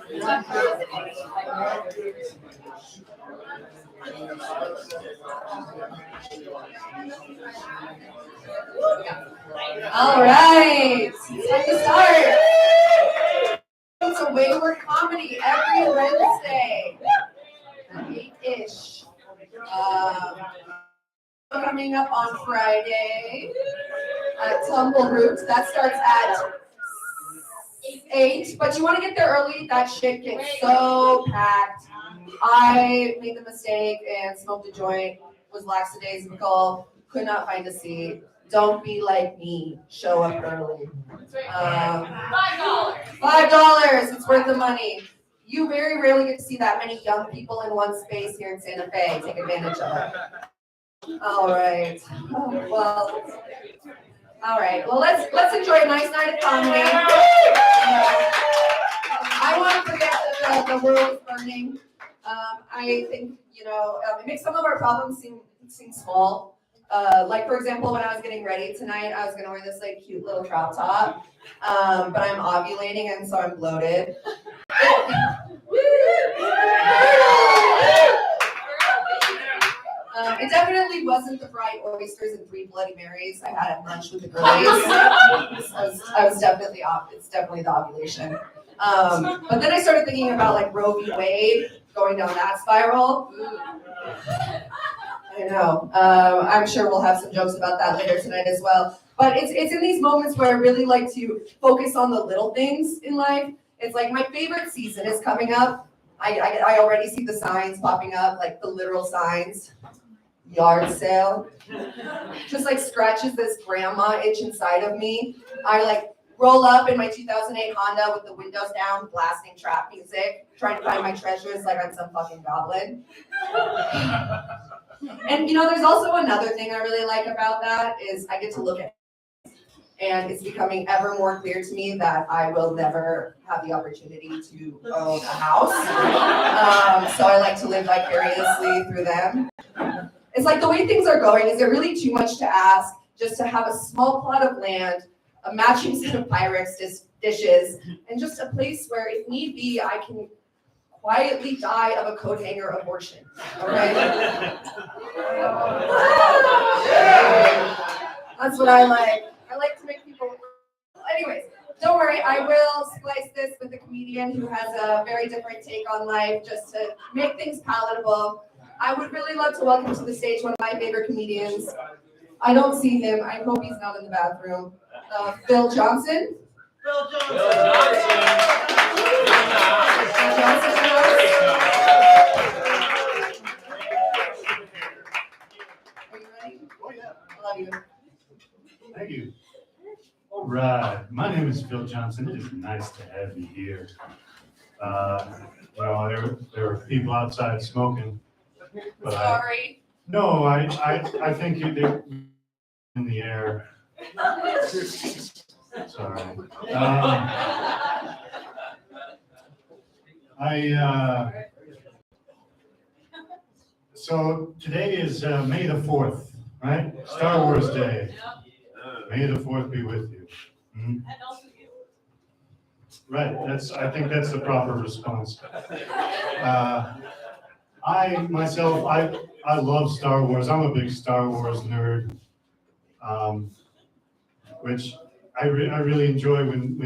All right, it's time to start. It's a Wayward comedy every Wednesday at 8-ish. Coming up on Friday at Tumble Roots. That starts at 8, but you want to get there early. That shit gets so packed. I made the mistake and smoked a joint, was lackadaisical, could not find a seat. Don't be like me. Show up early. $5. It's worth the money. You very rarely get to see that many young people in one space here in Santa Fe. Take advantage of it. All right. Well, let's enjoy a nice night of comedy. I want to forget that the world is burning. I think it makes some of our problems seem small. Like, for example, when I was getting ready tonight, I was going to wear this cute little crop top, but I'm ovulating and so I'm bloated. It definitely wasn't the fried oysters and 3 Bloody Marys I had at lunch with the girlies. It's definitely the ovulation. But then I started thinking about Roe v. Wade, going down that spiral. I know. I'm sure we'll have some jokes about that later tonight as well. But it's in these moments where I really like to focus on the little things in life. It's like my favorite season is coming up. I already see the signs popping up, like the literal signs. Yard sale. Just scratches this grandma itch inside of me. I roll up in my 2008 Honda with the windows down, blasting trap music, trying to find my treasures like I'm some fucking goblin. And there's also another thing I really like about that is I get to look at it, and it's becoming ever more clear to me that I will never have the opportunity to own a house. So I like to live vicariously through them. It's like the way things are going, is it really too much to ask just to have a small plot of land, a matching set of Pyrex dishes, and just a place where, if need be, I can quietly die of a coat hanger abortion. All right? That's what I like. I like to make people... Anyways, don't worry. I will splice this with a comedian who has a very different take on life just to make things palatable. I would really love to welcome to the stage one of my favorite comedians. I don't see him. I hope he's not in the bathroom. Phil Johnson. Phil Johnson. Are you ready? Oh, yeah. I love you. Thank you. All right. My name is Phil Johnson. It is nice to have you here. There are people outside smoking. But Sorry. No, I think they're in the air. Sorry. So today is May the 4th, right? Star Wars Day. May the 4th be with you. Mm-hmm. And also you. Right. I think that's the proper response. I love Star Wars. I'm a big Star Wars nerd, which I really enjoy when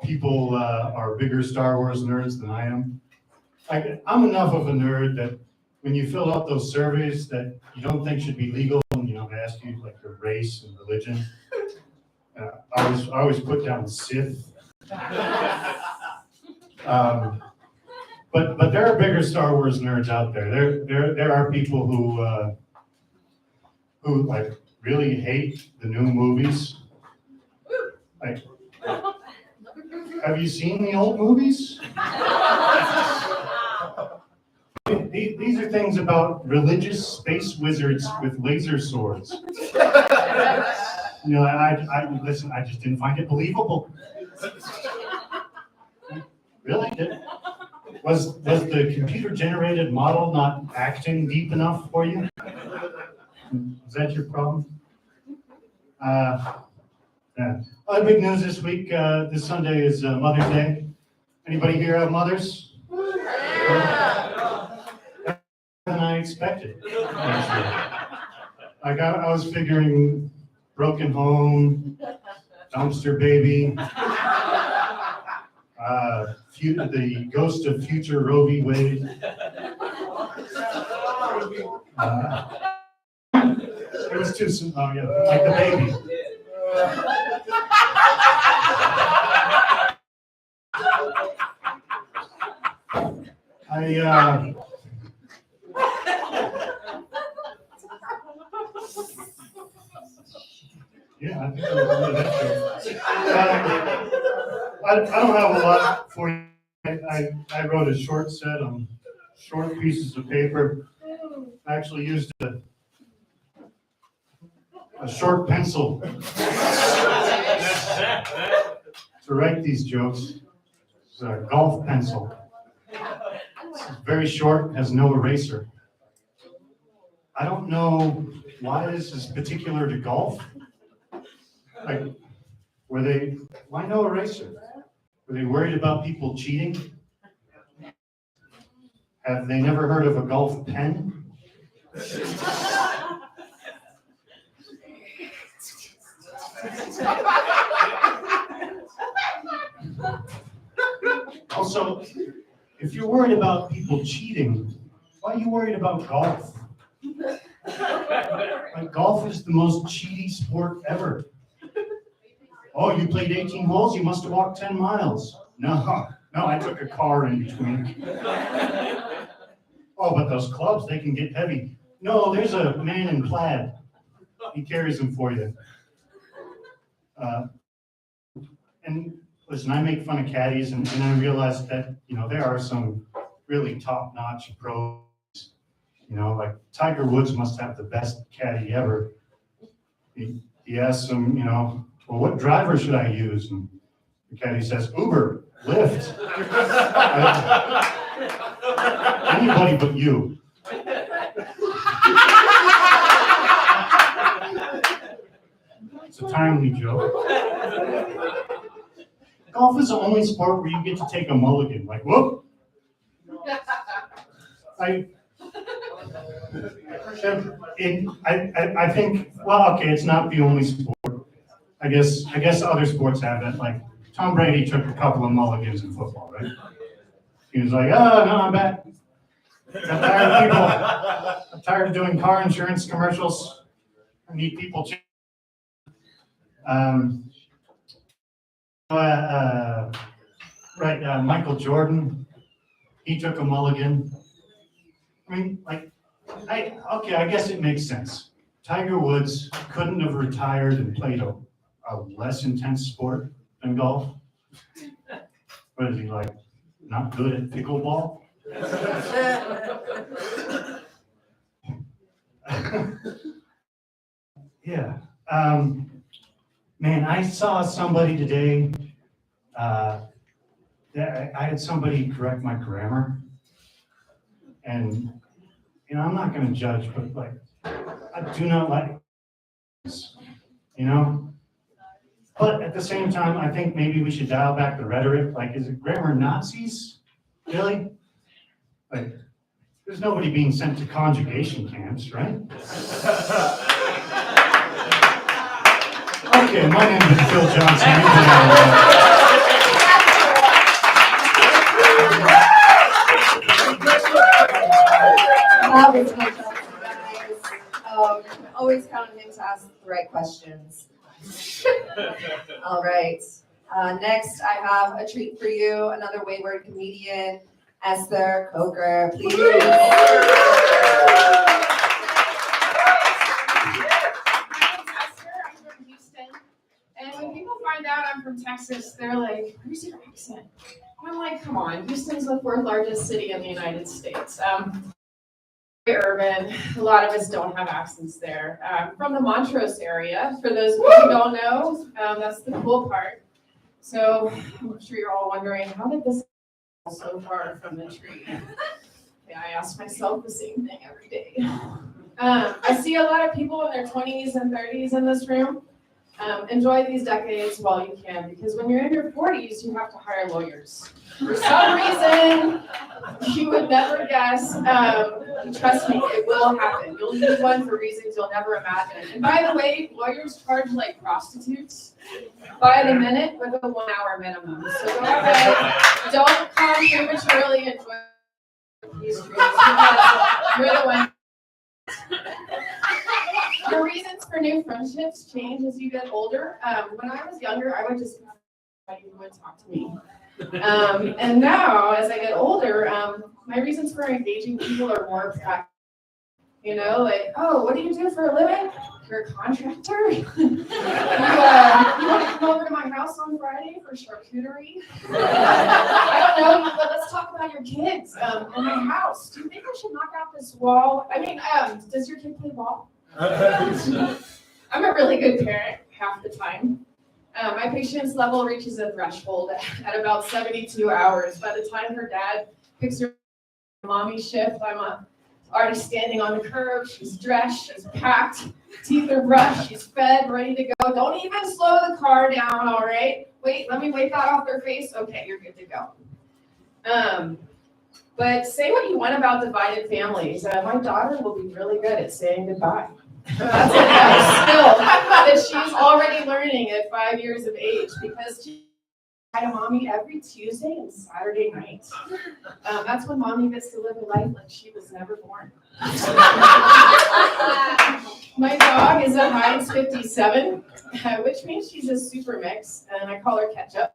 people are bigger Star Wars nerds than I am. I'm enough of a nerd that when you fill out those surveys that you don't think should be legal, and they ask you your race and religion, I always put down Sith. But there are bigger Star Wars nerds out there. There are people who really hate the new movies. Have you seen the old movies? These are things about religious space wizards with laser swords. Listen, I just didn't find it believable. Really? Was the computer-generated model not acting deep enough for you? Is that your problem? Yeah. Big news this week. This Sunday is Mother's Day, Anybody here have mothers? Yeah. Than I expected, actually. Like I was figuring broken home, dumpster baby, the ghost of future Roe v. Wade. It was too soon. Oh yeah, like the baby. Yeah, I think I was under that too. I don't have a lot for you. I wrote a short set on short pieces of paper. I actually used a short pencil to write these jokes. It's a golf pencil. It's very short, has no eraser. I don't know why this is particular to golf. Like, why no eraser? Were they worried about people cheating? Have they never heard of a golf pen? Also, if you're worried about people cheating, why are you worried about golf? Like, golf is the most cheaty sport ever. Oh, you played 18 holes? You must have walked 10 miles. No, I took a car in between. Oh, but those clubs, they can get heavy. No, there's a man in plaid. He carries them for you. And listen, I make fun of caddies, and I realize that, there are some really top-notch pros. Like Tiger Woods must have the best caddy ever. He asks him, well, what driver should I use? And the caddy says, Uber, Lyft. Anybody but you. It's a timely joke. Golf is the only sport where you get to take a mulligan. Like, whoop. I think, well, okay, it's not the only sport. I guess other sports have it. Like Tom Brady took a couple of mulligans in football, right? He was like, oh, no, I'm back. I'm tired of doing car insurance commercials. I need people. Michael Jordan, he took a mulligan. I mean, I guess it makes sense. Tiger Woods couldn't have retired and played a less intense sport than golf. What is he, like, not good at pickleball? Yeah. Man, I saw somebody today, I had somebody correct my grammar. And, I'm not going to judge, but I do not like this, But at the same time, I think maybe we should dial back the rhetoric. Like, is it grammar Nazis? Really? Like, there's nobody being sent to conjugation camps, right? Okay, my name is Phil Johnson. That was my job, guys. Always count on him to ask the right questions. All right. Next, I have a treat for you. Another Wayward comedian, Esther Coker. Please. My name is Esther. I'm from Houston. And when people find out I'm from Texas, they're like, where's your accent? And I'm like, come on, Houston's the 4th largest city in the United States. Very urban. A lot of us don't have accents there. From the Montrose area, for those of you who don't know, that's the cool part. So I'm sure you're all wondering, how did this so far from the tree? Yeah, I ask myself the same thing every day. I see a lot of people in their 20s and 30s in this room. Enjoy these decades while you can, because when you're in your 40s, you have to hire lawyers. For some reason, you would never guess. Trust me, it will happen. You'll need one for reasons you'll never imagine. And by the way, lawyers charge like prostitutes by the minute with a 1 hour minimum. So go ahead, don't come prematurely and join these dreams because you're the one. The reasons for new friendships change as you get older. When I was younger, I would just anybody who would talk to me. And now, as I get older, my reasons for engaging people are more practical. You know, like, oh, what do you do for a living? You're a contractor? you want to come over to my house on Friday for charcuterie? I don't know, but let's talk about your kids and my house. Do you think I should knock out this wall? I mean, does your kid play ball? I'm a really good parent half the time. My patience level reaches a threshold at about 72 hours. By the time her dad picks her mommy shift, I'm already standing on the curb. She's dressed, she's packed, teeth are brushed, she's fed, ready to go. Don't even slow the car down, all right? Wait, let me wipe that off their face. Okay, you're good to go. But say what you want about divided families. My daughter will be really good at saying goodbye. That's a skill that she's already learning at 5 years of age because she had a mommy every Tuesday and Saturday night. That's when mommy gets to live a life like she was never born. My dog is a Heinz 57, which means she's a super mix, and I call her Ketchup.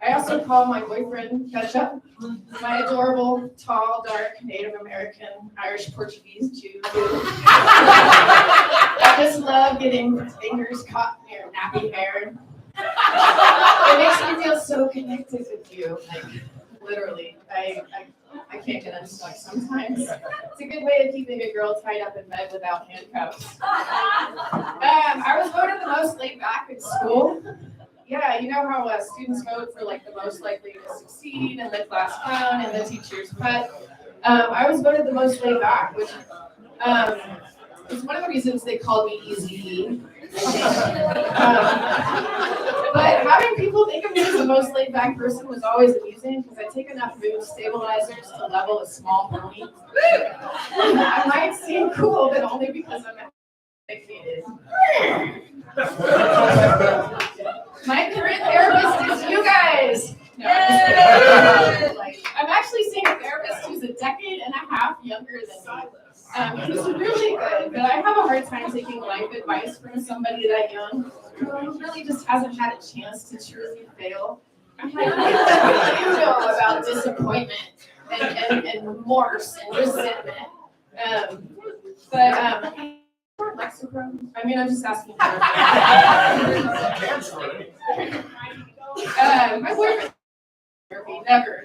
I also call my boyfriend Ketchup, my adorable, tall, dark, Native American, Irish Portuguese Jew. I just love getting fingers caught in your nappy hair. It makes me feel so connected with you, like literally. I can't get unstuck sometimes. It's a good way of keeping a girl tied up in bed without handcuffs. I was voted the most laid back in school. Yeah, you know how students vote for like the most likely to succeed and the class clown and the teacher's pet. I was voted the most laid back, which is one of the reasons they called me Easy. But having people think of me as the most laid back person was always amusing because I take enough mood stabilizers to level a small pony. I might seem cool, but only because I'm dedicated. My current therapist is you guys. No, I'm actually seeing a therapist who's a decade and a half younger than me. He's really good, but I have a hard time taking life advice from somebody that young who really just hasn't had a chance to truly fail. I'm like, what do you know about disappointment and remorse and resentment? Lexicon? I mean, I'm just asking. My boyfriend, never.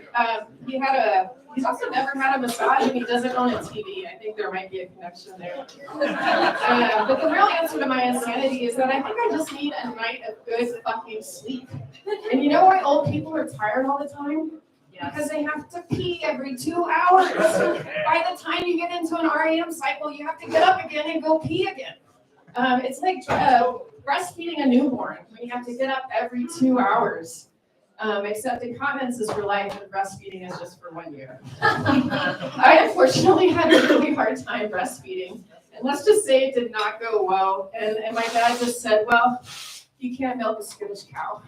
He's also never had a massage, and he doesn't own a TV. I think there might be a connection there. But the real answer to my insanity is that I think I just need a night of good fucking sleep. And you know why old people are tired all the time? Because they have to pee every 2 hours. By the time you get into an REM cycle, you have to get up again and go pee again. It's like breastfeeding a newborn when you have to get up every 2 hours. Except incontinence is for life and breastfeeding is just for 1 year. I unfortunately had a really hard time breastfeeding. And let's just say it did not go well. And my dad just said, well, you can't milk a Scottish cow.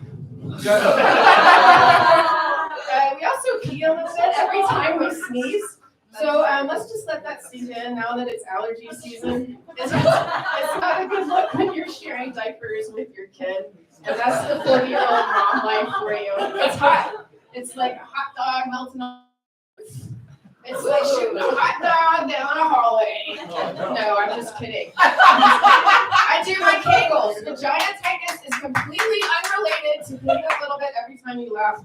We also pee a little bit every time we sneeze. So let's just let that sink in now that it's allergy season. It's not a good look when you're sharing diapers with your kid. And that's the 40-year-old mom life for you. It's hot. It's like a hot dog melting on. It's like shooting a hot dog down a hallway. No, I'm just kidding. I do my kegels. Vagina-titis is completely unrelated to peeing a little bit every time you laugh.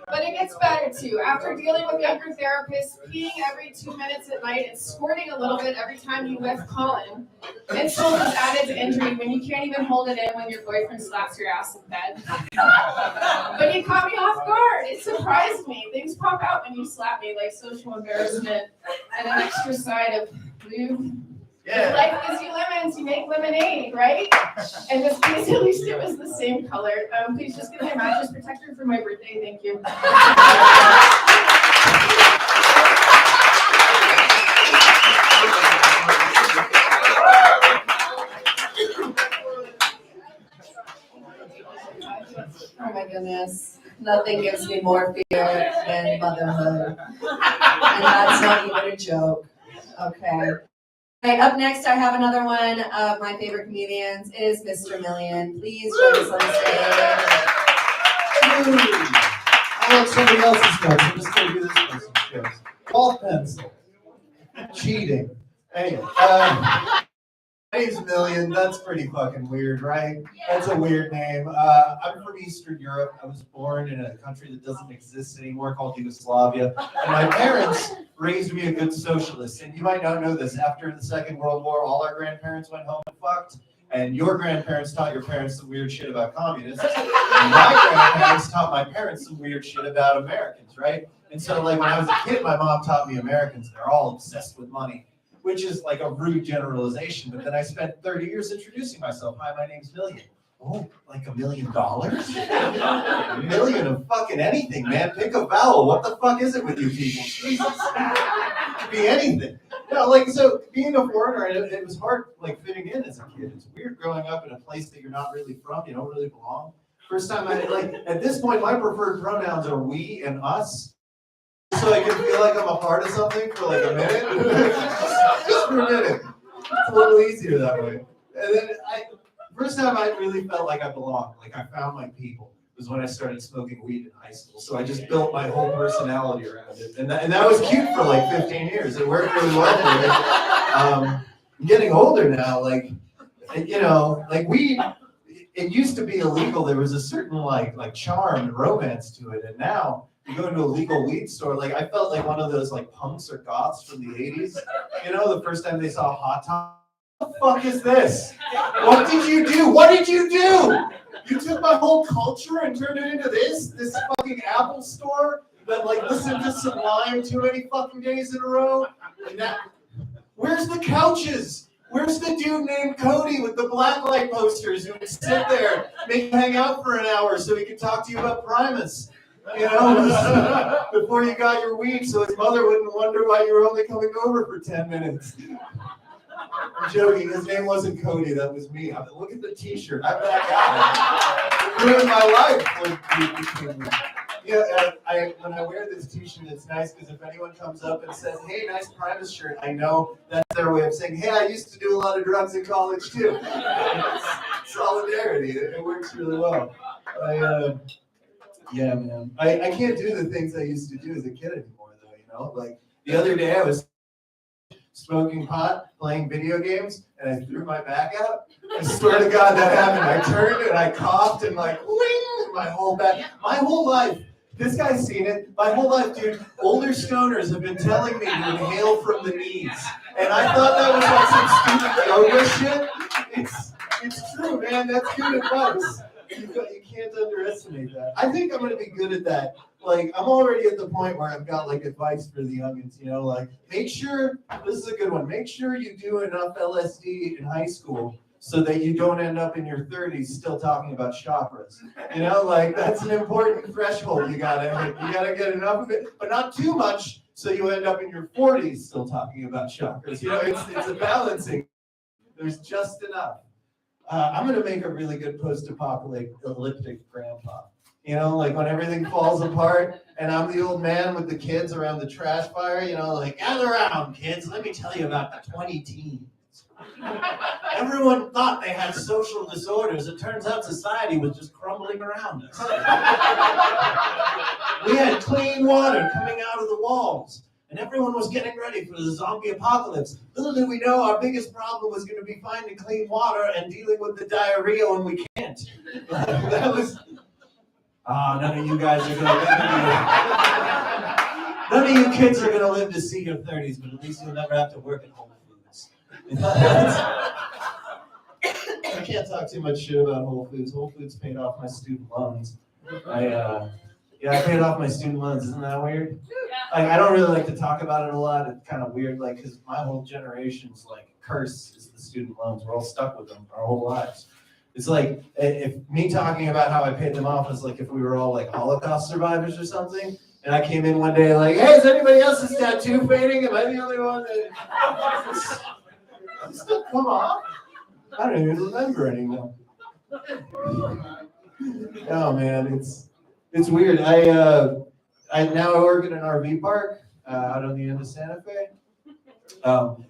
But it gets better too. After dealing with younger therapists, peeing every 2 minutes at night and squirting a little bit every time you whiff pollen, insult is added to injury when you can't even hold it in when your boyfriend slaps your ass in bed. But you caught me off guard. It surprised me. Things pop out when you slap me, like social embarrassment and an extra side of lube. If life gives you lemons, you make lemonade, right? And this piece, at least it was the same color. Please just give me a mattress protector for my birthday, thank you. Oh my goodness, nothing gives me more fear than motherhood. And that's not even a joke. Okay. All right, up next, I have another one of my favorite comedians. It is Mr. Million. Please join us on the stage. I like somebody else's notes. I'm just going to do this person's shows. Ball pencil. Cheating. Anyway, my name's Million. That's pretty fucking weird, right? That's a weird name. I'm from Eastern Europe. I was born in a country that doesn't exist anymore called Yugoslavia. And my parents raised me a good socialist. And you might not know this. After the Second World War, all our grandparents went home and fucked. And your grandparents taught your parents some weird shit about communists. And my grandparents taught my parents some weird shit about Americans, right? And so, like, when I was a kid, my mom taught me Americans. They're all obsessed with money, which is like a rude generalization. But then I spent 30 years introducing myself. Hi, my name's Million. Oh, like $1 million? $1 million of fucking anything, man. Pick a vowel. What the fuck is it with you people? Jesus. It could be anything. No, like, so being a foreigner, it was hard, like, fitting in as a kid. It's weird growing up in a place that you're not really from. You don't really belong. First time at this point, my preferred pronouns are we and us. So I can feel like I'm a part of something for like a minute. just for a minute. It's a little easier that way. And then first time I really felt like I belonged, like I found my people, was when I started smoking weed in high school. So I just built my whole personality around it. And that was cute for like 15 years. It worked really well for me. I'm getting older now, like, you know, like weed, it used to be illegal. There was a certain like charm and romance to it. And now you go into a legal weed store, like I felt like one of those like punks or goths from the 80s. You know, the first time they saw Hot Top. What the fuck is this? What did you do? What did you do? You took my whole culture and turned it into this fucking Apple store that like listened to Sublime too many fucking days in a row? And that, where's the couches? Where's the dude named Cody with the blacklight posters who would sit there, make you hang out for an hour so he could talk to you about Primus? You know, before you got your weed, so his mother wouldn't wonder why you were only coming over for 10 minutes. I'm joking, his name wasn't Cody, that was me. Look at the t-shirt, I'm that guy. Ruined my life. Yeah, when I wear this t-shirt, it's nice because if anyone comes up and says, hey, nice Primus shirt, I know that's their way of saying, hey, I used to do a lot of drugs in college too. Solidarity, it works really well. Yeah, man. I can't do the things I used to do as a kid anymore, though, you know? Like, the other day I was smoking pot, playing video games, and I threw my back out. I swear to God that happened. I turned and I coughed and like, wing, my whole back. My whole life, this guy's seen it. My whole life, dude, older stoners have been telling me to inhale from the knees. And I thought that was like some stupid yoga shit. It's true, man. That's good advice. You can't underestimate that. I think I'm going to be good at that. Like, I'm already at the point where I've got, like, advice for the youngins, you know? Like, make sure, this is a good one, make sure you do enough LSD in high school so that you don't end up in your 30s still talking about chakras. You know, like, that's an important threshold you gotta hit. You gotta get enough of it, but not too much so you end up in your 40s still talking about chakras. You know, it's a balancing. There's just enough. I'm going to make a really good post-apocalyptic grandpa. You know, like when everything falls apart and I'm the old man with the kids around the trash fire, you know, like, gather around, kids. Let me tell you about the 20 teens. Everyone thought they had social disorders. It turns out society was just crumbling around us. We had clean water coming out of the walls. And everyone was getting ready for the zombie apocalypse. Little did we know our biggest problem was going to be finding clean water and dealing with the diarrhea when we can't. That was... none of you guys are going to live to none of you kids are going to live to see your 30s, but at least you'll never have to work at Whole Foods. I can't talk too much shit about Whole Foods. Whole Foods paid off my student loans. I paid off my student loans. Isn't that weird? Like, I don't really like to talk about it a lot. It's kind of weird, like, because my whole generation's like curse is the student loans. We're all stuck with them our whole lives. It's like, if me talking about how I paid them off is like if we were all like Holocaust survivors or something, and I came in one day like, hey, is anybody else's tattoo fading? Am I the only one that... Still come off? I don't even remember anymore. Oh man, it's weird. I now work at an RV park out on the end of Santa Fe.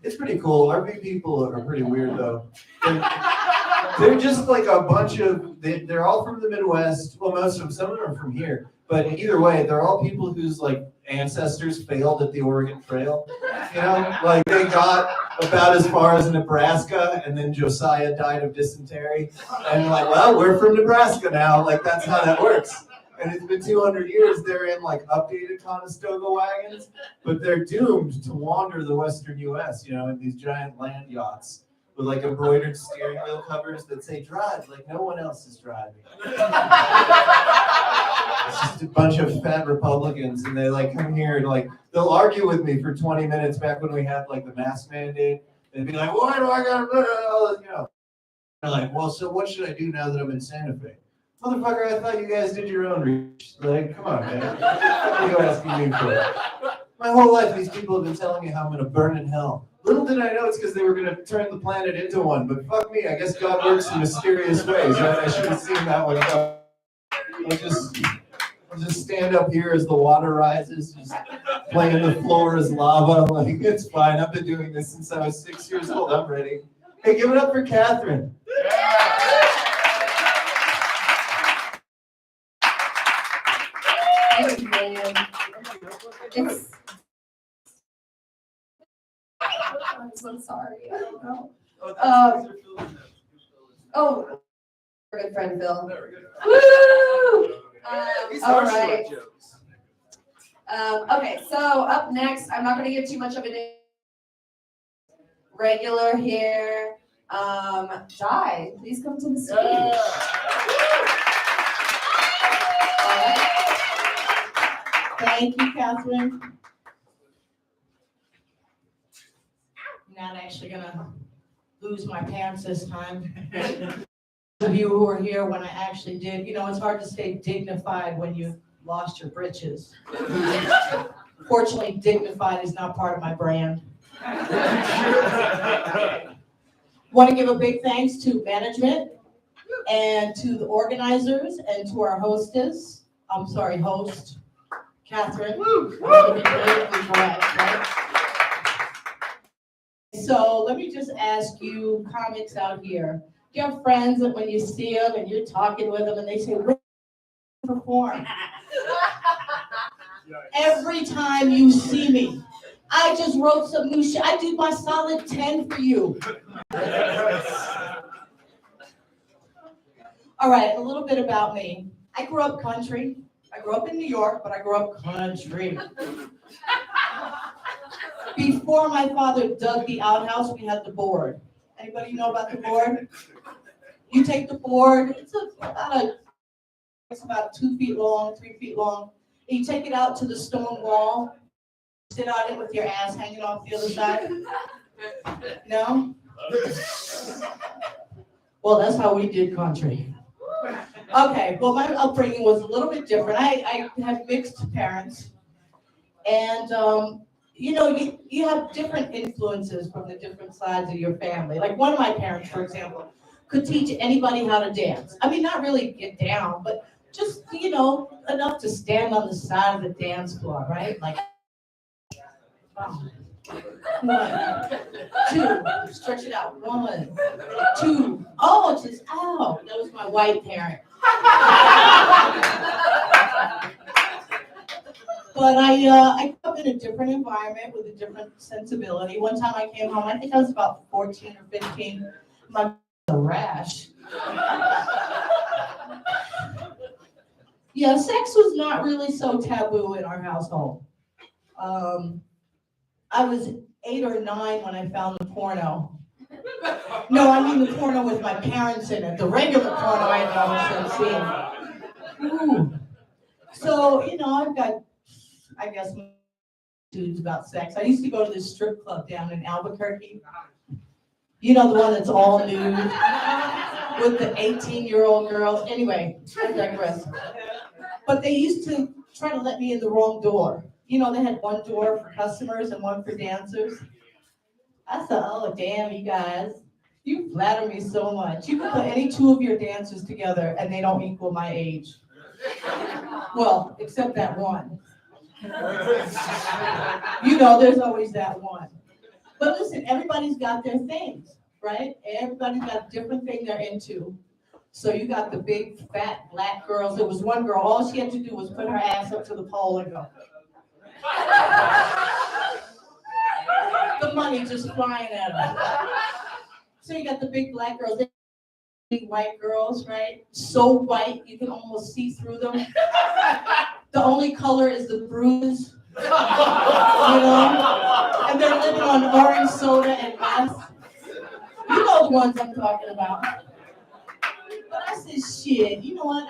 It's pretty cool. RV people are pretty weird though. They're just like a bunch of, they're all from the Midwest. Well, most of them, some of them are from here. But either way, they're all people whose like ancestors failed at the Oregon Trail. You know, like they got about as far as Nebraska, and then Josiah died of dysentery. And like, well, we're from Nebraska now. Like that's how that works. And it's been 200 years. They're in like updated Conestoga wagons, but they're doomed to wander the Western U.S. You know, in these giant land yachts with like embroidered steering wheel covers that say drive like no one else is driving. It's just a bunch of fat Republicans, and they like come here and like they'll argue with me for 20 minutes back when we had like the mask mandate. They'd be like, why do I gotta all this, you know? They're like, well, so what should I do now that I'm in Santa Fe? Motherfucker, I thought you guys did your own research. Like, come on, man. What are you asking me for? My whole life, these people have been telling me how I'm gonna burn in hell. Little did I know it's because they were gonna turn the planet into one. But fuck me, I guess God works in mysterious ways, right? I should have seen that one coming. I'll just stand up here as the water rises, just playing the floor as lava. Like, it's fine. I've been doing this since I was 6 years old. I'm ready. Hey, give it up for Catherine. Thank you, man. I'm so sorry. I don't know. Oh, good friend Bill. Woo! All right. Okay, so up next, I'm not going to give too much of it. Regular here. Di, please come to the stage. Thank you, Catherine. I'm not actually gonna lose my pants this time. Those of you who were here when I actually did, you know, it's hard to stay dignified when you lost your britches. Fortunately, dignified is not part of my brand. Want to give a big thanks to management and to the organizers and to our host, Catherine. So let me just ask you comics out here. Do you have friends that when you see them and you're talking with them and they say, where do you perform? Every time you see me, I just wrote some new shit. I did my solid 10 for you. All right, a little bit about me. I grew up country. I grew up in New York, but I grew up country. Before my father dug the outhouse, we had the board. Anybody know about the board? You take the board, it's about 2 feet long, 3 feet long. And you take it out to the stone wall, sit on it with your ass hanging off the other side. No? Well, that's how we did country. Okay, well, my upbringing was a little bit different. I had mixed parents. And, you know, you have different influences from the different sides of your family. Like one of my parents, for example, could teach anybody how to dance. I mean, not really get down, but just, you know, enough to stand on the side of the dance floor, right? Like, 1, 2, stretch it out. 1, 2. Oh, it's just, ow. That was my white parent. But I grew up in a different environment with a different sensibility. One time I came home, I think I was about 14 or 15. My was a rash. Yeah, sex was not really so taboo in our household. I was 8 or 9 when I found the porno. No, I mean the porno with my parents in it. The regular porno I had never seen. Ooh. So, you know, I've got, I guess, dudes about sex. I used to go to this strip club down in Albuquerque. You know, the one that's all nude with the 18-year-old girls. Anyway, I digress. But they used to try to let me in the wrong door. You know, they had one door for customers and one for dancers. I said, oh, damn, you guys. You flatter me so much. You can put any two of your dancers together and they don't equal my age. Well, except that one. You know, there's always that one. But listen, everybody's got their things, right? Everybody's got a different thing they're into. So you got the big, fat, black girls. There was one girl, all she had to do was put her ass up to the pole and go. The money just flying at her. So you got the big black girls, the big white girls, right? So white, you can almost see through them. The only color is the bruise, you know? And they're living on orange soda and meth. You know the ones I'm talking about. But I said, shit, you know what?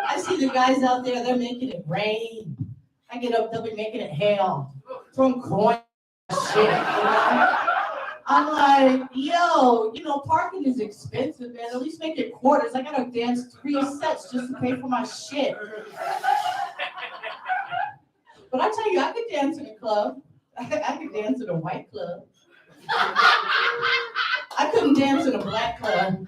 I see the guys out there, they're making it rain. I get up, they'll be making it hail. Throwing coins, shit, you know? I'm like, yo, you know, parking is expensive, man. At least make it quarters. I gotta dance 3 sets just to pay for my shit. But I tell you, I could dance in a club. I could dance in a white club. I couldn't dance in a black club.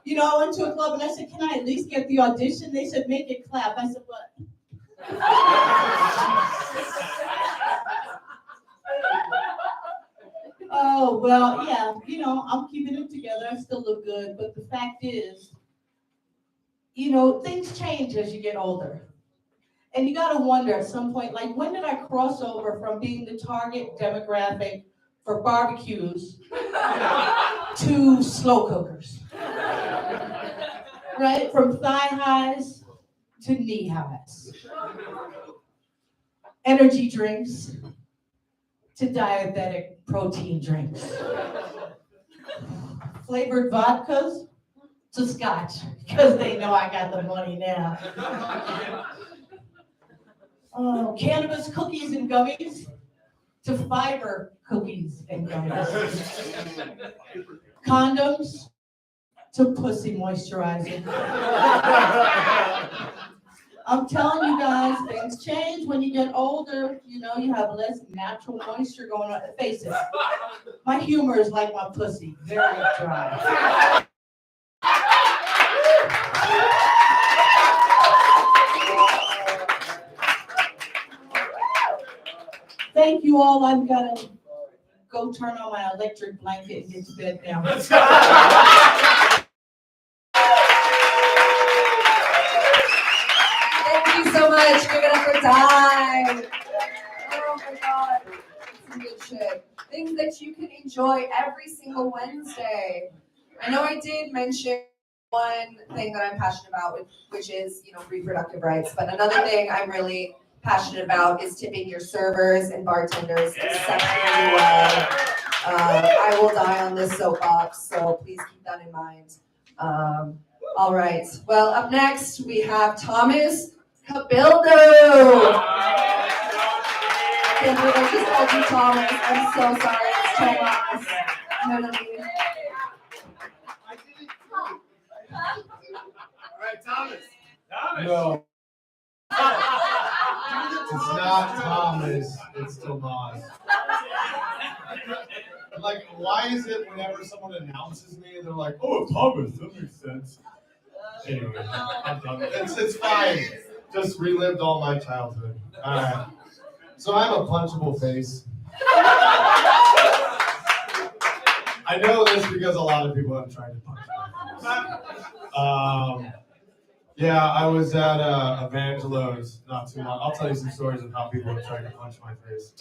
You know, I went to a club and I said, can I at least get the audition? They said, make it clap. I said, what? Oh, well, yeah, you know, I'm keeping it together. I still look good. But the fact is, you know, things change as you get older. And you got to wonder at some point, like, when did I cross over from being the target demographic for barbecues to slow cookers? Right? From thigh highs to knee highs. Energy drinks to diabetic protein drinks. Flavored vodkas to scotch, because they know I got the money now. Oh, cannabis cookies and gummies to fiber cookies and gummies. Condoms to pussy moisturizer. I'm telling you guys, things change when you get older. You know, you have less natural moisture going on. Face it, my humor is like my pussy, very dry. Thank you all. I'm gonna go turn on my electric blanket and get to bed now. Thank you so much. Give it up for Di. Oh my God. Some good shit. Things that you can enjoy every single Wednesday. I know I did mention one thing that I'm passionate about, which is, you know, reproductive rights. But another thing I'm really passionate about is tipping your servers and bartenders exceptionally well. I will die on this soapbox, so please keep that in mind. All right. Well, up next we have Thomas Cabildo. I can't believe I just called you Thomas. I'm so sorry. It's Thomas. No, no, no. All right, Thomas. No. It's not Thomas, it's Tomas. Like, why is it whenever someone announces me, they're like, oh, Thomas, that makes sense. Anyway, I'm done. It's fine. Just relived all my childhood. All right. So I have a punchable face. I know this because a lot of people have tried to punch my face. Yeah, I was at Evangelo's not too long. I'll tell you some stories of how people have tried to punch my face.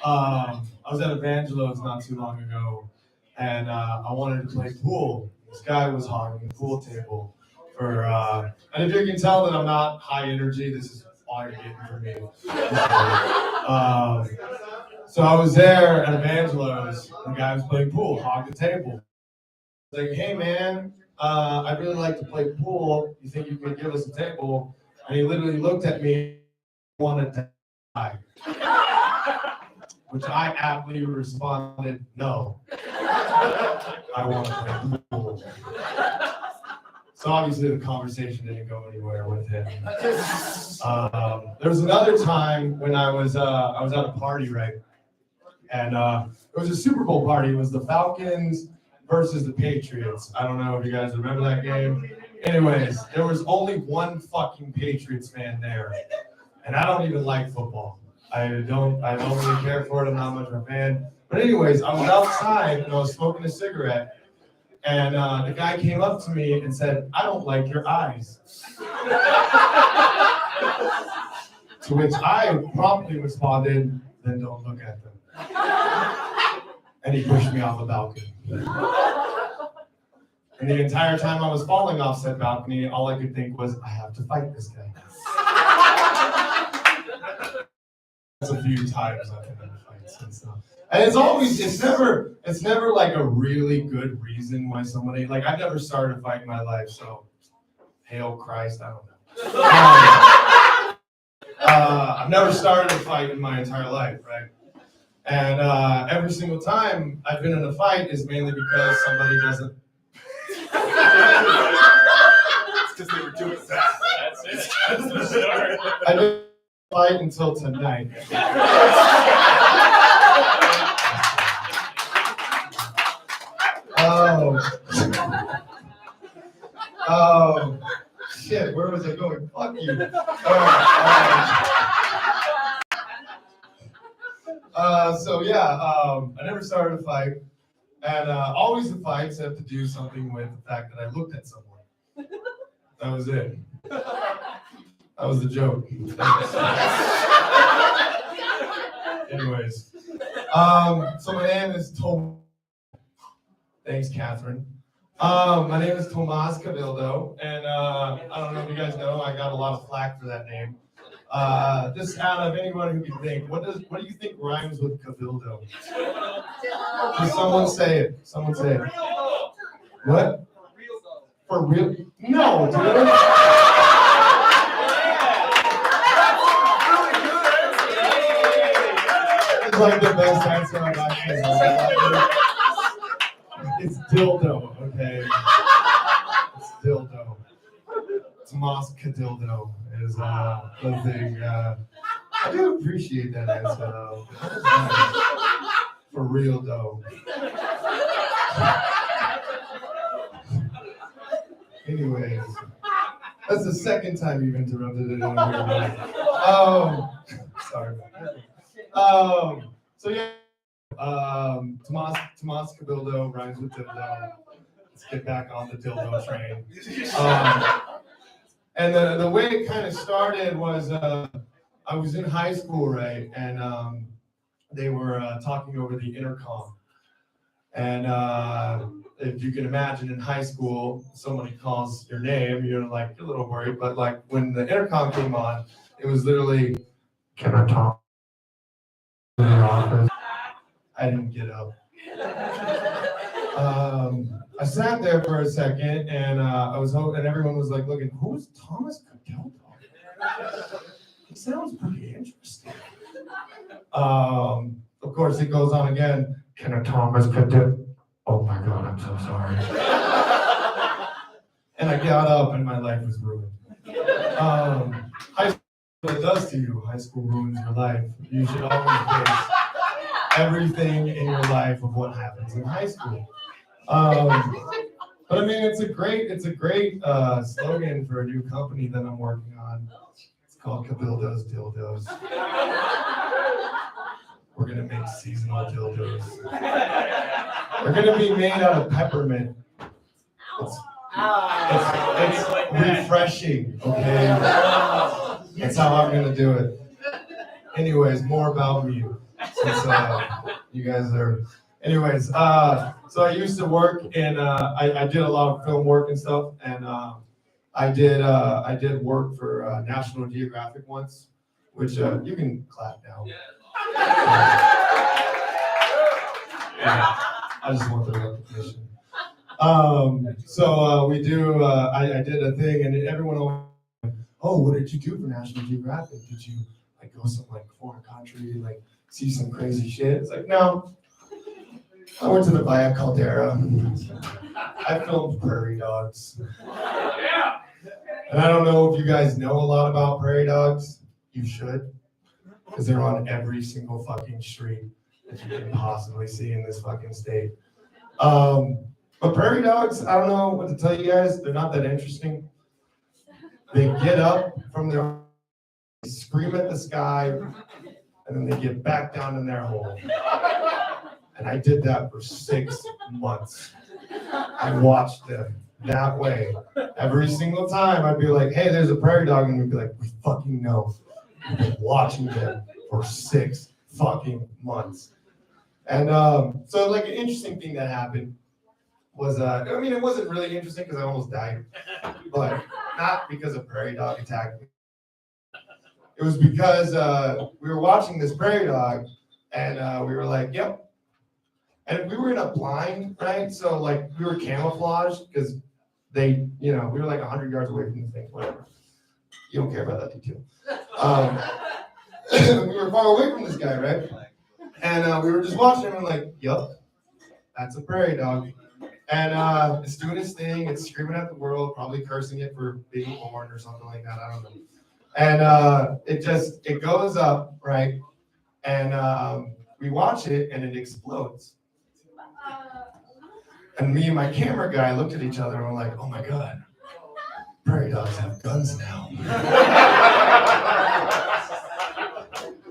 I was at Evangelo's not too long ago, and I wanted to play pool. This guy was hogging the pool table for, and if you can tell that I'm not high energy, this is all you're getting from me. So I was there at Evangelo's, and the guy was playing pool, hogged the table. I was like, hey man, I'd really like to play pool. You think you could give us a table? And he literally looked at me, wanted to I. Which I aptly responded, no. I want to play pool. So obviously the conversation didn't go anywhere with him. There was another time when I was at a party, right? And it was a Super Bowl party. It was the Falcons versus the Patriots. I don't know if you guys remember that game. Anyways, there was only one fucking Patriots fan there. And I don't even like football. I don't really care for it. I'm not much of a fan. But anyways, I was outside and I was smoking a cigarette. And the guy came up to me and said, "I don't like your eyes." To which I promptly responded, "Then don't look at them." And he pushed me off a balcony. And the entire time I was falling off said balcony, all I could think was, I have to fight this guy. That's a few times I've been in fights and stuff. And it's never like a really good reason why somebody, like I've never started a fight in my life, so hail Christ, I don't know. I've never started a fight in my entire life, right? And every single time I've been in a fight is mainly because somebody doesn't. It's because they were doing that. That's it. That's the start. I didn't fight until tonight. Oh, shit, where was I going? Fuck you. So yeah, I never started a fight, and always the fights have to do something with the fact that I looked at someone. That was it. That was the joke. Anyways, so my name is Tom. Thanks, Catherine. My name is Tomas Cabildo, and I don't know if you guys know, I got a lot of flack for that name. Just out of anyone who can think, what do you think rhymes with Cabildo? Can someone say it? Someone say it. What? For real? No, dude. It's like the best answer I've actually heard. It's dildo, okay? It's dildo. Tomas Cadildo is the thing. I do appreciate that answer, though. For real, though. Anyways, that's the second time you've interrupted it. Sorry about that. So yeah. Tomas Cabildo rhymes with dildo. Let's get back on the dildo train. And the way it kind of started was I was in high school, right? And they were talking over the intercom. And if you can imagine, in high school, somebody calls your name, you're like a little worried. But like when the intercom came on, it was literally, "Can I talk in your office?" I didn't get up. I sat there for a second, and I was hoping, and everyone was like looking, "Who's Tomas Cabildo? He sounds pretty interesting." Of course, it goes on again. "Can a Tomas Cabildo?" Oh my God, I'm so sorry. And I got up, and my life was ruined. High school, what it does to you, high school ruins your life. You should always base everything in your life of what happens in high school. But I mean, it's a great slogan for a new company that I'm working on. It's called Cabildo's Dildos. We're gonna make seasonal dildos. They're gonna be made out of peppermint. It's refreshing, okay? That's how I'm gonna do it. Anyways, more about me. Since you guys are, anyways, so I used to work and I did a lot of film work and stuff, and I did work for National Geographic once, which you can clap now. Yeah, I just want the recognition. So we do. I did a thing, and everyone always, "Oh, what did you do for National Geographic? Did you like go some like foreign country, like see some crazy shit. It's like, no. I went to the Via Caldera. I filmed prairie dogs. Yeah. And I don't know if you guys know a lot about prairie dogs. You should. Because they're on every single fucking street that you can possibly see in this fucking state. But prairie dogs, I don't know what to tell you guys. They're not that interesting. They get up from their, they scream at the sky, and then they get back down in their hole. And I did that for 6 months. I watched them that way. Every single time I'd be like, hey, there's a prairie dog. And we'd be like, we fucking know. We've been watching them for 6 fucking months. And so like an interesting thing that happened was, I mean, it wasn't really interesting because I almost died, but not because a prairie dog attacked me. It was because we were watching this prairie dog and we were like, yep. And we were in a blind, right? So like we were camouflaged because they, you know, we were like 100 yards away from the thing, whatever. You don't care about that detail. We were far away from this guy, right? And we were just watching him and like, yup, that's a prairie dog. And it's doing its thing, it's screaming at the world, probably cursing it for being born or something like that, I don't know. And it goes up, right? And we watch it and it explodes. And me and my camera guy looked at each other and we're like, oh my God, prairie dogs have guns now.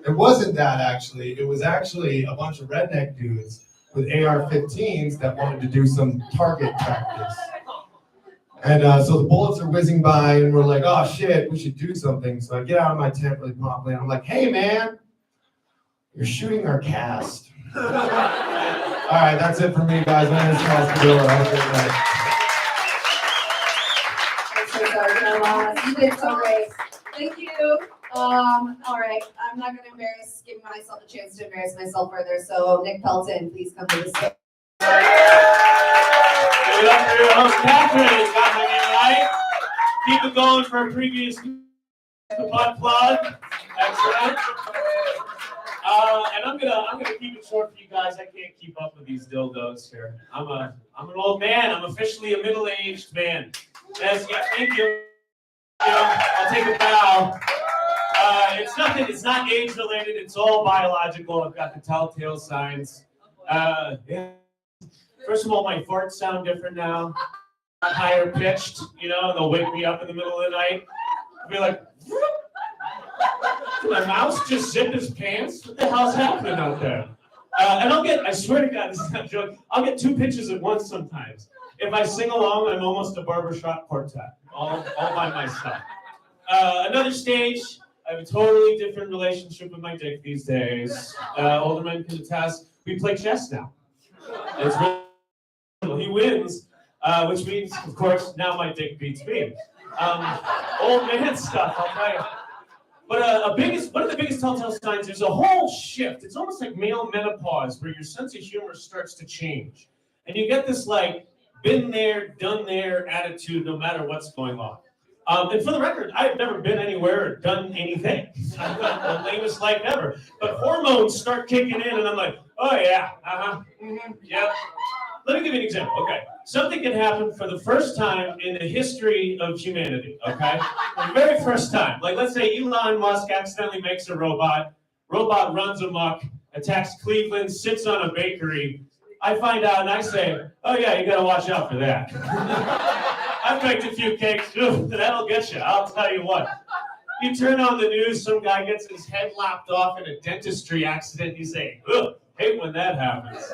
It wasn't that actually, it was actually a bunch of redneck dudes with AR-15s that wanted to do some target practice. And so the bullets are whizzing by and we're like, oh shit, we should do something. So I get out of my tent really promptly and I'm like, hey man, you're shooting our cast. All right, that's it for me, guys. My name is Charles Padilla. Have a great night. I'm so sorry, Noah. You did so great. Thank you. All right, I'm not gonna give myself a chance to embarrass myself further, so Nick Pelton, please come to the stage. Give it up for your host, Catherine. Got my name right. Keep it going for a previous plug. Excellent. And I'm gonna keep it short for you guys. I can't keep up with these dildos here. I'm an old man. I'm officially a middle-aged man. Yes, yeah, thank you. I'll take a bow. It's not age related, it's all biological. I've got the telltale signs. Yeah. First of all, my farts sound different now. Higher pitched, they'll wake me up in the middle of the night. I'll be like, did my mouse just zip his pants? What the hell's happening out there? And I swear to God, this is not a joke, I'll get 2 pitches at once sometimes. If I sing along, I'm almost a barbershop quartet, all by myself. Another stage, I have a totally different relationship with my dick these days. Older men can attest. We play chess now. It's really, he wins, which means, of course, now my dick beats me. Old man stuff, I'll tell you. But one of the biggest telltale signs, there's a whole shift. It's almost like male menopause, where your sense of humor starts to change. And you get this, like, been there, done there attitude, no matter what's going on. And for the record, I've never been anywhere or done anything. I've got the lamest life ever. But hormones start kicking in, and I'm like, oh yeah, yeah. Let me give you an example, okay? Something can happen for the first time in the history of humanity, okay? For the very first time. Like, let's say Elon Musk accidentally makes a robot runs amok, attacks Cleveland, sits on a bakery. I find out and I say, oh yeah, you gotta watch out for that. I've baked a few cakes, too. That'll get you, I'll tell you what. You turn on the news, some guy gets his head lopped off in a dentistry accident, you say, ugh, hate when that happens.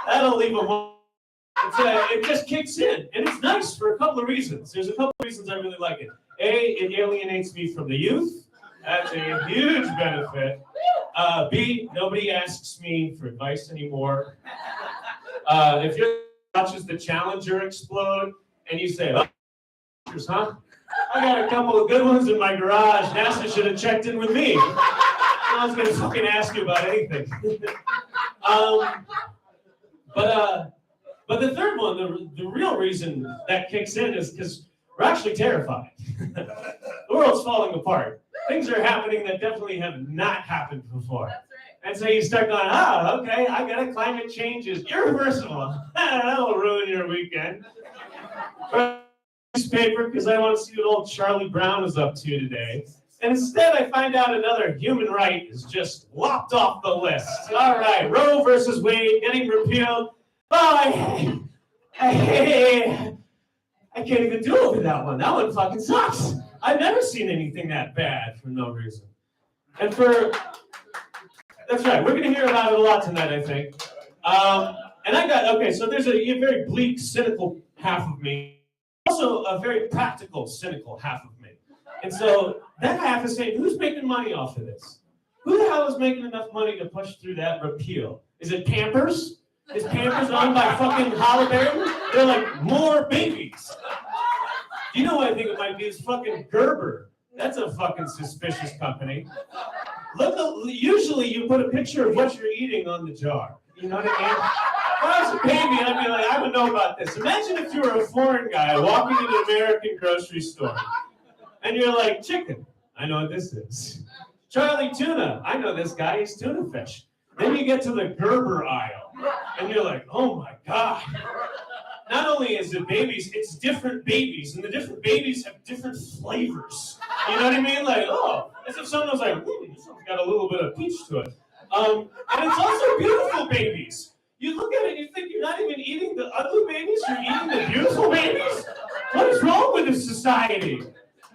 That'll leave him. It just kicks in, and it's nice for a couple of reasons. There's a couple of reasons I really like it. A, it alienates me from the youth. That's a huge benefit. B, nobody asks me for advice anymore. If you watches the Challenger explode, and you say, oh, huh? I got a couple of good ones in my garage. NASA should have checked in with me. I was going to fucking ask you about anything. But the third one, the real reason that kicks in is because we're actually terrified. The world's falling apart. things are happening that definitely have not happened before. That's right. And so you start going, oh, okay, I got it. Climate change is irreversible. That'll ruin your weekend. Newspaper, because I want to see what old Charlie Brown is up to today. And instead, I find out another human right is just lopped off the list. All right, Roe versus Wade getting repealed. Oh, I can't even do it with that one. That one fucking sucks. I've never seen anything that bad for no reason. And that's right, we're going to hear about it a lot tonight, I think. So there's a very bleak, cynical half of me. Also a very practical, cynical half of me. And so that half is saying, who's making money off of this? Who the hell is making enough money to push through that repeal? Is it Pampers? Is Pampers owned by fucking Halliburton? They're like, more babies. You know what I think it might be? It's fucking Gerber. That's a fucking suspicious company. Usually you put a picture of what you're eating on the jar. You know what I mean? If I was a baby, I'd be like, I would know about this. Imagine if you were a foreign guy walking into an American grocery store, and you're like, chicken, I know what this is. Charlie Tuna, I know this guy, he's tuna fish. Then you get to the Gerber aisle, and you're like, oh my God. Not only is it babies, it's different babies, and the different babies have different flavors. You know what I mean? Like, oh, as if someone was like, this one's got a little bit of peach to it. And it's also beautiful babies. You look at it and you think you're not even eating the ugly babies, you're eating the beautiful babies? What is wrong with this society?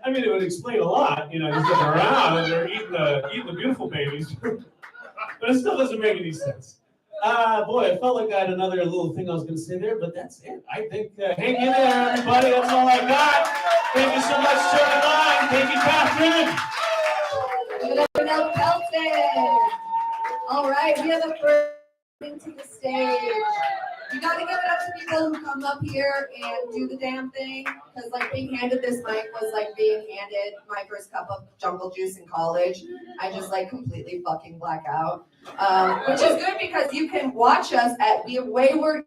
I mean, it would explain a lot, you know, just looking around and they're eating the beautiful babies. But it still doesn't make any sense. Boy, I felt like I had another little thing I was going to say there, but that's it. I think, hang in there, everybody. That's all I got. Thank you so much, Shirley Line. Thank you, Catherine. All right, we have a first to the stage. You got to give it up to people who come up here and do the damn thing, because like being handed this mic was like being handed my first cup of jungle juice in college. I just like completely fucking black out, which is good because you can watch us at Wayward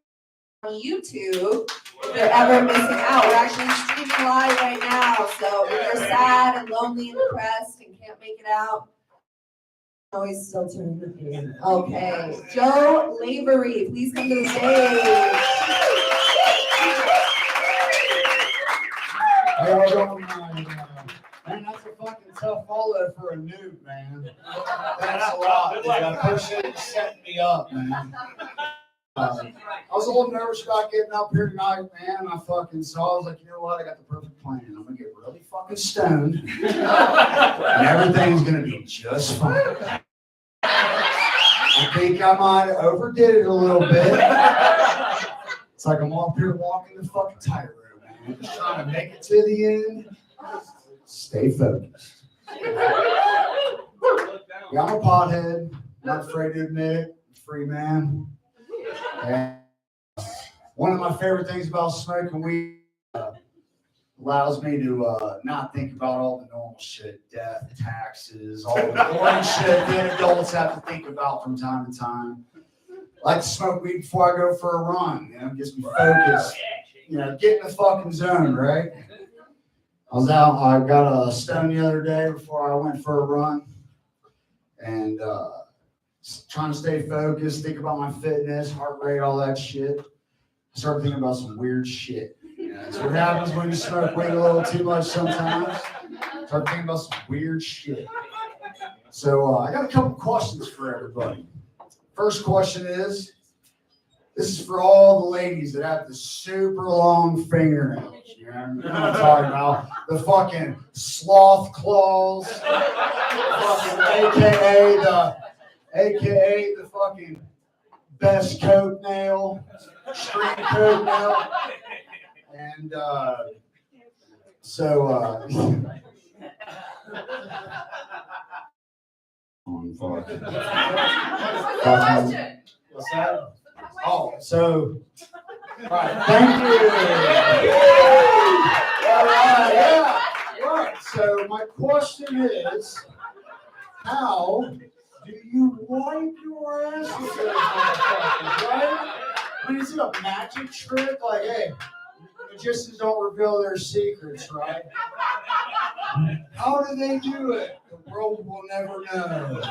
on YouTube if you're ever missing out. We're actually streaming live right now, so if you're sad and lonely and depressed and can't make it out, oh, he's still turning the page. Okay, Joe Lavery, please come to the stage. Hey, what's going on? Man, that's a fucking tough follow for a noob, man. Thanks a lot. Dude. I appreciate you setting me up, man. I was a little nervous about getting up here tonight, man. I was like, you know what? I got the perfect plan. I'm gonna get really fucking stoned, and everything's gonna be just fine. I think I might have overdid it a little bit. It's like I'm up here walking the fucking tightrope, man. I'm just trying to make it to the end. Stay focused. Yeah, I'm a pothead. I'm not afraid to admit it. I'm a free man. And one of my favorite things about smoking weed allows me to not think about all the normal shit, death, taxes, all the boring shit that adults have to think about from time to time. I like to smoke weed before I go for a run. You know, it gets me focused. You know, get in the fucking zone, right? I got a stone the other day before I went for a run. And trying to stay focused, think about my fitness, heart rate, all that shit. I started thinking about some weird shit. You know, that's what happens when you smoke weed a little too much sometimes. Start thinking about some weird shit. So I got a couple questions for everybody. First question is, this is for all the ladies that have the super long fingernails. You know what I'm talking about? The fucking sloth claws, AKA the fucking best coat nail, string coat nail. And what's that? Oh, so, all right, thank you. All right, yeah. Right, so my question is, how do you wipe your ass with those motherfuckers, right? I mean, is it a magic trick? Like, hey, magicians don't reveal their secrets, right? How do they do it? The world will never know.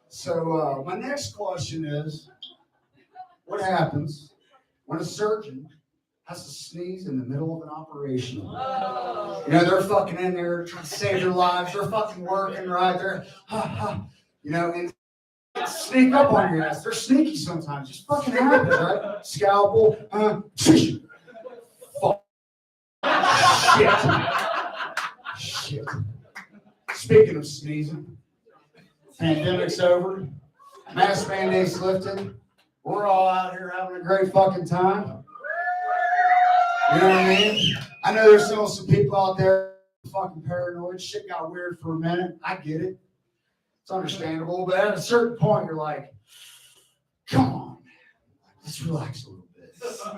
So my next question is, what happens when a surgeon has to sneeze in the middle of an operation? You know, they're fucking in there trying to save their lives. They're fucking working right there. You know, and sneak up on your ass. They're sneaky sometimes. Just fucking happens, right? Scalpel. Shit. Fuck. Shit. Speaking of sneezing, pandemic's over. Mask mandates lifted. We're all out here having a great fucking time. You know what I mean? I know there's still some people out there fucking paranoid. Shit got weird for a minute. I get it. It's understandable. But at a certain point, you're like, come on, let's relax a little bit. So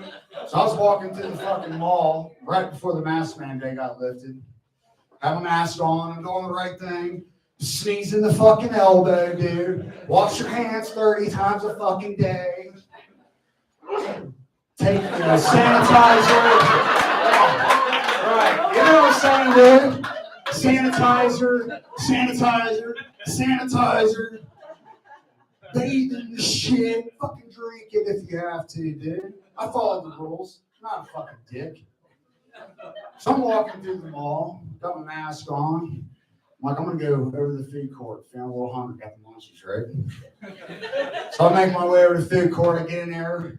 I was walking through the fucking mall right before the mask mandate got lifted. Have a mask on. I'm doing the right thing. Sneeze in the fucking elbow, dude. Wash your hands 30 times a fucking day. Take sanitizer. Right. You know what I'm saying, dude? Sanitizer. Bathe in the shit. Fucking drink it if you have to, dude. I followed the rules. I'm not a fucking dick. So I'm walking through the mall, got my mask on. I'm like, I'm gonna go over to the food court, feeling a little hungry, got the munchies, right? So I make my way over to the food court, I get in there,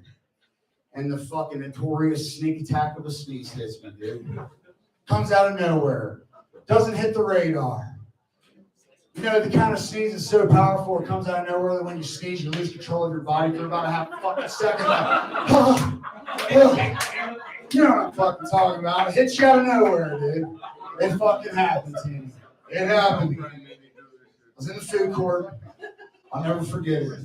and the fucking notorious sneak attack of a sneeze hits me, dude. Comes out of nowhere, doesn't hit the radar. You know, the kind of sneeze is so powerful, it comes out of nowhere that when you sneeze, you lose control of your body for about a half a fucking second. You know what I'm fucking talking about. It hits you out of nowhere, dude. It fucking happened to me. It happened. I was in the food court. I'll never forget it.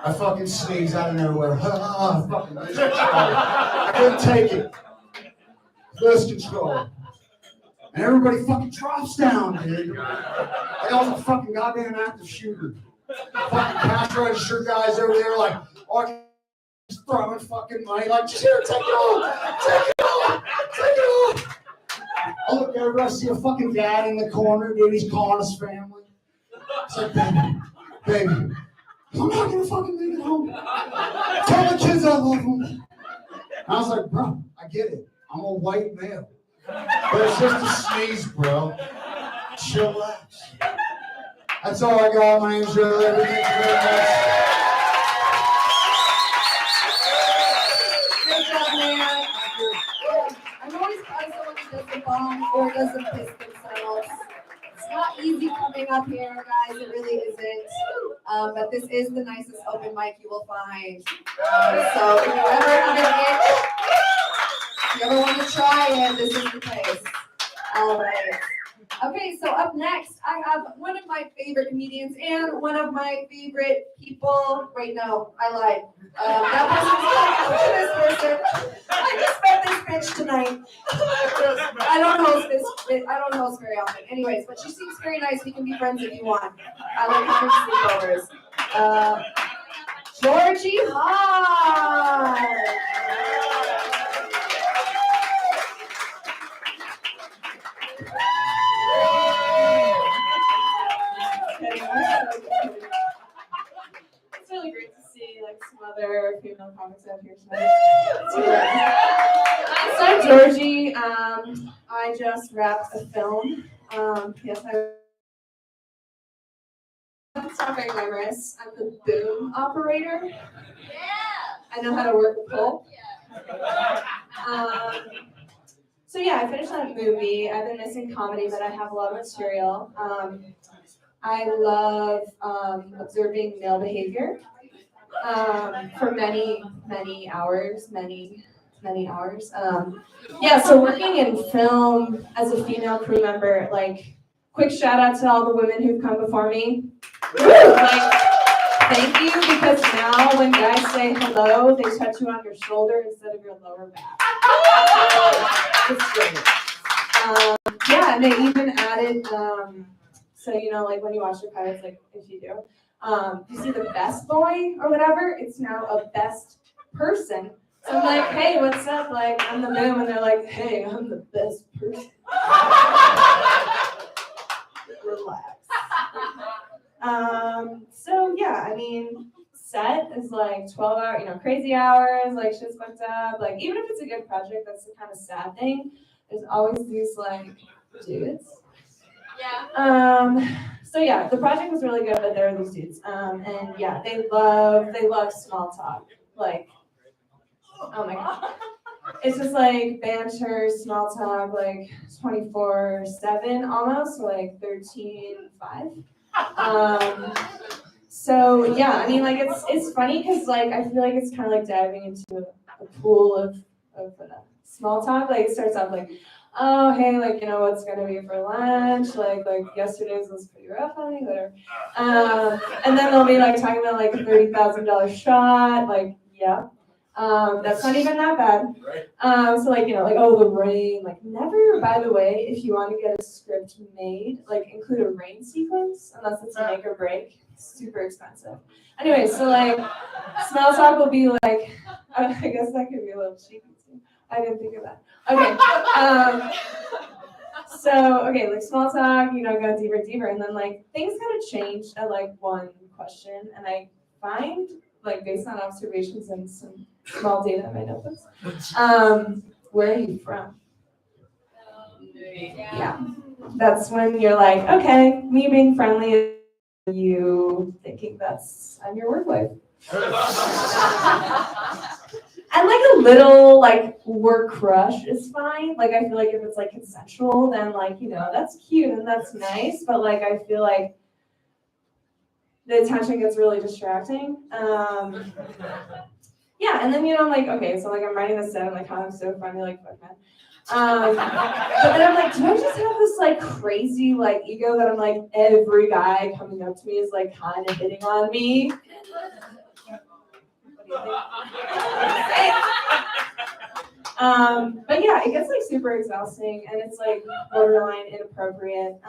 I fucking sneezed out of nowhere. Fucking lose control. I couldn't take it. Lose control. And everybody fucking drops down, dude. Like I was a fucking goddamn active shooter. Fucking cash register guys over there like, oh, just throwing fucking money, like, just here, take it all. I look over, I see a fucking dad in the corner, dude, he's calling his family. It's like, baby, I'm not gonna fucking leave it home. Tell the kids I love them. And I was like, bro, I get it. I'm a white male. But it's just a sneeze, bro. Chillax. That's all I got. My name's Ray. Thank you very much. I'm always proud of someone who doesn't bomb or doesn't piss themselves. It's not easy coming up here, guys. It really isn't. But this is the nicest open mic you will find. So if you ever have an itch, if you ever want to try it, this is the place. All right. Okay, so up next, I have one of my favorite comedians and one of my favorite people. Wait, no, I lied. That person's like, this person. I just met this bitch tonight. I don't host very often. Anyways, but she seems very nice. We can be friends if you want. I like having sleepovers. Georgie Hart. It's really great to see like some other female comics out here tonight. So I'm Georgie. I just wrapped a film. Yes, it's not very glamorous. I'm the boom operator. I know how to work a pole. So yeah, I finished that movie. I've been missing comedy, but I have a lot of material. I love observing male behavior for many hours. Yeah, so working in film as a female crew member, like, quick shout out to all the women who've come before me. Like, thank you, because now when guys say hello, they touch you on your shoulder instead of your lower back. It's great. Yeah, and they even added, so, you know, like when you watch the credits, like if you do, you see the best boy or whatever, it's now a best person. So I'm like, hey, what's up? Like, I'm the boom. And they're like, hey, I'm the best person. Relax. So yeah, I mean, set is like 12 hour, crazy hours, like shit's fucked up. Like even if it's a good project, that's the kind of sad thing. There's always these like dudes. Yeah. So yeah, the project was really good, but there are these dudes. And yeah, they love small talk. Like, oh my god. It's just like banter, small talk, like 24/7 almost, so like 13/5. So yeah, I mean, like it's funny because like I feel like it's kind of like diving into a pool of small talk. Like it starts off like, oh hey, like what's gonna be for lunch? Like yesterday's was pretty rough on me, whatever. And then they'll be like talking about like a $30,000 shot. Like yeah. That's not even that bad. So like, like, oh, the rain, like never, by the way, if you want to get a script made, like include a rain sequence, unless it's a make or break. It's super expensive. Anyway, so like small talk will be like, I guess that could be a little cheeky too. I didn't think of that. Okay. Okay, like small talk, go deeper and deeper. And then like things kind of change at like one question. And I find like based on observations and some small data in my notebooks. Where are you from? Yeah. That's when you're like, okay, me being friendly, you thinking that's on your work life. And like a little like work crush is fine. Like I feel like if it's like consensual, then like, that's cute and that's nice. But like I feel like the attention gets really distracting. Yeah, and then I'm like, okay, so like I'm writing this down, like, I'm so funny, like, fuck man. But then I'm like, do I just have this like crazy like ego that I'm like every guy coming up to me is like kind of hitting on me? What do you think? But yeah, it gets like super exhausting and it's like borderline inappropriate.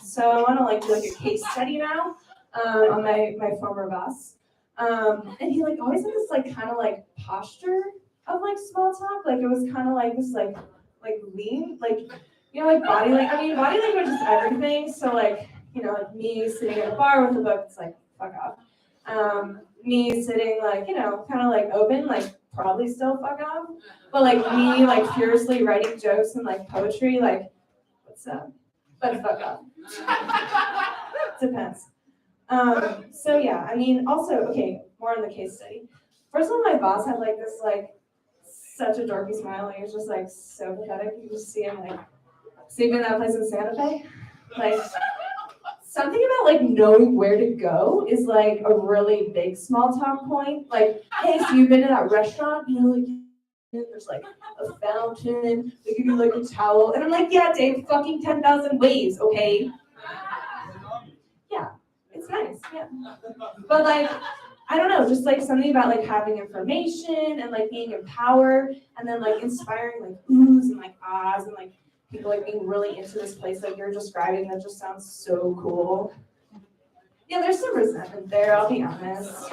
So I want to like do like a case study now on my former boss. And he like always had this like kind of like posture of like small talk. Like it was kind of like this like lean, like like body language. I mean, body language is everything. So like like me sitting at a bar with a book, it's like fuck off. Me sitting like kind of like open, like probably still fuck off. But like me like furiously writing jokes and like poetry, like what's up? But fuck off. Depends. So yeah, I mean, also, okay, more on the case study. First of all, my boss had like this, like, such a dorky smile. Like, he was just like so pathetic. You just see him like sleeping in that place in Santa Fe. Like, something about like knowing where to go is like a really big small talk point. Like, hey, so you've been to that restaurant? Like, there's like a fountain. They give you like a towel, and I'm like, yeah, Dave, fucking 10,000 ways, okay? Yeah. It's nice, yeah. But like, I don't know, just like something about like having information and like being in power and then like inspiring like oohs and like ahs and like people like being really into this place like you're describing that just sounds so cool. Yeah, there's some resentment there, I'll be honest.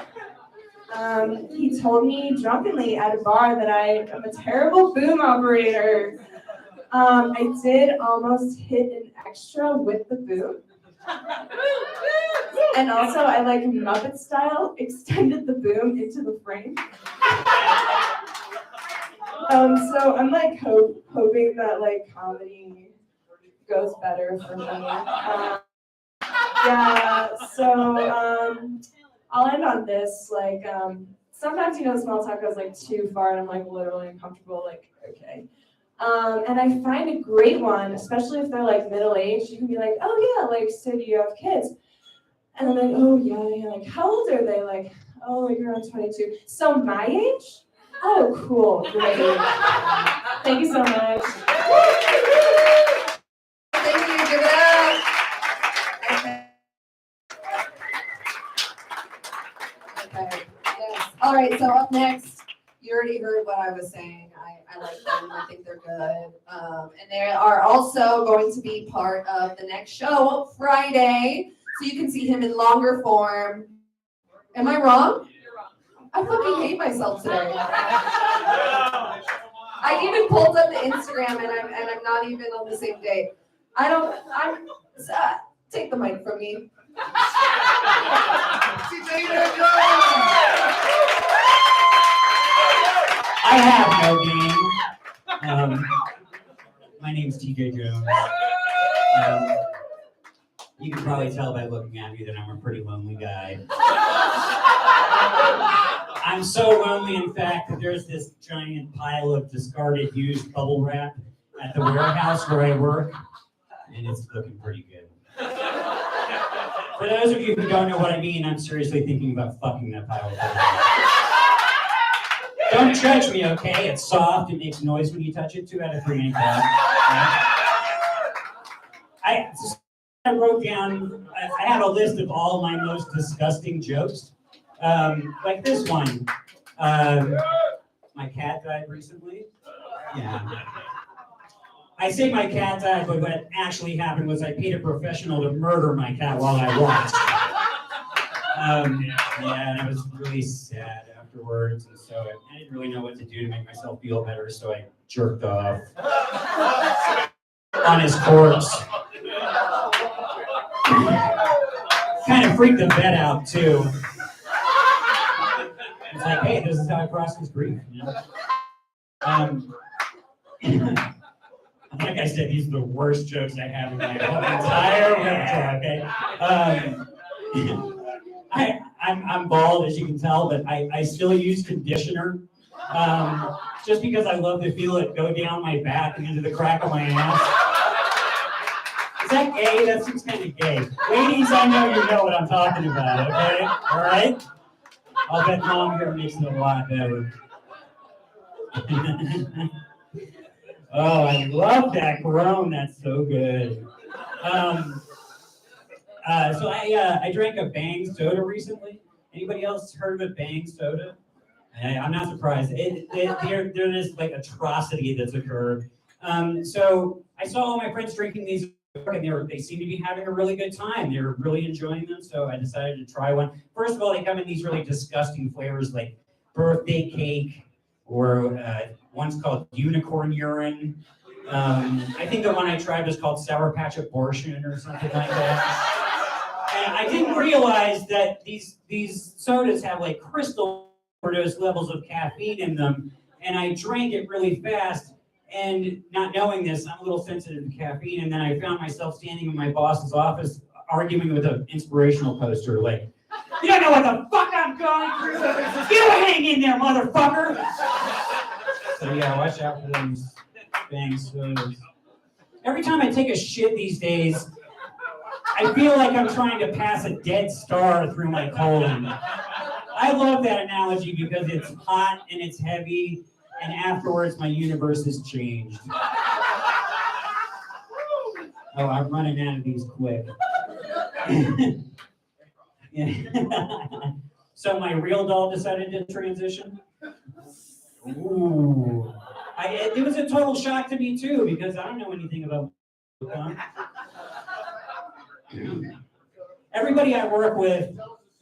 He told me drunkenly at a bar that I am a terrible boom operator. I did almost hit an extra with the boom. And also, I like Muppet style extended the boom into the frame. So I'm like hoping that like comedy goes better for me. Yeah. So I'll end on this. Like sometimes small talk goes like too far, and I'm like literally uncomfortable. Like okay. And I find a great one, especially if they're like middle-aged. You can be like, oh yeah, like, so do you have kids? And I'm like, oh yeah, like, how old are they? Like, oh, like around 22. So my age? Oh, cool, great. Thank you so much. Thank you, give it up. Okay, yes. All right, so up next, you already heard what I was saying. I like them. I think they're good. And they are also going to be part of the next show Friday. So you can see him in longer form. Am I wrong? I fucking hate myself today. I even pulled up the Instagram and I'm not even on the same day. Take the mic from me. I have no game. My name's TJ Jones. You can probably tell by looking at me that I'm a pretty lonely guy. I'm so lonely, in fact, that there's this giant pile of discarded used bubble wrap at the warehouse where I work, and it's looking pretty good. For those of you who don't know what I mean, I'm seriously thinking about fucking that pile of bubble wrap. Don't judge me, okay? It's soft, it makes noise when you touch it. 2 out of 3 ain't bad. I wrote down, I had a list of all my most disgusting jokes. Like this one. My cat died recently. Yeah. I say my cat died, but what actually happened was I paid a professional to murder my cat while I watched. Yeah, and I was really sad afterwards, and so I didn't really know what to do to make myself feel better, so I jerked off on his corpse. Kind of freaked the vet out too. It's like, hey, this is how I process grief. You know? Like I said, these are the worst jokes I have in my whole entire repertoire. Okay. I'm bald, as you can tell, but I still use conditioner. Just because I love to feel it go down my back and into the crack of my ass. Is that gay? That seems kind of gay. Ladies, I know you know what I'm talking about, okay? All right? I'll bet Mom here makes it a lot better. Oh, I love that groan. That's so good. So I drank a Bang soda recently. Anybody else heard of a Bang soda? I'm not surprised. There's this like atrocity that's occurred. So I saw all my friends drinking these, and they seem to be having a really good time. They're really enjoying them. So I decided to try one. First of all, they come in these really disgusting flavors like birthday cake, or one's called unicorn urine. I think the one I tried was called Sour Patch Abortion or something like that. And I didn't realize that these sodas have like crystal overdose levels of caffeine in them. And I drank it really fast, and not knowing this, I'm a little sensitive to caffeine. And then I found myself standing in my boss's office arguing with an inspirational poster, like, you don't know what the fuck I'm going through. You hang in there, motherfucker. So yeah, watch out for those Bang sodas. Every time I take a shit these days, I feel like I'm trying to pass a dead star through my colon. I love that analogy because it's hot and it's heavy, and afterwards my universe has changed. Oh, I'm running out of these quick. So my real doll decided to transition. Ooh. It was a total shock to me too, because I don't know anything about everybody I work with,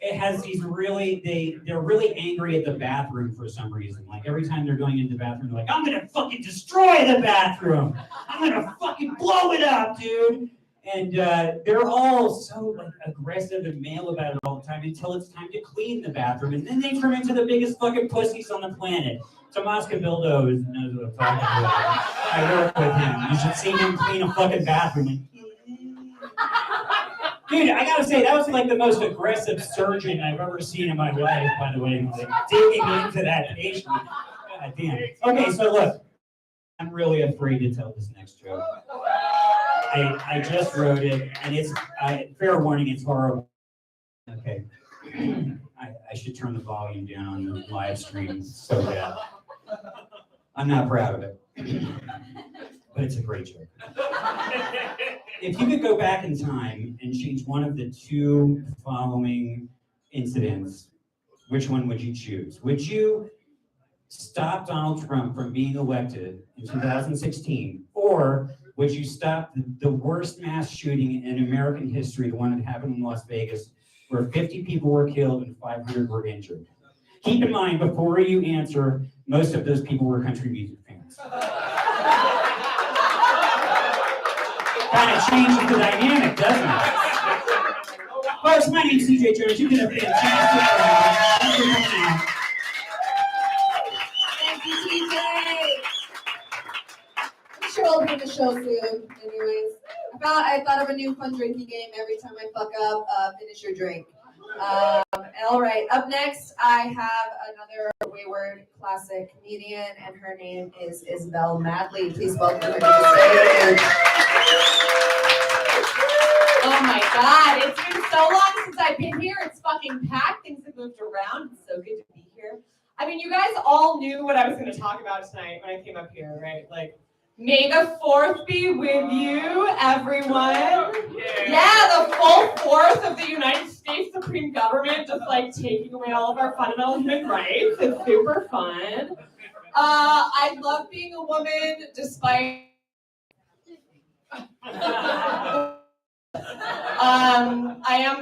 it has these they're really angry at the bathroom for some reason. Like every time they're going into the bathroom, they're like, I'm gonna fucking destroy the bathroom. I'm gonna fucking blow it up, dude. And they're all so like aggressive and male about it all the time until it's time to clean the bathroom. And then they turn into the biggest fucking pussies on the planet. Tomas Cabildo knows what I'm talking about. I work with him. You should see him clean a fucking bathroom. Dude, I gotta say, that was like the most aggressive surgeon I've ever seen in my life, by the way. Like, digging into that patient. God damn. Okay, so look, I'm really afraid to tell this next joke. I just wrote it, and it's, fair warning, it's horrible. Okay. I should turn the volume down on the live stream so bad. I'm not proud of it, but it's a great joke. If you could go back in time and change one of the 2 following incidents, which one would you choose? Would you stop Donald Trump from being elected in 2016, or would you stop the worst mass shooting in American history, the one that happened in Las Vegas, where 50 people were killed and 500 were injured? Keep in mind, before you answer, most of those people were country music fans. Kind of changes the dynamic, doesn't it? Folks, my name's CJ Jones. You've been a fantastic crowd. Thanks for coming out. Thank you, TJ. I'm sure I'll be in the show soon. Anyways, I thought of a new fun drinking game every time I fuck up. Finish your drink. All right. Up next, I have another Wayward classic comedian, and her name is Isabel Madley. Please welcome her to the stage. Oh my God, it's been so long since I've been here. It's fucking packed. Things have moved around. It's so good to be here. I mean, you guys all knew what I was going to talk about tonight when I came up here, right? Like, may the 4th be with you, everyone. Yeah, the full 4th of the United States Supreme Government just like taking away all of our fundamental human rights. It's super fun. I love being a woman despite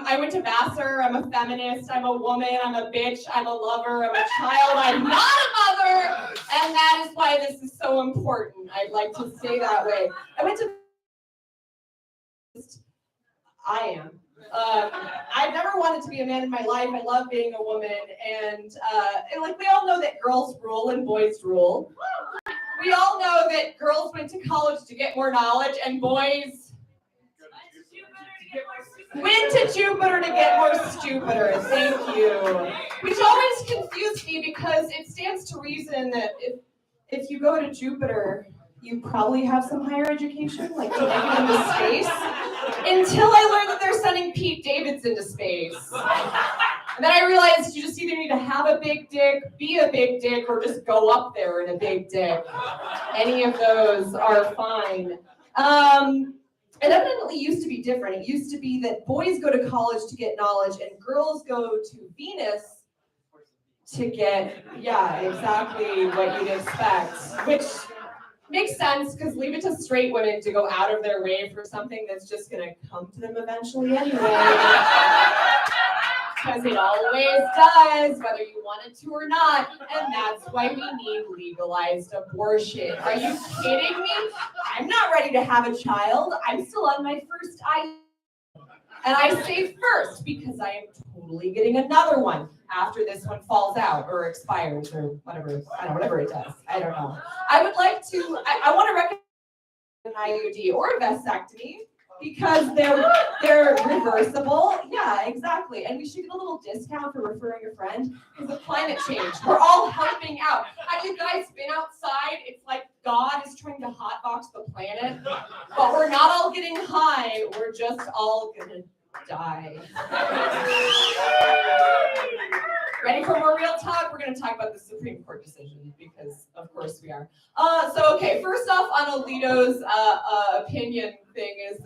I went to Vassar, I'm a feminist, I'm a woman, I'm a bitch, I'm a lover, I'm a child, I'm not a mother, and that is why this is so important. I'd like to say that way. I went to I am. I've never wanted to be a man in my life. I love being a woman, and like we all know that girls rule and boys rule. We all know that girls went to college to get more knowledge, and boys went to Jupiter to get more stupider. Thank you. Which always confused me because it stands to reason that if you go to Jupiter, you probably have some higher education, like to make it into space. Until I learned that they're sending Pete Davidson into space. And then I realized you just either need to have a big dick, be a big dick, or just go up there in a big dick. Any of those are fine. It evidently used to be different. It used to be that boys go to college to get knowledge and girls go to Venus to get, yeah, exactly what you'd expect. Which makes sense because leave it to straight women to go out of their way for something that's just going to come to them eventually anyway. Because it always does, whether you want it to or not. And that's why we need legalized abortion. Are you kidding me? I'm not ready to have a child. I'm still on my first And I say first because I am totally getting another one after this one falls out or expires or whatever. I don't know, whatever it does. I don't know. I would like to, I want to recommend an IUD or a vasectomy. Because they're reversible. Yeah, exactly. And we should get a little discount for referring a friend because of climate change. We're all helping out. Have you guys been outside? It's like God is trying to hotbox the planet, but we're not all getting high. We're just all gonna die. Ready for more real talk? We're gonna talk about the Supreme Court decision because of course we are. So okay, first off on Alito's opinion thing is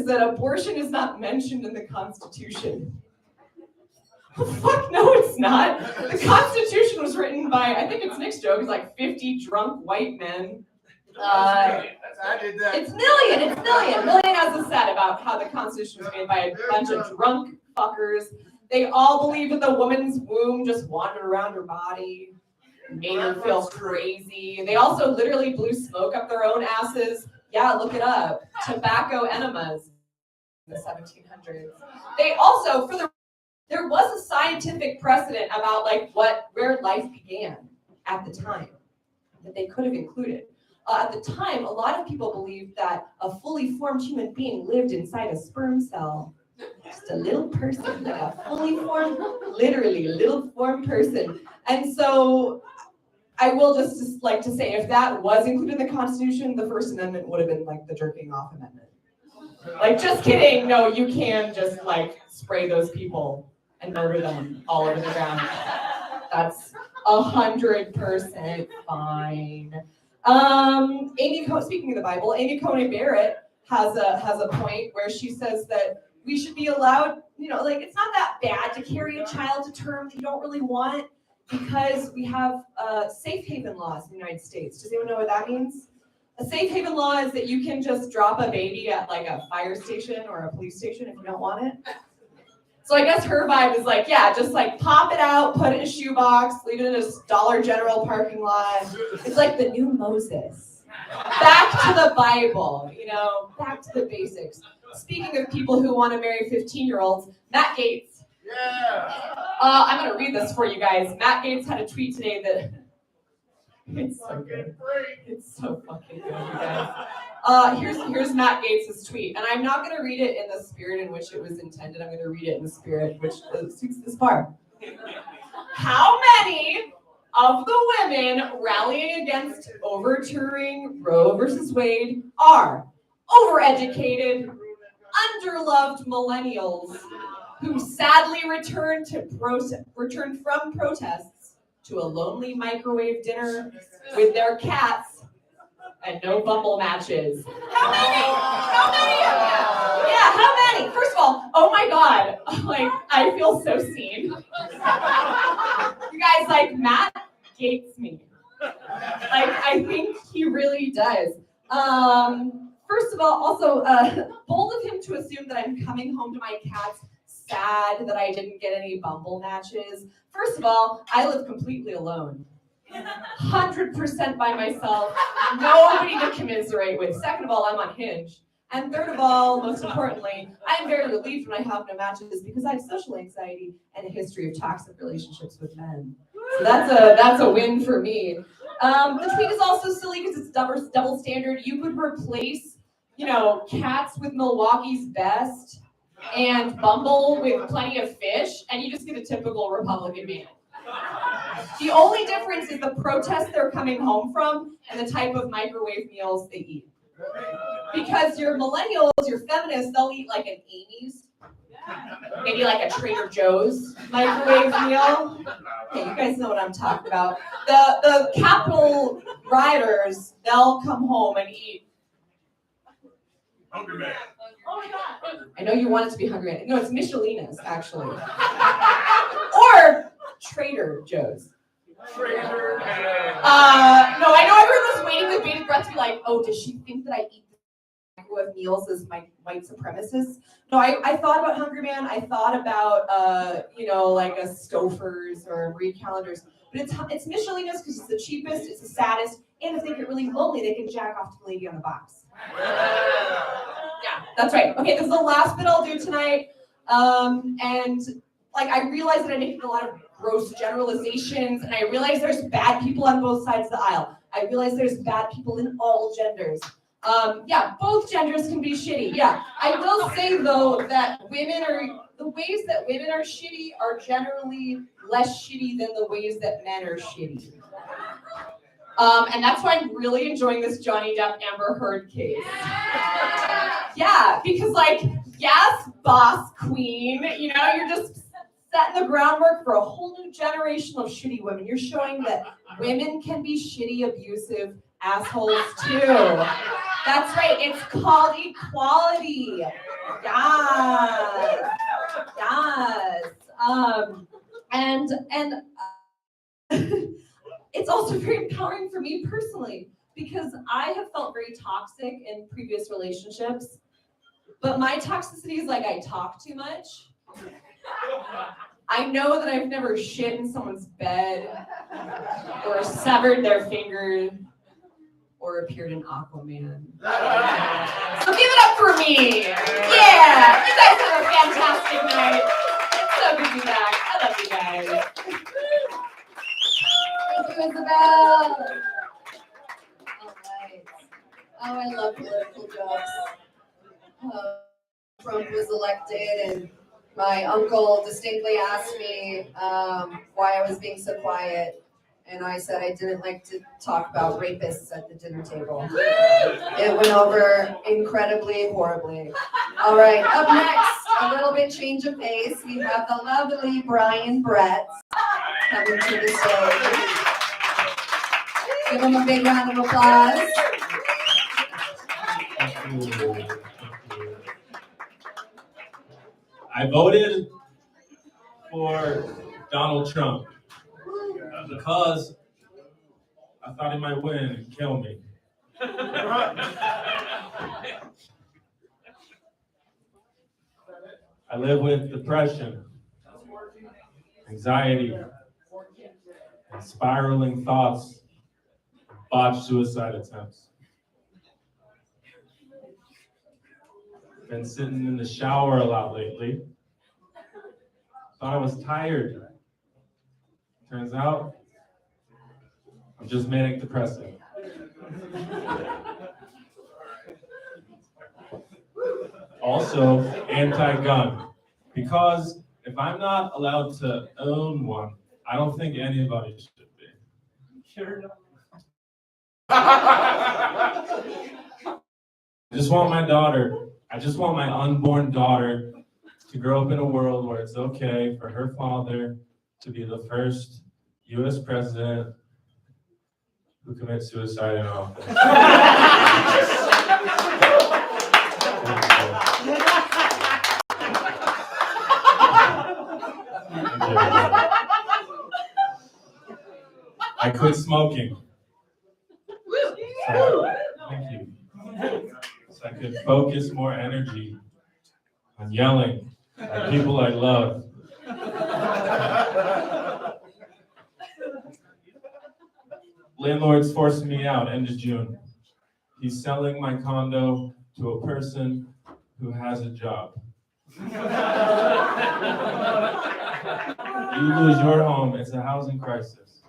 that abortion is not mentioned in the Constitution. Fuck no, it's not. The Constitution was written by, I think it's Nick's joke, it's like 50 drunk white men. I did that. It's Million. Million has a set about how the Constitution was made by a bunch of drunk fuckers. They all believe that the woman's womb just wandered around her body, made her feel crazy. They also literally blew smoke up their own asses. Yeah, look it up. Tobacco enemas in the 1700s. They also, there was a scientific precedent about like where life began at the time that they could have included. At the time, a lot of people believed that a fully formed human being lived inside a sperm cell. Just a little person, like a fully formed, literally a little formed person. And so I will just like to say, if that was included in the Constitution, the First Amendment would have been like the jerking off amendment. Like, just kidding. No, you can just like spray those people and murder them all over the ground. That's 100% fine. Speaking of the Bible, Amy Coney Barrett has a point where she says that we should be allowed, like it's not that bad to carry a child to term that you don't really want because we have safe haven laws in the United States. Does anyone know what that means? A safe haven law is that you can just drop a baby at like a fire station or a police station if you don't want it. So I guess her vibe is like, yeah, just like pop it out, put it in a shoebox, leave it in a Dollar General parking lot. It's like the new Moses. Back to the Bible, back to the basics. Speaking of people who want to marry 15-year-olds, Matt Gaetz. Yeah. I'm going to read this for you guys. Matt Gaetz had a tweet today that it's so good. It's so fucking good, you guys. Here's Matt Gaetz' tweet, and I'm not going to read it in the spirit in which it was intended. I'm going to read it in the spirit which suits this bar. How many of the women rallying against overturning Roe versus Wade are overeducated, underloved millennials who sadly returned from protests to a lonely microwave dinner with their cats and no Bumble matches? How many? How many of you? Yeah, how many? First of all, oh my God, I feel so seen. You guys, Matt Gaetz me. I think he really does. First of all, also, bold of him to assume that I'm coming home to my cats sad that I didn't get any Bumble matches. First of all, I live completely alone. 100% by myself, nobody to commiserate with. Second of all, I'm on Hinge. And third of all, most importantly, I am very relieved when I have no matches because I have social anxiety and a history of toxic relationships with men. So that's a win for me. The tweet is also silly because it's double standard. You could replace, cats with Milwaukee's Best and Bumble with Plenty of Fish, and you just get a typical Republican man. The only difference is the protest they're coming home from and the type of microwave meals they eat. Because your millennials, your feminists, they'll eat like an Amy's, maybe like a Trader Joe's microwave meal. Okay, you guys know what I'm talking about. The Capitol rioters, they'll come home and eat. Hungry Man. Oh my God. I know you want it to be Hungry Man. No, it's Michelina's, actually. Or Trader Joe's. Trader Man. No, I know everyone was waiting with bated breath to be like, oh, does she think that I eat microwave meals as my white supremacists? No, I thought about Hungry Man. I thought about, like a Stouffer's or a Marie Callender's. But it's Michelina's because it's the cheapest, it's the saddest, and if they get really lonely, they can jack off to the lady on the box. Yeah, that's right. Okay, this is the last bit I'll do tonight. I realize that I'm making a lot of gross generalizations, and I realize there's bad people on both sides of the aisle. I realize there's bad people in all genders. Both genders can be shitty. Yeah, I will say though that the ways that women are shitty are generally less shitty than the ways that men are shitty. And that's why I'm really enjoying this Johnny Depp Amber Heard case. Yeah, because yes, boss queen, you're just setting the groundwork for a whole new generation of shitty women. You're showing that women can be shitty, abusive assholes too. That's right, it's called equality. Yes. And it's also very empowering for me personally because I have felt very toxic in previous relationships, but my toxicity is I talk too much. I know that I've never shit in someone's bed or severed their finger or appeared in Aquaman. So give it up for me. Yeah, you guys have a fantastic night. It's so good to be back. I love you guys. Thank you, Isabel. All right. Oh, I love political jokes. Trump was elected, and my uncle distinctly asked me why I was being so quiet, and I said I didn't like to talk about rapists at the dinner table. It went over incredibly horribly. All right, up next, a little bit change of pace. We have the lovely Brian Brett coming to the stage. Give him a big round of applause. I voted for Donald Trump because I thought he might win and kill me. I I live with depression, anxiety, and spiraling thoughts, botched suicide attempts. Been sitting in the shower a lot lately. Thought I was tired. Turns out, I'm just manic depressive. Also, anti-gun. Because if I'm not allowed to own one, I don't think anybody should be. Sure enough. I just want my unborn daughter to grow up in a world where it's okay for her father to be the first US president who commits suicide in office. I quit smoking. Thank you. So I could focus more energy on yelling at people I love. Landlord's forcing me out end of June. He's selling my condo to a person who has a job. You lose your home, it's a housing crisis.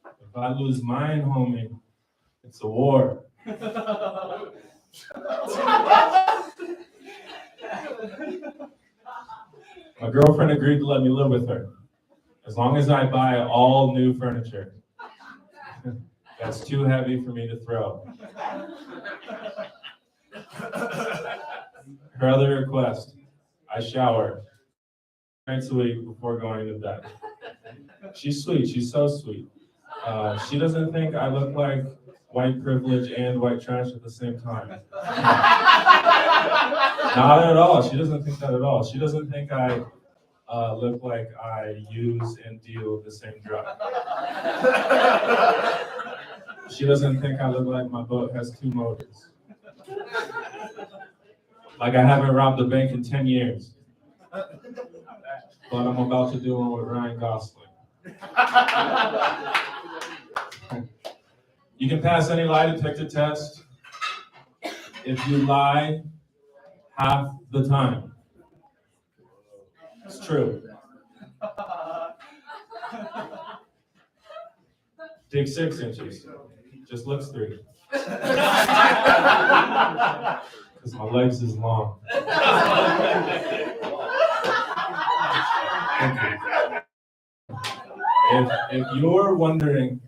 If I lose mine, homie, it's a war. My girlfriend agreed to let me live with her, as long as I buy all new furniture. That's too heavy for me to throw. Her other request, I shower nights a week before going to bed. She's sweet, she's so sweet. She doesn't think I look like white privilege and white trash at the same time. Not at all, she doesn't think that at all. She doesn't think I look like I use and deal with the same drug. She doesn't think I look like my boat has 2 motors. Like I haven't robbed a bank in 10 years. But I'm about to do one with Ryan Gosling. You can pass any lie detector test if you lie half the time. It's true. Dig 6 inches. Just looks 3. Because my legs is long. If you're wondering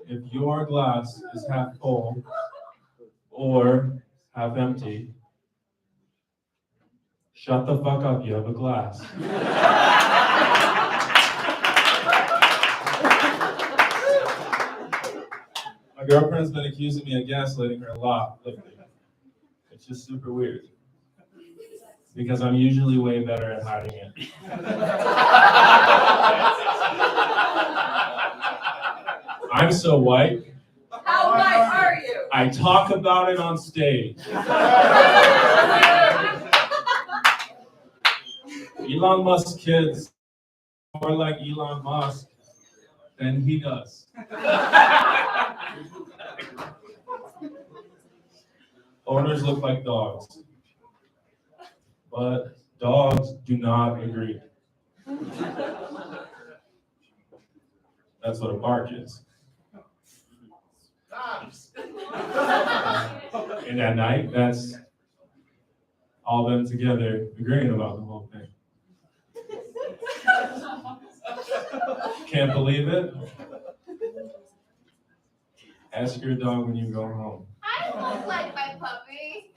if your glass is half full or half empty, shut the fuck up, you have a glass. My girlfriend's been accusing me of gaslighting her a lot lately. It's just super weird. Because I'm usually way better at hiding it. I'm so white. How white are you? I talk about it on stage. Elon Musk's kids more like Elon Musk than he does. Owners look like dogs, but dogs do not agree. That's what a bark is. And at night, that's all them together agreeing about the whole thing. Can't believe it? Ask your dog when you go home. I look like my puppy.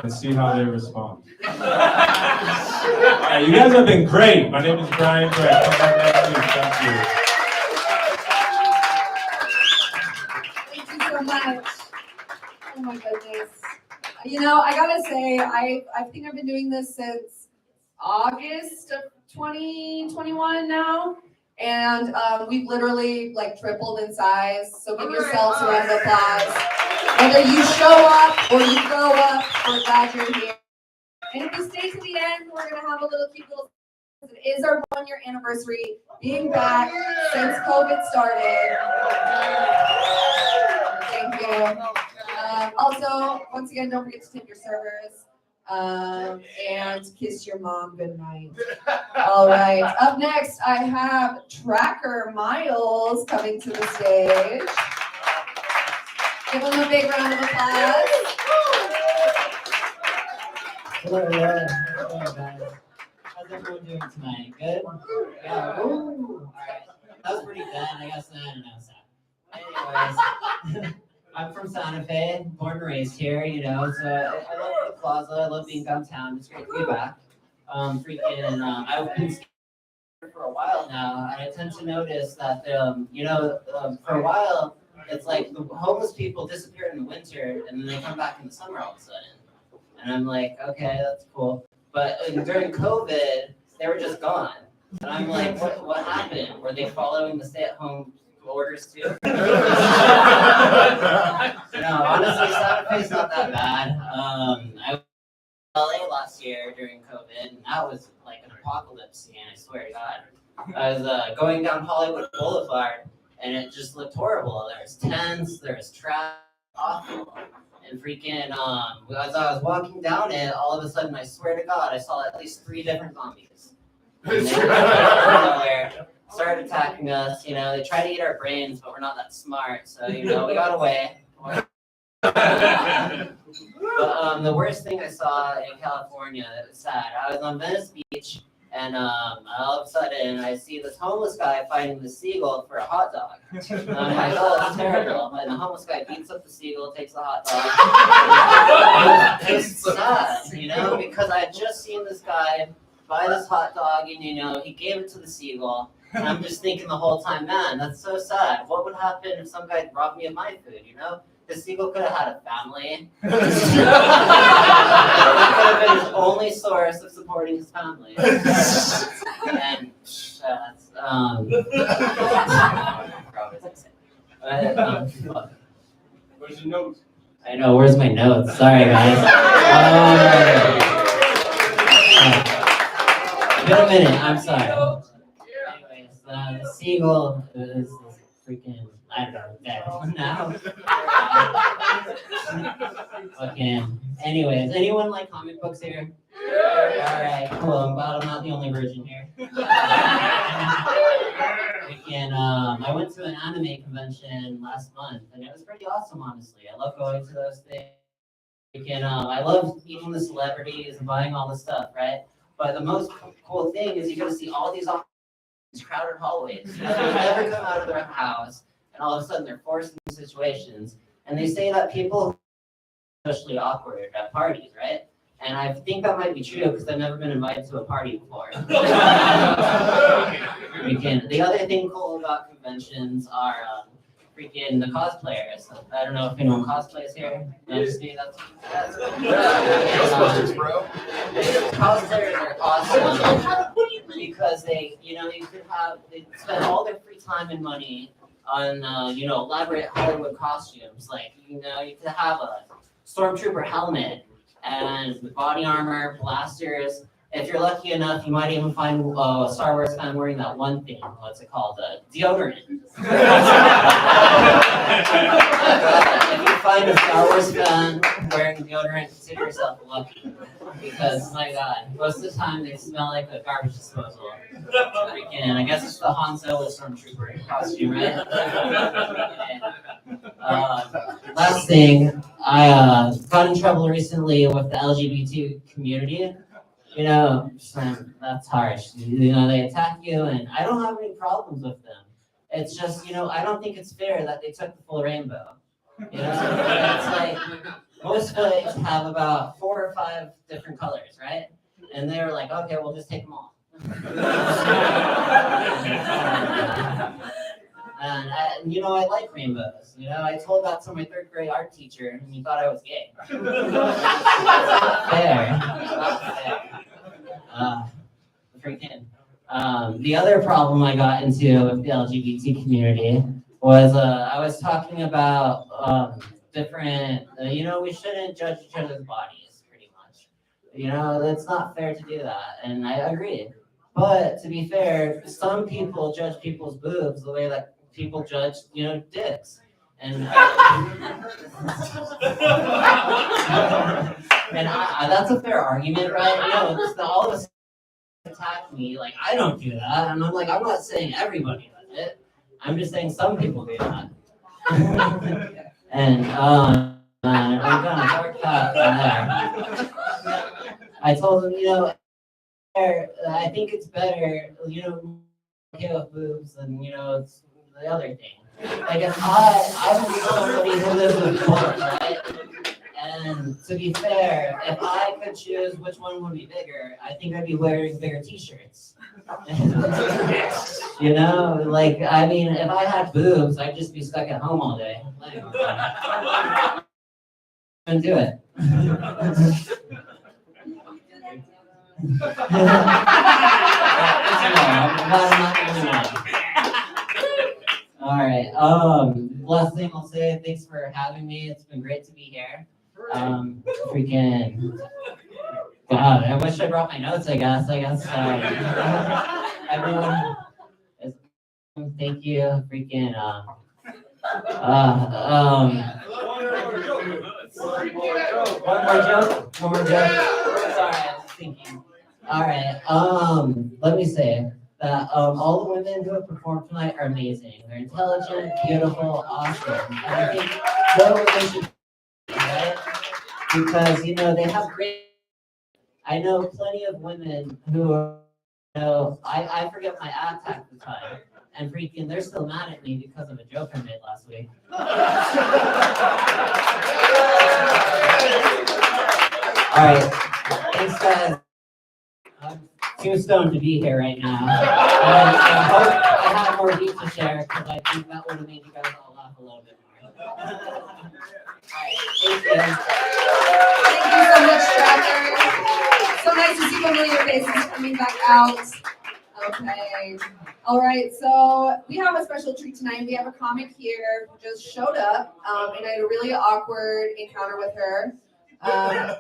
And see how they respond. All right, you guys have been great. My name is Brian Brett. Come back next week. Thank you. Thank you so much. Oh my goodness. You know, I gotta say, I think I've been doing this since August of 2021 now. And we've literally like tripled in size. So give yourselves a round of applause. Whether you show up or you grow up, we're glad you're here. And if you stay to the end, we're gonna have a little cute little. It is our 1-year anniversary being back since COVID started. Thank you. Also, once again, don't forget to tip your servers and kiss your mom goodnight. All right. Up next, I have Tracker Miles coming to the stage. Give him a big round of applause. Hello, guys. How's everyone doing tonight? Good? Yeah. Woo. All right. That was pretty good. I guess I don't know. Anyways, I'm from Santa Fe, born and raised here. You know, so I love the plaza. I love being downtown. It's great to be back. I've been skating for a while now, and I tend to notice that for a while it's like the homeless people disappear in the winter, and then they come back in the summer all of a sudden. And I'm like, okay, that's cool. But during COVID, they were just gone. And I'm like, what happened? Were they following the stay-at-home orders too? No, honestly, Santa Fe's not that bad. I was in LA last year during COVID, and that was like an apocalypse scene, I swear to God. I was going down Hollywood Boulevard, and it just looked horrible. There was tents, there was trash, awful. And freaking, as I was walking down it, all of a sudden, I swear to God, I saw at least 3 different zombies. And they came out of nowhere, started attacking us. You know, they try to eat our brains, but we're not that smart. So, you know, we got away. But the worst thing I saw in California that was sad, I was on Venice Beach, and all of a sudden I see this homeless guy fighting the seagull for a hot dog. And I'm like, oh, that's terrible. And the homeless guy beats up the seagull, takes the hot dog. It was sad, you know, because I had just seen this guy buy this hot dog, and, you know, he gave it to the seagull. And I'm just thinking the whole time, man, that's so sad. What would happen if some guy robbed me of my food, you know? The seagull could have had a family. That could have been his only source of supporting his family. And Where's your notes? I know, where's my notes? Sorry, guys. Been a minute, I'm sorry. Anyways, the seagull is freaking, I don't know, dead now. Okay. Anyways, anyone like comic books here? Alright, cool. I'm glad I'm not the only virgin here. I went to an anime convention last month, and it was pretty awesome, honestly. I love going to those things. I love meeting the celebrities and buying all the stuff, right? But the most cool thing is you get to see all these crowded hallways. You know, they never come out of their house, and all of a sudden they're forced into situations. And they say that people are especially awkward at parties, right? And I think that might be true because I've never been invited to a party before. The other thing cool about conventions are freaking the cosplayers. I don't know if anyone cosplays here. That's bro. Cosplayers are awesome because they spend all their free time and money on elaborate Hollywood costumes. Like, you could have a stormtrooper helmet and body armor, blasters. If you're lucky enough, you might even find a Star Wars fan wearing that one thing. What's it called? Deodorant. If you find a Star Wars fan wearing deodorant, consider yourself lucky. Because, my God, most of the time they smell like a garbage disposal. And I guess it's the Han Solo Stormtrooper costume, right? Last thing, I got in trouble recently with the LGBT community. That's harsh. They attack you, and I don't have any problems with them. It's just, I don't think it's fair that they took the full rainbow. It's like most flags have about 4 or 5 different colors, right? And they were like, okay, we'll just take them all. And I like rainbows. I told that to my 3rd grade art teacher, and he thought I was gay. Not fair. The other problem I got into with the LGBT community was I was talking about different, we shouldn't judge each other's bodies, pretty much. You know, it's not fair to do that, and I agree. But to be fair, some people judge people's boobs the way that people judge, you know, dicks. And and that's a fair argument, right? No, it's all of us attack me like I don't do that, and I'm like, I'm not saying everybody does it. I'm just saying some people do that. And we're gonna work that from there. I told him, you know, I think it's better, you know, okay with boobs than, you know, it's the other thing. Like if I'm somebody who lives with both, right? And to be fair, if I could choose which one would be bigger, I think I'd be wearing bigger t-shirts. You know, like, I mean, if I had boobs, I'd just be stuck at home all day. And do it. All right. Last thing I'll say, thanks for having me. It's been great to be here. Freaking God, I wish I brought my notes. I guess. Everyone, thank you. Freaking. One more joke. Sorry, I was thinking. All right. Let me say that all the women who have performed tonight are amazing. They're intelligent, beautiful, awesome. And I think more women should be, right? Because, you know, they have great. I know plenty of women who are, you know, I forget my act half the time. And freaking, they're still mad at me because of a joke I made last week. All right. Thanks, guys. I'm too stoned to be here right now. I hope I have more beat to share because I think that would have made you guys all laugh a little bit more. All right. Thank you. Thank you so much, Trevor. So nice to see familiar faces coming back out. Okay. All right. So we have a special treat tonight. We have a comic here who just showed up, and I had a really awkward encounter with her,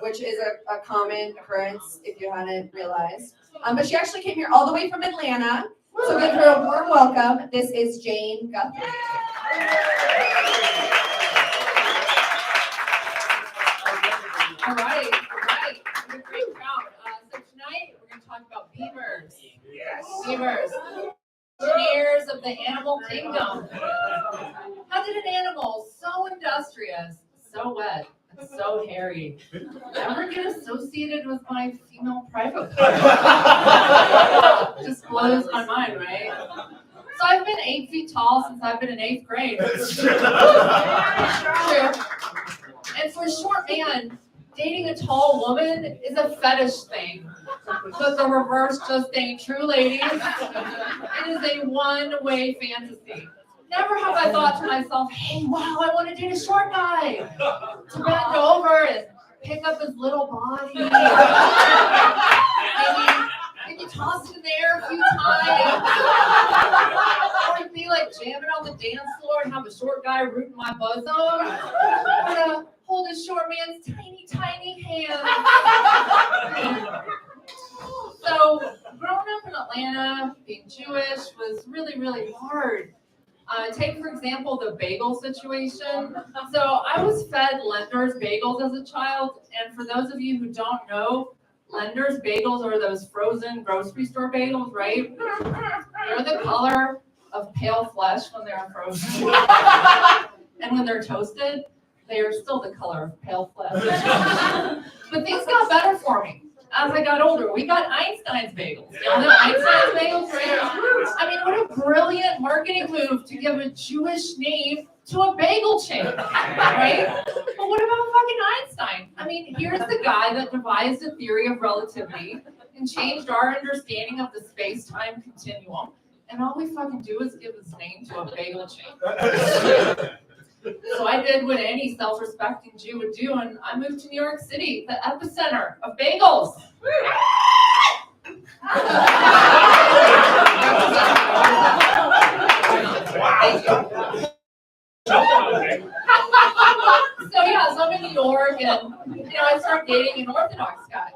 which is a common occurrence if you hadn't realized. But she actually came here all the way from Atlanta. So give her a warm welcome. This is Jane Guthrie. All right. What a great crowd. So tonight we're going to talk about beavers. Yes. Beavers. Engineers of the animal kingdom. How did an animal so industrious, so wet, and so hairy ever get associated with my female private part? Just blows my mind, right? So I've been 8 feet tall since I've been in 8th grade. True. And for a short man, dating a tall woman is a fetish thing. But the reverse just ain't true, ladies. It is a one-way fantasy. Never have I thought to myself, hey, wow, I want to date a short guy. To bend over and pick up his little body. Maybe toss it in the air a few times. Or be like jamming on the dance floor and have a short guy rooting my bosom. Or to hold a short man's tiny, tiny hand. So growing up in Atlanta, being Jewish was really, really hard. Take, for example, the bagel situation. So I was fed Lender's bagels as a child. And for those of you who don't know, Lender's bagels are those frozen grocery store bagels, right? They're the color of pale flesh when they're frozen. And when they're toasted, they are still the color of pale flesh. But things got better for me. As I got older, we got Einstein's bagels. Y'all know Einstein's bagels, right? I mean, what a brilliant marketing move to give a Jewish name to a bagel chain, right? But what about fucking Einstein? I mean, here's the guy that devised the theory of relativity and changed our understanding of the space-time continuum. And all we fucking do is give his name to a bagel chain. So I did what any self-respecting Jew would do, and I moved to New York City, the epicenter of bagels. So I'm in New York, and I started dating an Orthodox guy.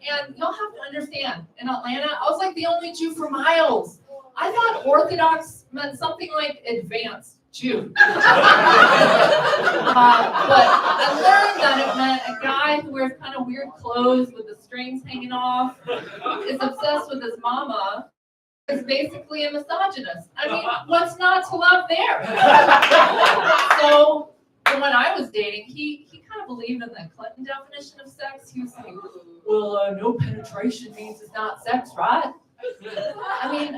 And you'll have to understand, in Atlanta, I was like the only Jew for miles. I thought Orthodox meant something like advanced Jew. But I learned that it meant a guy who wears kind of weird clothes with the strings hanging off, is obsessed with his mama, is basically a misogynist. I mean, what's not to love there? So when I was dating, he kind of believed in the Clinton definition of sex. He was like, well, no penetration means it's not sex, right? I mean,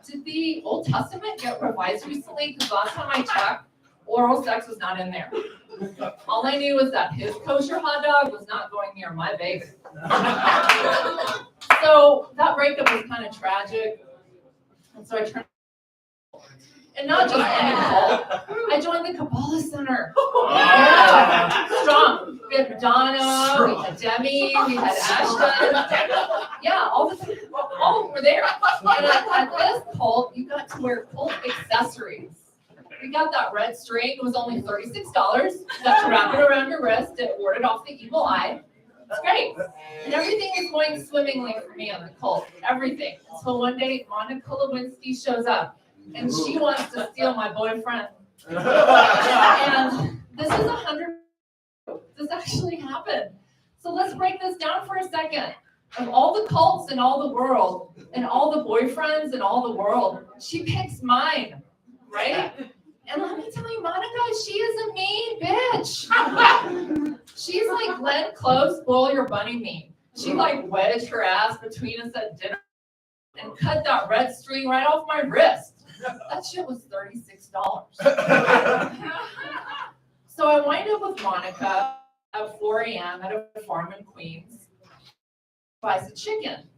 did the Old Testament get revised recently? Because last time I checked, oral sex was not in there. All I knew was that his kosher hot dog was not going near my baby. So that breakup was kind of tragic. And so I turned, and not just any cult, I joined the Kabbalah Center. Yeah. Strong. We had Madonna, we had Demi, we had Ashton. Yeah, all were there. And at this cult, you got to wear cult accessories. We got that red string, it was only $36. You got to wrap it around your wrist, it warded off the evil eye. It's great. And everything is going swimmingly for me on the cult. Everything. Until one day, Monica Lewinsky shows up. And she wants to steal my boyfriend. And this is 100. This actually happened. So let's break this down for a second. Of all the cults in all the world, and all the boyfriends in all the world, she picks mine, right? And let me tell you, Monica, she is a mean bitch. She's like Glenn Close, spoil your bunny meme. She like wedged her ass between us at dinner and cut that red string right off my wrist. That shit was $36. So I wind up with Monica at 4 a.m. at a farm in Queens. Buys a chicken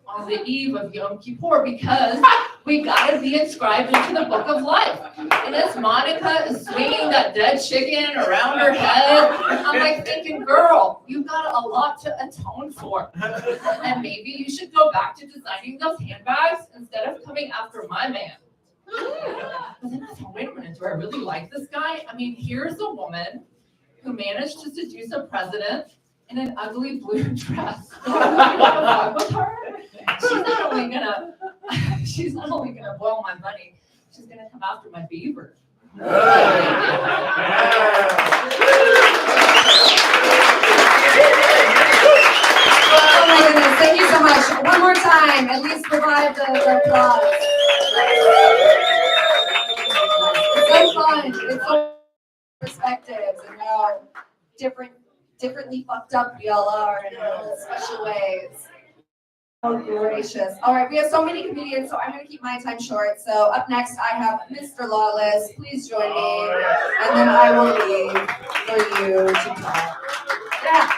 on the eve of Yom Kippur because we gotta be inscribed into the book of life. And as Monica is swinging that dead chicken around her head, I'm like thinking, girl, you've got a lot to atone for. And maybe you should go back to designing those handbags instead of coming after my man. But then I thought, wait a minute, do I really like this guy? I mean, here's a woman who managed to seduce a president in an ugly blue dress. With her, she's not only gonna boil my money, she's gonna come after my beaver. Oh my goodness, thank you so much. One more time, at least provide the applause. It's so fun. It's so perspectives and how differently fucked up we all are in our own special ways. Oh, gracious. All right, we have so many comedians, so I'm going to keep my time short. So up next, I have Mr. Lawless. Please join me, and then I will leave for you to talk. Yeah.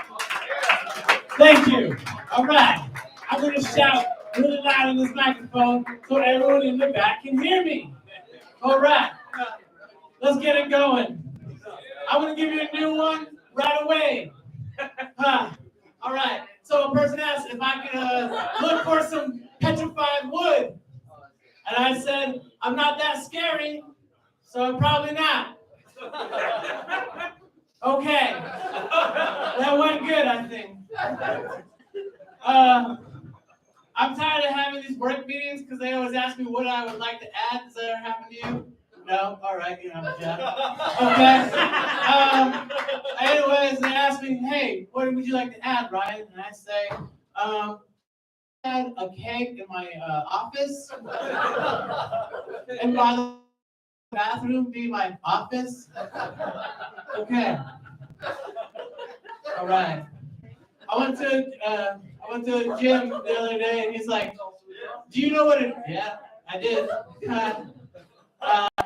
Thank you. All right. I'm going to shout really loud in this microphone so everyone in the back can hear me. All right. Let's get it going. I'm going to give you a new one right away. All right. So a person asked if I could look for some petrified wood. And I said, I'm not that scary, so probably not. Okay. That went good, I think. I'm tired of having these work meetings because they always ask me what I would like to add. Does that ever happen to you? No? All right, you know, yeah. Okay. Anyways, they ask me, hey, what would you like to add, Ryan? And I say, add a cake in my office. And by the bathroom be my office. Okay. All right. I went to the gym the other day, and he's like, "Do you know what it?" Yeah, I did.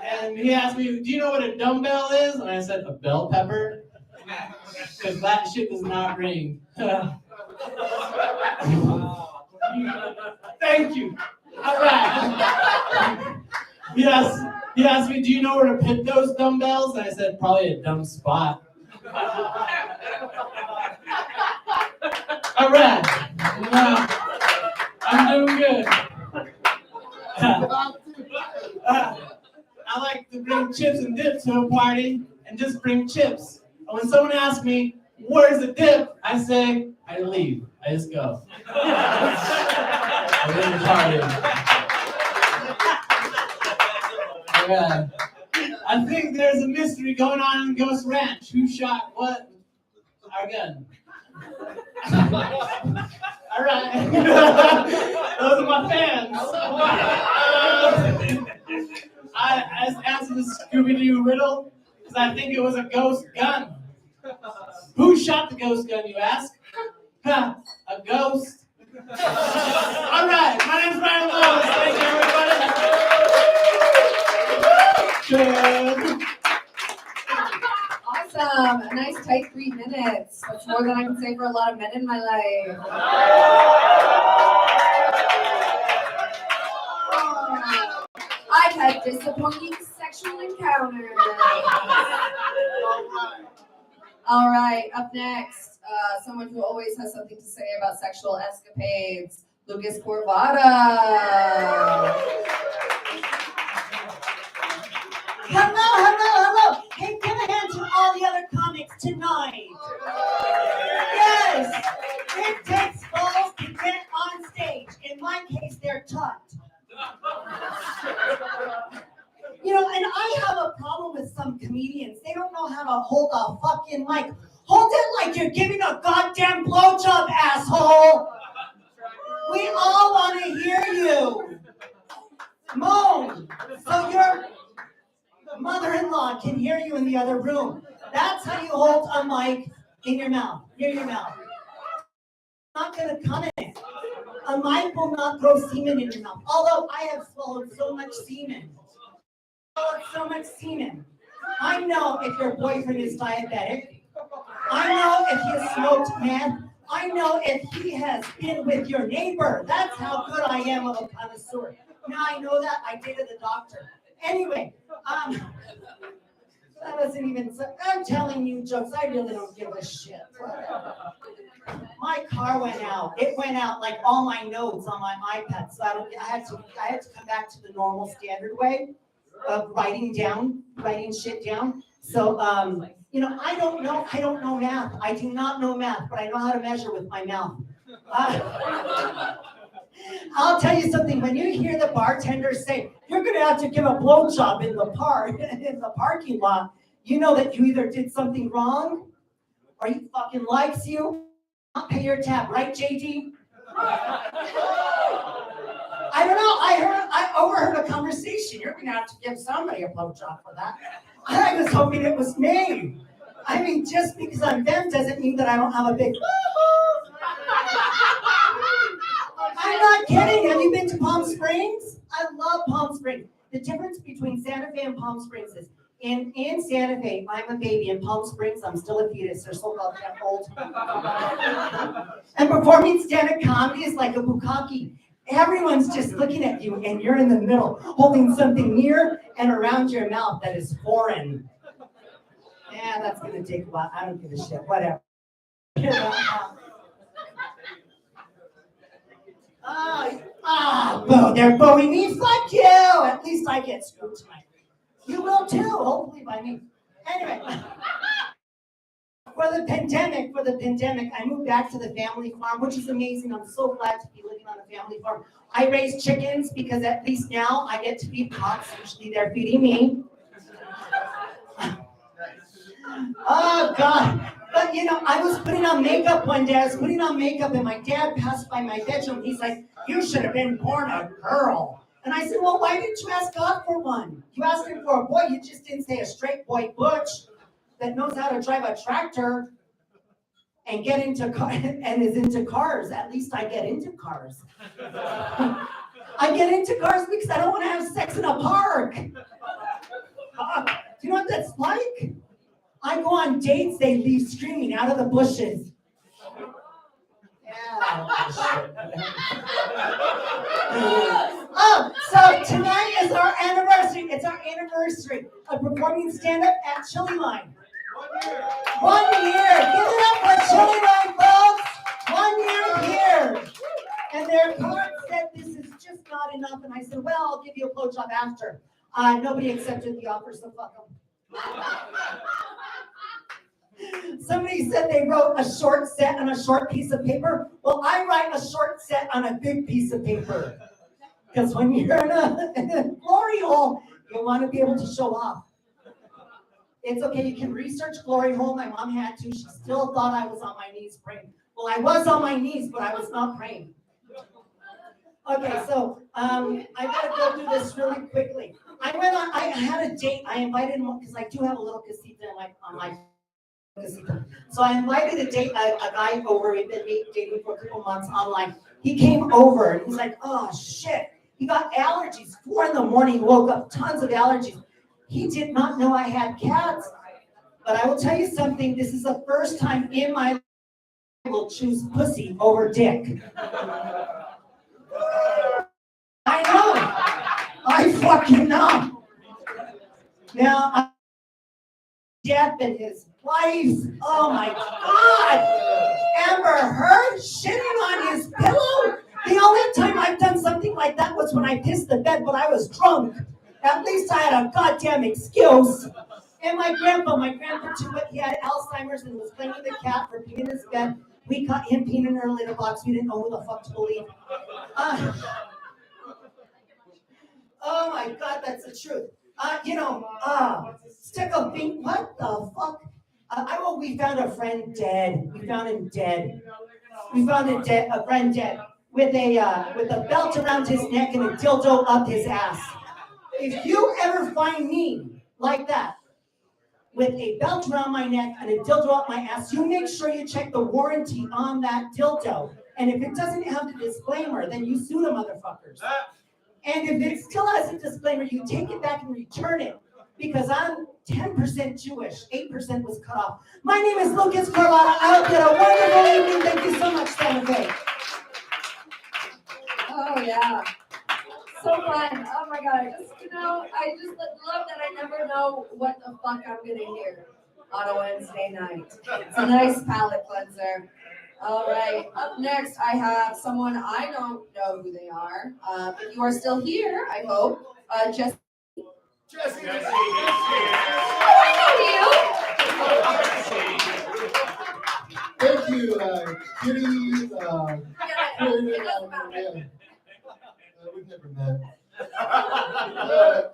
And he asked me, "Do you know what a dumbbell is?" And I said, "A bell pepper," because that shit does not ring. Thank you. All right. He asked me, "Do you know where to put those dumbbells?" And I said, "Probably a dumb spot." All right. I'm doing good. I like to bring chips and dip to a party and just bring chips. And when someone asks me, where's the dip? I say, I leave. I just go. I'm in the party. Alright. I think there's a mystery going on in Ghost Ranch. Who shot what? Our gun. Alright. Those are my fans. I just answered the Scooby-Doo riddle because I think it was a ghost gun. Who shot the ghost gun, you ask? Huh, a ghost. All right, my name's Ryan Lewis. Thank you, everybody. Awesome. A nice tight 3 minutes. That's more than I can say for a lot of men in my life. I've had disappointing sexual encounters. All right, up next, someone who always has something to say about sexual escapades, Lucas Corvada. Hello. Hey, give a hand to all the other comics tonight. Yes, it takes balls to get on stage. In my case, they're tucked. You know, and I have a problem with some comedians. They don't know how to hold a fucking mic. Hold it like you're giving a goddamn blowjob, asshole. We all want to hear you. Moan. So your mother-in-law can hear you in the other room. That's how you hold a mic in your mouth. Near your mouth. Not gonna come in. A mic will not throw semen in your mouth. Although I have swallowed so much semen. I know if your boyfriend is diabetic. I know if he has smoked meth. I know if he has been with your neighbor. That's how good I am of a connoisseur. Now I know that. I dated the doctor. Anyway, that wasn't even. I'm telling you jokes. I really don't give a shit. My car went out. It went out like all my notes on my iPad. So I had to come back to the normal standard way of writing shit down. So you know, I don't know math. I do not know math, but I know how to measure with my mouth. I'll tell you something. When you hear the bartender say, "You're gonna have to give a blowjob in the parking lot," you know that you either did something wrong, or he fucking likes you. Not pay your tab, right, JD? I don't know. I overheard a conversation. You're gonna have to give somebody a blowjob for that. I was hoping it was me. I mean, just because I'm them doesn't mean that I don't have a big. I'm not kidding. Have you been to Palm Springs? I love Palm Springs. The difference between Santa Fe and Palm Springs is in Santa Fe, I'm a baby. In Palm Springs, I'm still a fetus. They're so goddamn old. And performing stand-up comedy is like a bukkake. Everyone's just looking at you, and you're in the middle, holding something near and around your mouth that is foreign. Yeah, that's gonna take a while. I don't give a shit. Whatever. Boo, they're booing me. Fuck you. At least I get screwed tonight. You will too, hopefully by me. Anyway. For the pandemic, I moved back to the family farm, which is amazing. I'm so glad to be living on a family farm. I raise chickens because at least now I get to feed pots. Usually they're feeding me. Oh, God. But, you know, I was putting on makeup one day. And my dad passed by my bedroom. He's like, "You should have been born a girl." And I said, "Well, why didn't you ask God for one? You asked him for a boy. You just didn't say a straight boy butch that knows how to drive a tractor and get into and is into cars." At least I get into cars. I get into cars because I don't want to have sex in a park. Do you know what that's like? I go on dates, they leave screaming out of the bushes. Oh, so tonight is our anniversary. It's our anniversary of performing stand-up at Chili Line. 1 year. Give it up for Chili Line, folks. 1 year here. And their card said this is just not enough. And I said, "Well, I'll give you a blowjob after." Nobody accepted the offer, so fuck them. Somebody said they wrote a short set on a short piece of paper. Well, I write a short set on a big piece of paper. Because when you're in a glory hole, you want to be able to show off. It's okay, you can research glory hole. My mom had to. She still thought I was on my knees praying. Well, I was on my knees, but I was not praying. Okay, so I gotta go through this really quickly. I had a date. I invited him because I do have a little casita on my casita. So I invited a guy over. We've been dating for a couple months online. He came over and he's like, oh shit. He got allergies. 4 a.m, he woke up, tons of allergies. He did not know I had cats. But I will tell you something, this is the first time in my life I will choose pussy over dick. I know. I fucking know. Now, Jeff and his wife, oh my God. Amber Heard shitting on his pillow. The only time I've done something like that was when I pissed the bed, but I was drunk. At least I had a goddamn excuse. And my grandpa too, but he had Alzheimer's and was blaming the cat for peeing in his bed. We caught him peeing in our litter box. We didn't know who the fuck to believe. Oh my God, that's the truth. Stick a bean. What the fuck? We found a friend dead. We found him dead. We found a friend dead with a belt around his neck and a dildo up his ass. If you ever find me like that, with a belt around my neck and a dildo up my ass, you make sure you check the warranty on that dildo. And if it doesn't have the disclaimer, then you sue the motherfuckers. And if it still has a disclaimer, you take it back and return it. Because I'm 10% Jewish, 8% was cut off. My name is Lucas Carlotta. I hope you had a wonderful evening. Thank you so much, Santa Fe. Oh yeah. So fun. Oh my God. I just love that I never know what the fuck I'm gonna hear on a Wednesday night. It's a nice palate cleanser. All right. Up next, I have someone I don't know who they are. If you are still here, I hope. Jesse. Jesse. I Thank you, Kitty. We've never met.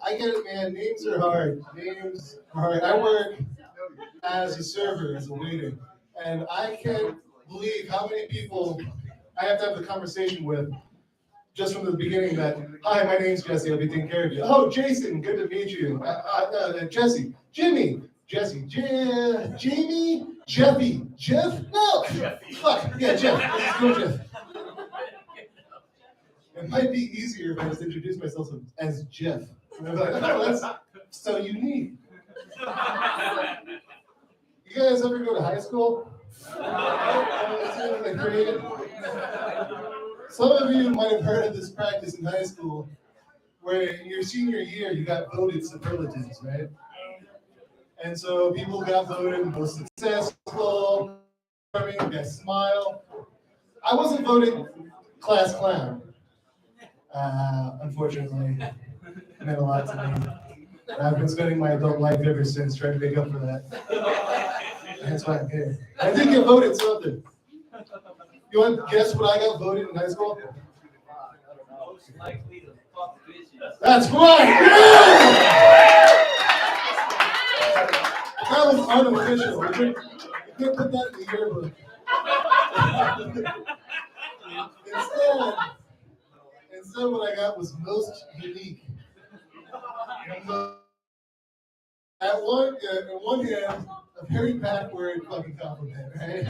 I get it, man. Names are hard. I work as a server, as a waiter, and I can't believe how many people I have to have the conversation with just from the beginning that, hi, my name's Jesse, I'll be taking care of you. Oh, Jason, good to meet you. Jesse, Jimmy, Jesse, Jamie, Jeffy, Jeff? No, fuck, yeah, Jeff, let's go, Jeff. It might be easier if I just introduce myself as Jeff. And I'm like, oh, that's so unique. You guys ever go to high school? Some of you might have heard of this practice in high school where your senior year you got voted superlatives, right? And so people got voted most successful, best smile. I wasn't voted class clown. Unfortunately, it meant a lot to me. I've been spending my adult life ever since trying to make up for that. That's why I'm here. I did get voted something. You want to guess what I got voted in high school? Most likely to fuck bitches. That's right! Yeah! That was unofficial. We couldn't put that in the yearbook. Instead, what I got was most unique. At one hand, a very backward fucking compliment, right?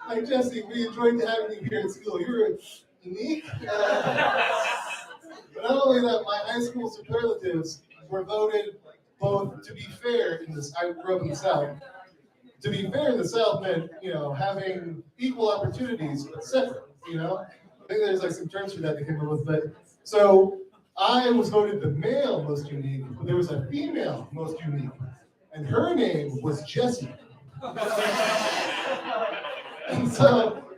Like, Jesse, we enjoyed having you here at school. You're unique. But not only that, my high school superlatives were voted both to be fair in this. I grew up in the South. To be fair in the South meant, having equal opportunities, but separate, I think there's like some terms for that they came up with, but so I was voted the male most unique, but there was a female most unique, and her name was Jessie. And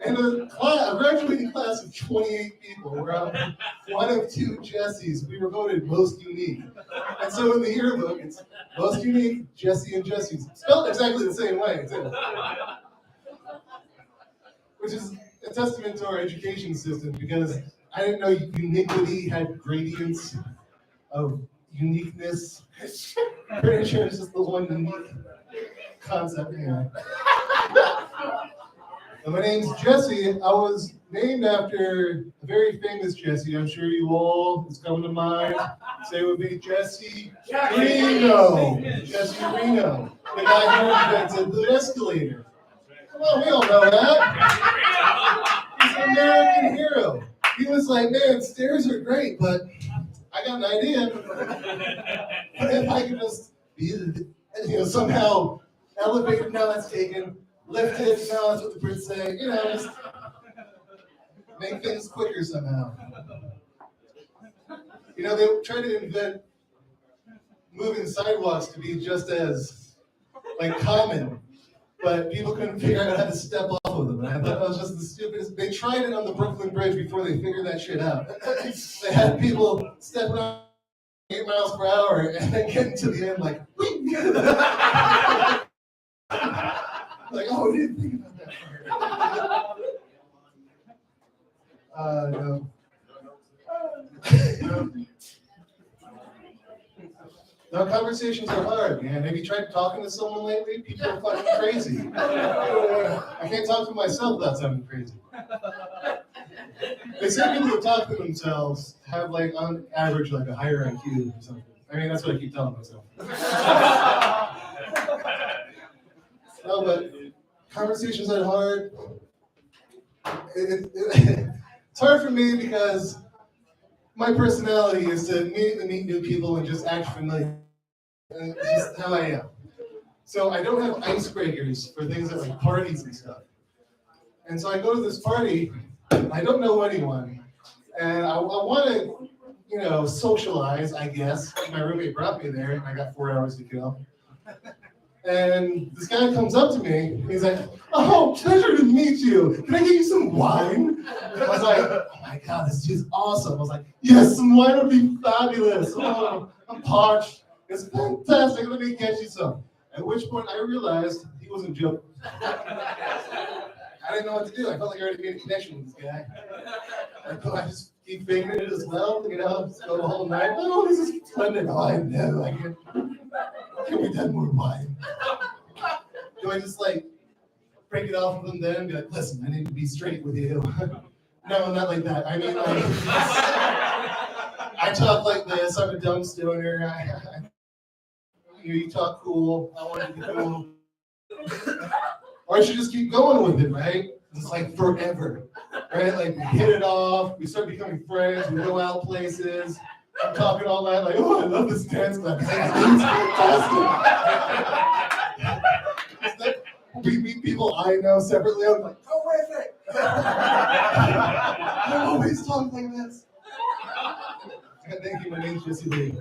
in a graduating class of 28 people, where I'm one of two Jessies, we were voted most unique. And so in the yearbook, it's most unique, Jesse and Jesse's. Spelled exactly the same way, too. Which is a testament to our education system, because I didn't know uniquity had gradients of uniqueness. Pretty sure it's just the one unique concept here. My name's Jesse. I was named after a very famous Jesse. I'm sure you all, it's coming to mind. Say it would be Jesse Reno. Jesse Reno. The guy who invented the escalator. Come on, we all know that. He's an American hero. He was like, man, stairs are great, but I got an idea. What if I could just be, somehow elevated, now that's taken. Lifted, now that's what the Brits say. Just make things quicker somehow. They try to invent moving sidewalks to be just as common, but people couldn't figure out how to step off of them. And I thought that was just the stupidest. They tried it on the Brooklyn Bridge before they figured that shit out. They had people stepping on 8 miles per hour and then getting to the end like, oh, we didn't think about that part. No. No, conversations are hard, man. Have you tried talking to someone lately? People are fucking crazy. I can't talk to myself without sounding crazy. They say people who talk to themselves have, on average, a higher IQ or something. I mean, that's what I keep telling myself. No, but conversations are hard. It's hard for me because my personality is to immediately meet new people and just act familiar. And it's just how I am. So I don't have icebreakers for things like parties and stuff. And so I go to this party, I don't know anyone, and I want to, socialize, I guess. My roommate brought me there, and I got 4 hours to kill. And this guy comes up to me, he's like, oh, pleasure to meet you. Can I get you some wine? I was like, oh my God, this dude's awesome. I was like, yes, some wine would be fabulous. Oh, I'm parched. It's fantastic. Let me get you some. At which point I realized he wasn't joking. I didn't know what to do. I felt like I already made a connection with this guy. I just keep faking it as well, just go the whole night. Oh, this is splendid. Oh, I know. Can we have more wine? Do I just break it off of them then and be like, listen, I need to be straight with you? No, not like that. I mean, I talk like this. I'm a dumb stoner. You talk cool. I want to be cool. Or I should just keep going with it, right? It's forever, right? We hit it off. We start becoming friends. We go out places. I'm talking all night oh, I love this dance class. It's fantastic. We meet people I know separately. I'm like, go with it. I always talk like this. Thank you. My name's Jesse Lee.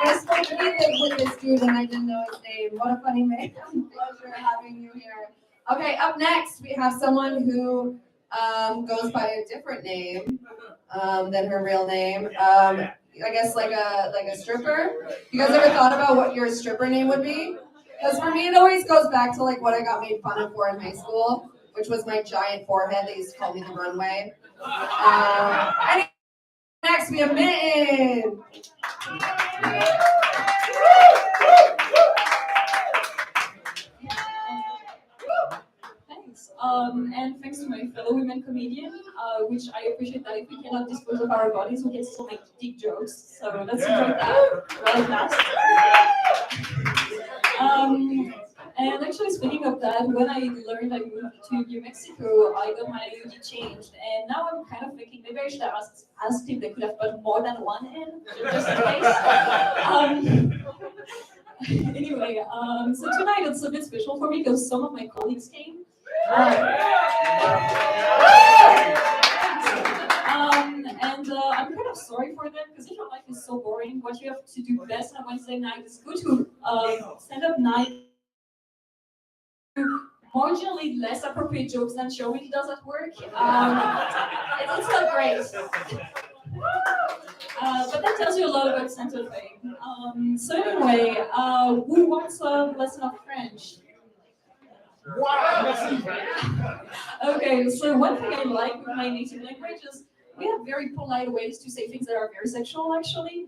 I spent a week with this dude and I didn't know his name. What a funny man. Pleasure having you here. Okay, up next we have someone who goes by a different name than her real name. I guess like a stripper. You guys ever thought about what your stripper name would be? Because for me it always goes back to what I got made fun of for in high school, which was my giant forehead. They used to call me the runway. And next we have Mitten. Thanks. And thanks to my fellow women comedian, which I appreciate that if we cannot dispose of our bodies, we can still make dick jokes. So let's enjoy that. Well, fast. And actually, speaking of that, when I learned I moved to New Mexico, I got my identity changed. And now I'm kind of thinking maybe I should have asked if they could have put more than one in, just in case. Anyway, so tonight it's a bit special for me because some of my colleagues came. And I'm kind of sorry for them because if your life is so boring, boring. What you have to do best on a Wednesday night is go to stand-up night. Marginally less appropriate jokes than Joe really does at work. It's not great. But that tells you a lot about Santa Fe. So anyway, who wants a lesson of French? Okay, so one thing I like with my native language is we have very polite ways to say things that are very sexual, actually.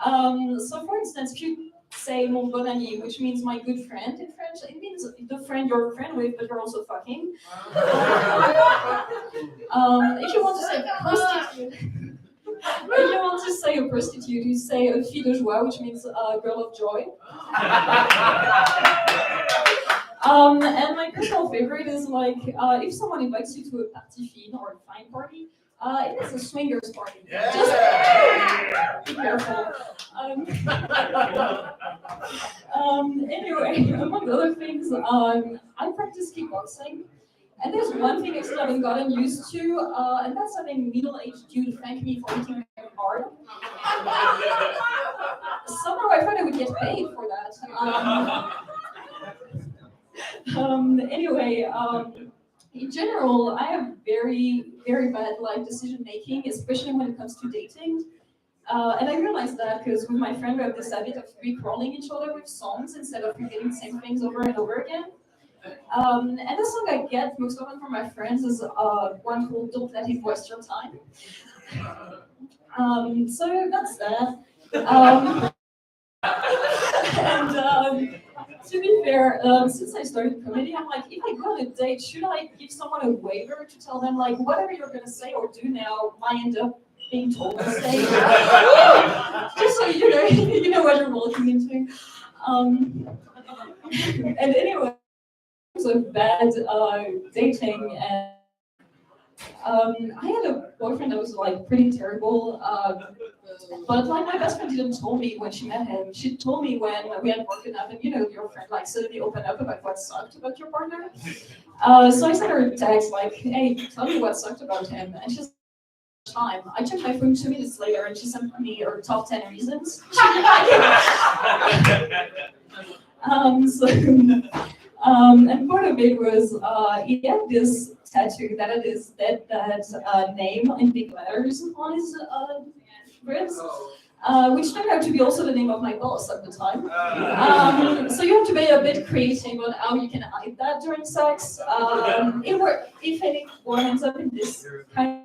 So for instance, if you say mon bon ami, which means my good friend in French, it means the friend you're a friend with, but you're also fucking. If you want to say prostitute, if you want to say a prostitute, you say a fille de joie, which means a girl of joy. And my personal favorite is like if someone invites you to a party fine or a fine party, it is a swingers party. Yeah. Just be careful. Anyway, among other things, I practice kickboxing. And there's one thing I still haven't gotten used to, and that's having middle-aged dude thank me for eating hard. Somehow I thought I would get paid for that. Anyway, in general, I have very, very bad life decision making, especially when it comes to dating. And I realized that because with my friend, we have this habit of recalling each other with songs instead of repeating the same things over and over again. And the song I get most often from my friends is one called Don't Let It Waste Your Time. So that's that. And to be fair, since I started comedy, I'm like, if I go on a date, should I give someone a waiver to tell them, like, whatever you're going to say or do now might end up being told to say? Just so you know what you're walking into. And anyway, so bad dating, and I had a boyfriend that was like pretty terrible, but like my best friend didn't tell me when she met him. She told me when we had broken up, and your friend like suddenly opened up about what sucked about your partner. So I sent her a text like, hey, tell me what sucked about him, and she's time. I checked my phone 2 minutes later, and she sent me her top 10 reasons. And part of it was he had this tattoo that had his that name in big letters on his ribs, which turned out to be also the name of my boss at the time. So you have to be a bit creative on how you can hide that during sex. If anyone ends up in this kind of.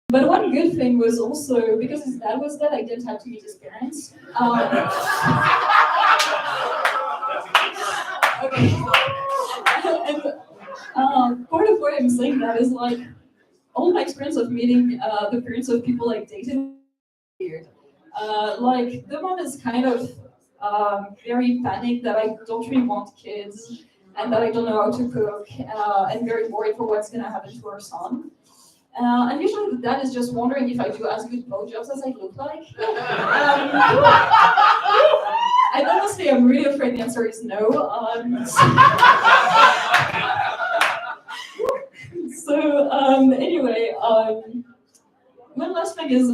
But one good thing was also, because his dad was dead, I didn't have to meet his parents. Okay. And part of what I'm saying that is like, all my experience of meeting the parents of people like dated weird. Like the mom is kind of very panicked that I don't really want kids and that I don't know how to cook and very worried for what's gonna happen to our son. And usually the dad is just wondering if I do as good blowjobs as I look like. And honestly, I'm really afraid the answer is no. Anyway, one last thing is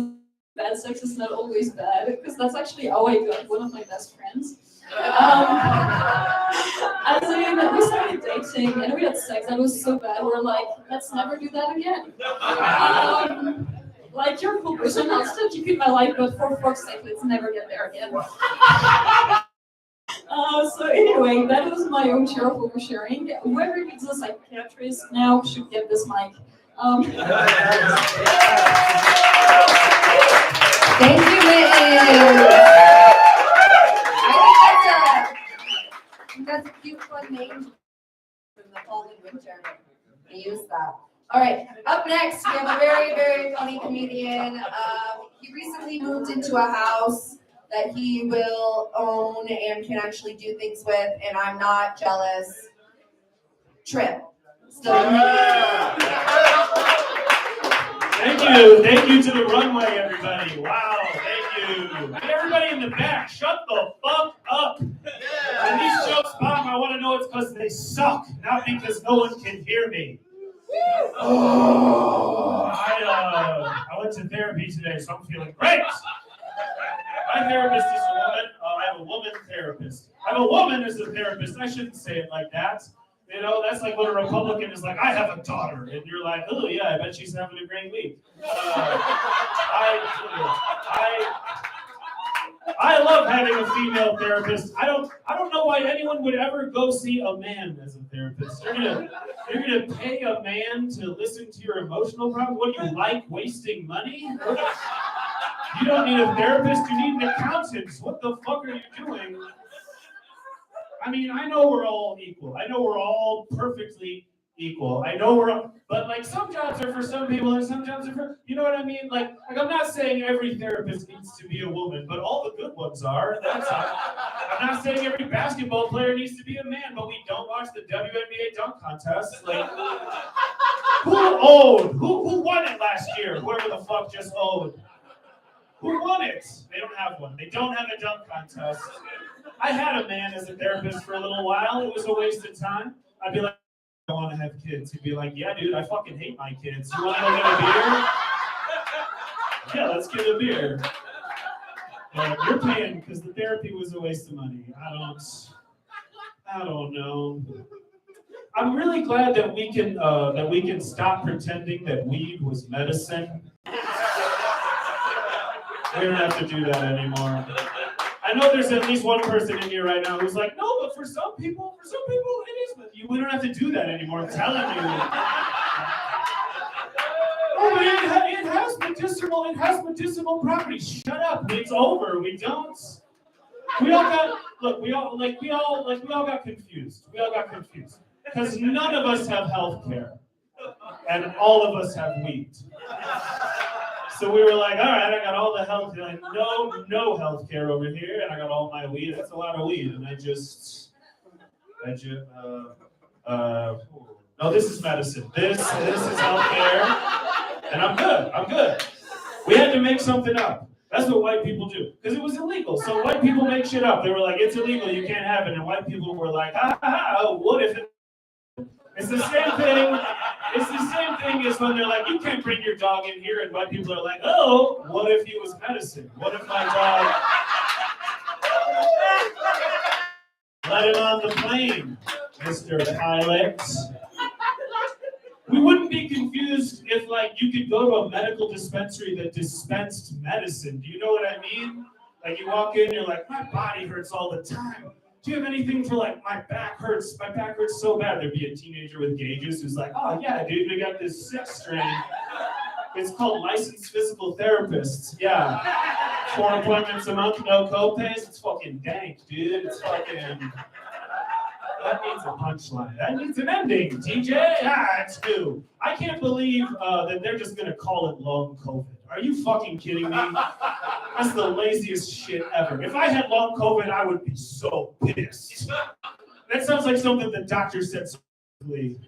bad sex is not always bad, because that's actually how I got one of my best friends. As in, we started dating and we had sex and it was so bad, we're like, let's never do that again. Like, you're a cool person, I'll still keep you in my life, but for fuck's sake, let's never get there again. So anyway, that was my own share of oversharing. Whoever needs a psychiatrist now should get this mic. Thank you, Liz. I think that's a cute, fun name from the fall and winter. I use that. All right, up next, we have a very, very funny comedian. He recently moved into a house that he will own and can actually do things with, and I'm not jealous. Trip. Thank you to the runway, everybody. Wow, thank you. And everybody in the back, shut the fuck up. When these jokes bomb, I want to know it's because they suck, not because no one can hear me. Oh, I went to therapy today, so I'm feeling great. My therapist is a woman. I have a woman therapist. I have a woman as a therapist. I shouldn't say it like that. You know, that's like when a Republican is like, I have a daughter. And you're like, oh, yeah, I bet she's having a great week. I love having a female therapist. I don't know why anyone would ever go see a man as a therapist. You're gonna pay a man to listen to your emotional problems? What do you like, wasting money? You don't need a therapist, you need an accountant. What the fuck are you doing? I mean, I know we're all equal. I know we're all perfectly equal. I know but like some jobs are for some people and some jobs are for, you know what I mean? Like I'm not saying every therapist needs to be a woman, but all the good ones are. I'm not saying every basketball player needs to be a man, but we don't watch the WNBA dunk contest. Like, who won it last year? Whoever the fuck just owed. Who won it? They don't have one. They don't have a dunk contest. I had a man as a therapist for a little while. It was a waste of time. I'd be like, I want to have kids. He'd be like, yeah, dude, I fucking hate my kids. You want to go get a beer? Yeah, let's get a beer. You're paying because the therapy was a waste of money. I don't know. I'm really glad that we can stop pretending that weed was medicine. We don't have to do that anymore. I know there's at least one person in here right now who's like, no, but for some people it is. But we don't have to do that anymore. I'm telling you. Oh, but it has medicinal properties. Shut up. It's over. We all got confused. Because none of us have health care. And all of us have weed. So we were like, all right, I got all the health care. No health care over here, and I got all my weed. That's a lot of weed. And no, this is medicine. This is health care. And I'm good. We had to make something up. That's what white people do. Because it was illegal. So white people make shit up. They were like, it's illegal, you can't have it. And white people were like, what if it? It's the same thing. It's the same thing as when they're like, you can't bring your dog in here, and white people are like, oh, what if he was medicine? What if my dog let him on the plane, Mr. Pilot? We wouldn't be confused if like you could go to a medical dispensary that dispensed medicine. Do you know what I mean? Like you walk in, you're like, my body hurts all the time. Do you have anything for like, my back hurts so bad? There'd be a teenager with gauges who's like, oh yeah, dude, we got this 6 strain. It's called licensed physical therapists. Yeah. 4 appointments a month, no copays. It's fucking dank, dude. It's fucking, that needs a punchline. That needs an ending, TJ. It's new. I can't believe that they're just gonna call it long COVID. Are you fucking kidding me? That's the laziest shit ever. If I had long COVID, I would be so pissed. That sounds like something the doctor said. They're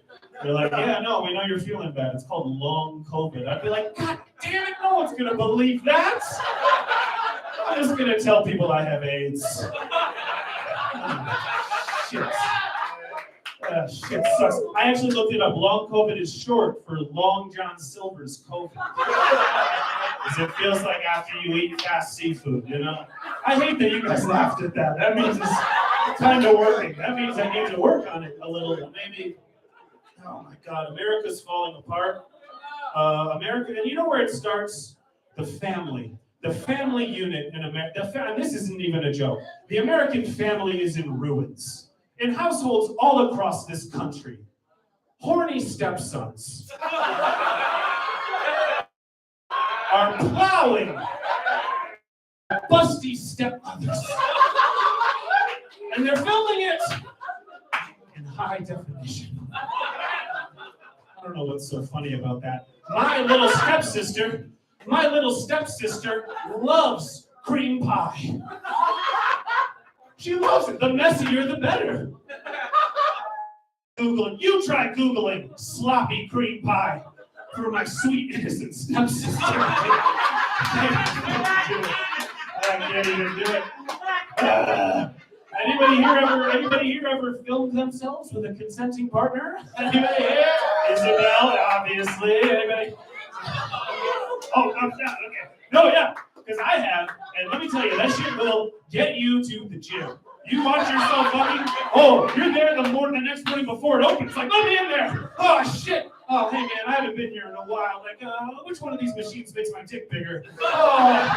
like, yeah, no, we know you're feeling bad. It's called long COVID. I'd be like, God damn it, no one's gonna believe that. I'm just gonna tell people I have AIDS. Shit. Shit sucks. I actually looked it up. Long COVID is short for Long John Silver's COVID. Because it feels like after you eat fast seafood, you know? I hate that you guys laughed at that. That means it's kind of working. That means I need to work on it a little. Maybe, oh my God, America's falling apart. America, and you know where it starts? The family. The family unit in America. And this isn't even a joke. The American family is in ruins. In households all across this country, horny stepsons are plowing busty stepmothers. And they're filming it in high definition. I don't know what's so funny about that. My little stepsister loves cream pie. She loves it. The messier, the better. You try Googling sloppy cream pie for my sweet, innocent stepsister. I can't even do it. Anybody here ever filmed themselves with a consenting partner? Anybody here? Isabel, obviously. Anybody? Oh, I'm not. Okay. No, yeah. Because I have, and let me tell you, that shit will get you to the gym. You watch yourself fucking, oh, you're there the next morning before it opens. It's like, let me in there. Oh, shit. Oh, hey, man, I haven't been here in a while. Like, which one of these machines makes my dick bigger? Oh.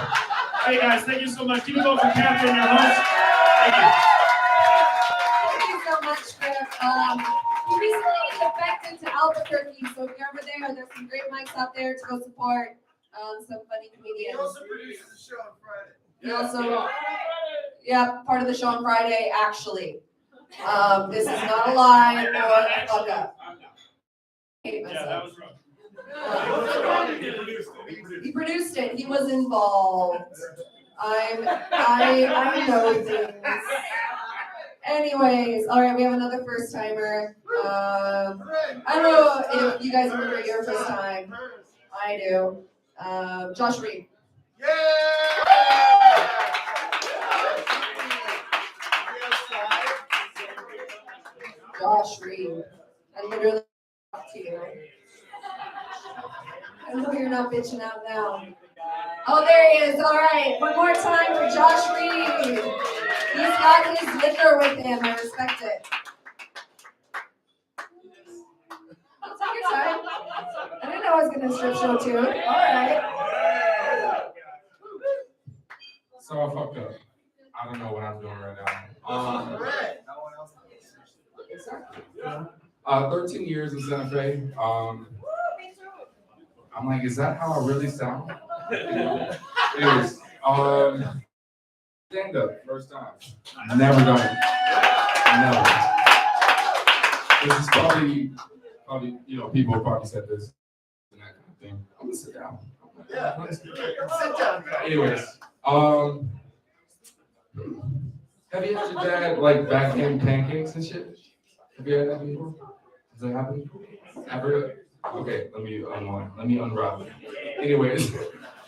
Hey, guys, thank you so much. Keep it going for Catherine, your host. Thank you. Thank you so much, Griff. We recently defected to Albuquerque, so if you're ever there, there's some great mics out there to go support some funny comedians. He also produces the show on Friday. He also, yeah, part of the show on Friday, actually. This is not a lie or a fuck up. I hate myself. Yeah, that was wrong. He produced it. He was involved. I know things. Anyways, all right, we have another first timer. I don't know if you guys remember your first time. I do. Josh Reed. Josh Reed. I literally talked to you. I know you're not bitching out now. Oh, there he is. All right. One more time for Josh Reed. He's got his liquor with him. I respect it. Take your time. I didn't know I was going to strip show too. All right. So I fucked up. I don't know what I'm doing right now. 13 years in Santa Fe. I'm like, is that how I really sound? Anyways, stand up, first time. Never done it. Never. This is probably, people probably said this and that kind of thing. I'm gonna sit down. Yeah, sit down. Anyways, have you had your dad like backhand pancakes and shit? Have you had that before? Has that happened? Ever? Okay, let me unravel. Anyways,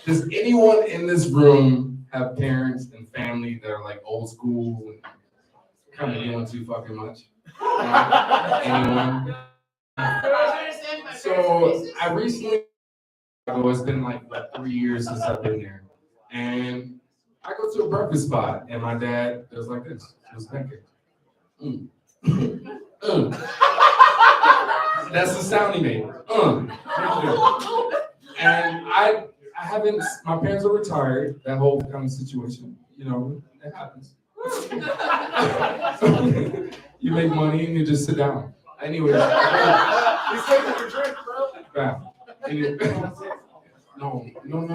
does anyone in this room have parents and family that are like old school and kind of doing too fucking much? Anyone? So I recently, it's been like 3 years since I've been there, and I go to a breakfast spot, and my dad does like this. It was pancakes. That's the sound he made. And I haven't, my parents are retired, that whole kind of situation, it happens. You make money and you just sit down. Anyways. He's taking your drink, bro. Anyway. No. Don't do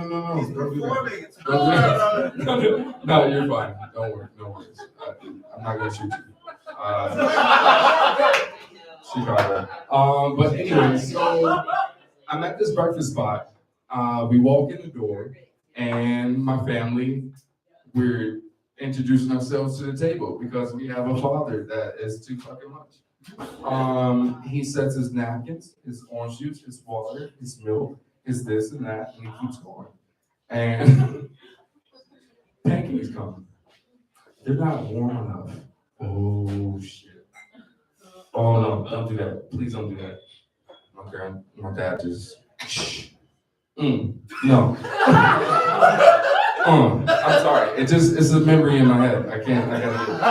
that. No, you're fine. Don't worry. No worries. I'm not gonna shoot you. Chicago. But anyway, so I'm at this breakfast spot. We walk in the door, and my family, we're introducing ourselves to the table because we have a father that is too fucking much. He sets his napkins, his orange juice, his water, his milk, his this and that, and he keeps going. And pancakes come. They're not warm enough. Oh shit. Oh no, don't do that. Please don't do that. My dad just no. I'm sorry. It's a memory in my head. I gotta do it.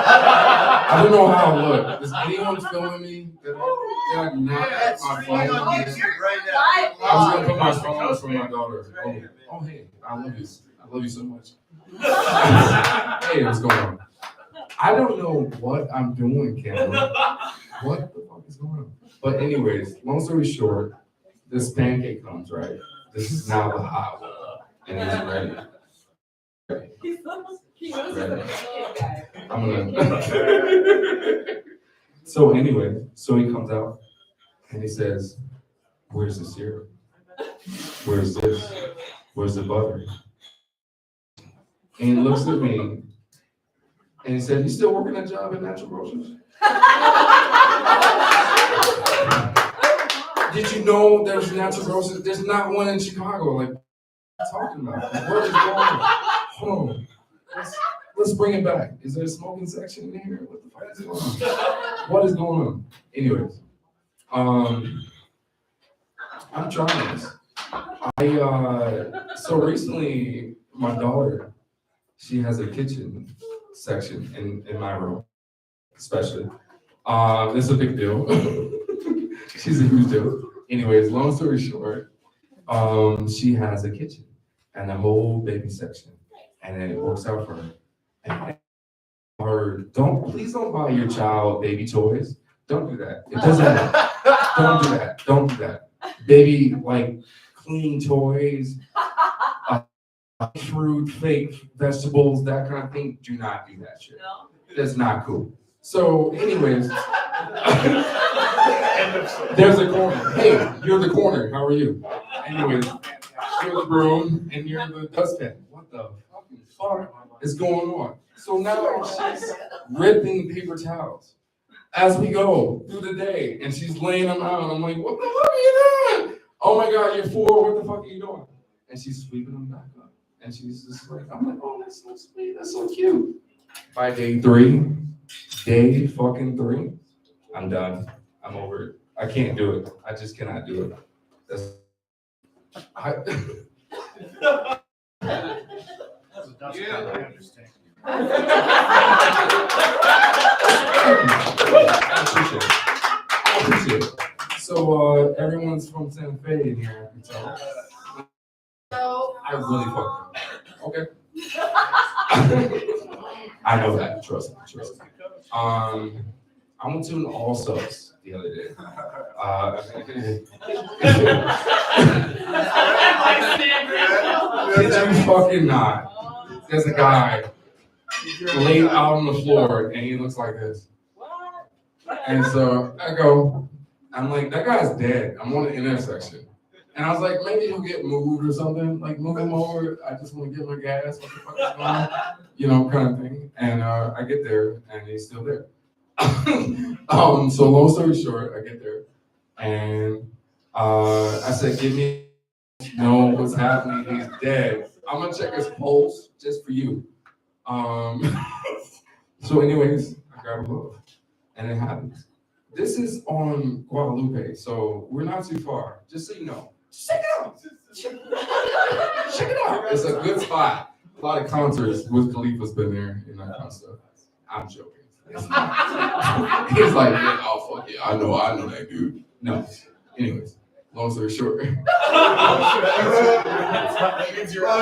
I don't know how I look. Is anyone filming me? Did I not have my phone? I was gonna put my phone for my daughter. Oh hey, I love you. I love you so much. Hey, what's going on? I don't know what I'm doing, Cameron. What the fuck is going on? But anyways, long story short, this pancake comes, right? This is now the hot one, and it's ready. I'm gonna. So anyway, so he comes out and he says, "Where's the syrup? Where's this? Where's the butter?" And he looks at me and he said, "You still working that job at Natural Grocers?" Did you know there's Natural Grocers? There's not one in Chicago. Like, what are you talking about? What is going on? Hold on. Let's bring it back. Is there a smoking section in here? What the fuck is going on? What is going on? Anyways, I'm trying this. So recently, my daughter, she has a kitchen section in my room, especially. It's a big deal. She's a huge deal. Anyways, long story short, she has a kitchen and a whole baby section, and it works out for her. And please don't buy your child baby toys. Don't do that. It doesn't work. Don't do that. Don't do that. Baby, like clean toys, fruit, fake vegetables, that kind of thing. Do not do that shit. That's not cool. So, anyways, there's a corner. Hey, you're the corner. How are you? Anyways, you're the broom and you're the dustpan. What the fucking fuck is going on? So now she's ripping paper towels as we go through the day, and she's laying them out. I'm like, what the fuck are you doing? Oh my God, you're 4. What the fuck are you doing? And she's sweeping them back up. And she's just like, I'm like, oh, that's so sweet. That's so cute. By day 3, I'm done. I'm over it. I can't do it. I just cannot do it. That's That's a dustpan, I understand. I appreciate it. So everyone's from Santa Fe in here, I can tell. I really fucked up. Okay. I know that. Trust me. I went to an All Subs the other day. Did you fucking not? There's a guy laid out on the floor and he looks like this. And so I'm like, that guy's dead. I'm on the intersection. And I was like, maybe he'll get moved or something. Like, move him over. I just want to get my gas. What the fuck is going on? You know, kind of thing. And I get there and he's still there. So long story short, I get there and I said, give me, know what's happening. He's dead. I'm gonna check his pulse just for you. So anyways, I grab a glove and it happens. This is on Guadalupe, so we're not too far. Just so you know, check it out. Check it out. It's a good spot. A lot of concerts. Wiz Khalifa's been there and that kind of stuff. I'm joking. He's like, yeah, oh fuck yeah, I know that dude. No. Anyways, long story short. Long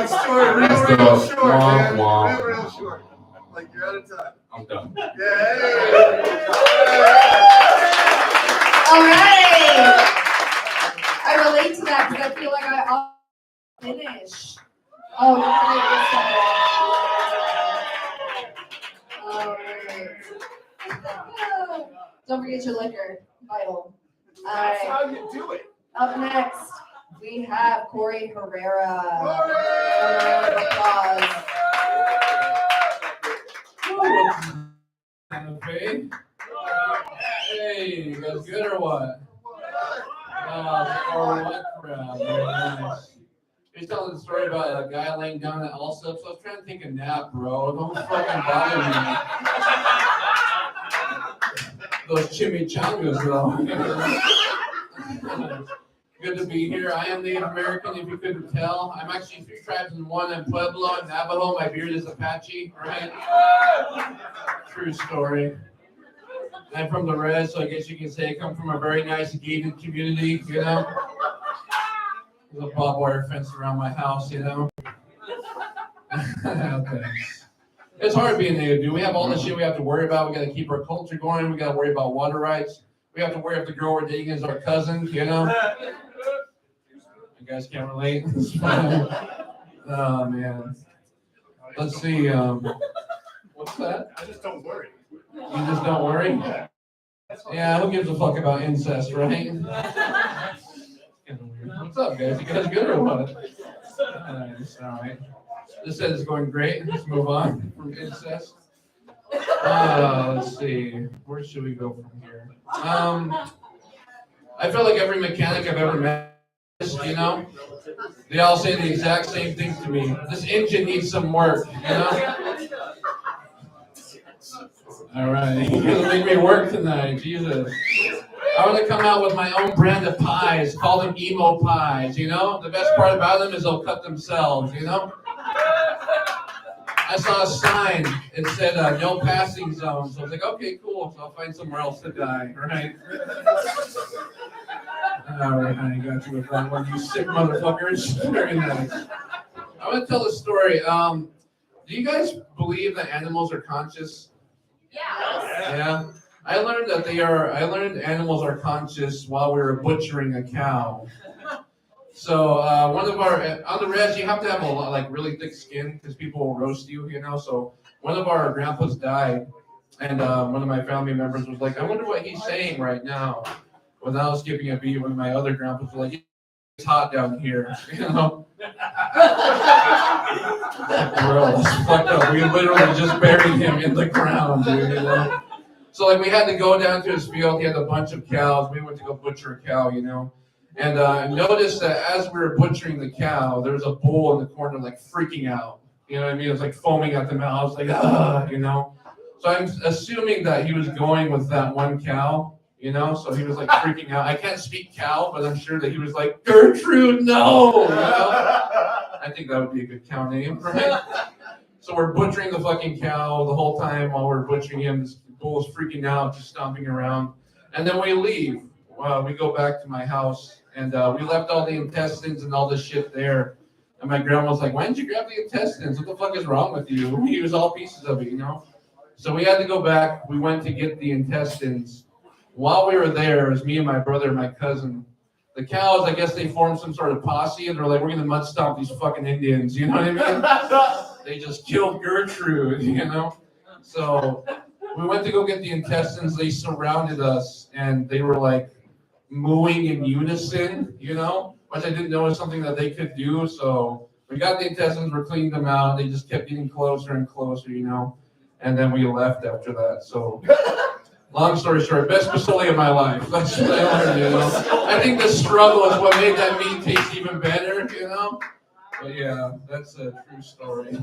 story, real short, man. Real short. Like you're out of time. I'm done. All right. I relate to that because I feel like I'll finish. Oh, all right. Don't forget your liquor, vital. That's how you do it. Up next, we have Corey Herrera. Hey, you guys good or what? What crowd? Very nice. He's telling the story about a guy laying down at All Subs. So I was trying to take a nap, bro. Don't fucking bother me. Those chimichangas, though. Good to be here. I am Native American, if you couldn't tell. I'm actually 3 tribes in one. I'm Pueblo and Navajo. My beard is Apache, right? True story. I'm from the res, so I guess you can say I come from a very nice gated community, you know? There's a barbed wire fence around my house, you know? Okay. It's hard being Native, dude. We have all this shit we have to worry about. We got to keep our culture going. We got to worry about water rights. We have to worry if the girl we're dating is our cousin, you know? You guys can't relate? Oh, man. Let's see. What's that? I just don't worry. You just don't worry? Yeah, who gives a fuck about incest, right? What's up, guys? You guys good or what? Nice, all right. This set is going great. Let's move on from incest. Let's see. Where should we go from here? I feel like every mechanic I've ever met, you know, they all say the exact same things to me. This engine needs some work, you know? All right, you're gonna make me work tonight, Jesus. I want to come out with my own brand of pies, call them emo pies, you know? The best part about them is they'll cut themselves, you know? I saw a sign. It said no passing zone. So I was like, okay, cool. So I'll find somewhere else to die, right? All right, honey, got you with that one. You sick motherfuckers. Very nice. I want to tell a story. Do you guys believe that animals are conscious? Yeah. I learned animals are conscious while we were butchering a cow. So one of our on the res, you have to have a lot, like really thick skin because people will roast you, you know. So one of our grandpas died, and one of my family members was like, "I wonder what he's saying right now." When I was skipping a beat, one of my other grandpas was like, "It's hot down here," you know. Bro, that's fucked up. We literally just buried him in the ground, dude. You know. So like we had to go down to his field. He had a bunch of cows. We went to go butcher a cow, you know. And noticed that as we were butchering the cow, there was a bull in the corner like freaking out. You know what I mean? It was like foaming at the mouth, like, you know. So I'm assuming that he was going with that one cow, you know. So he was like freaking out. I can't speak cow, but I'm sure that he was like, Gertrude, no! You know? I think that would be a good cow name, right? So we're butchering the fucking cow the whole time while we're butchering him. This bull is freaking out, just stomping around. And then we leave. We go back to my house, and we left all the intestines and all this shit there. And my grandma was like, "Why didn't you grab the intestines? What the fuck is wrong with you?" He was all pieces of it, you know? So we had to go back. We went to get the intestines. While we were there, it was me and my brother and my cousin. The cows, I guess they formed some sort of posse, and they're like, "We're going to mud stomp these fucking Indians," you know what I mean? They just killed Gertrude, you know? So we went to go get the intestines. They surrounded us, and they were like, mooing in unison, you know, which I didn't know was something that they could do. So we got the intestines, we cleaned them out. They just kept getting closer and closer, you know, and then we left after that. So long story short, best facility of my life. That's what I learned, you know. I think the struggle is what made that meat taste even better, you know. But yeah, that's a true story.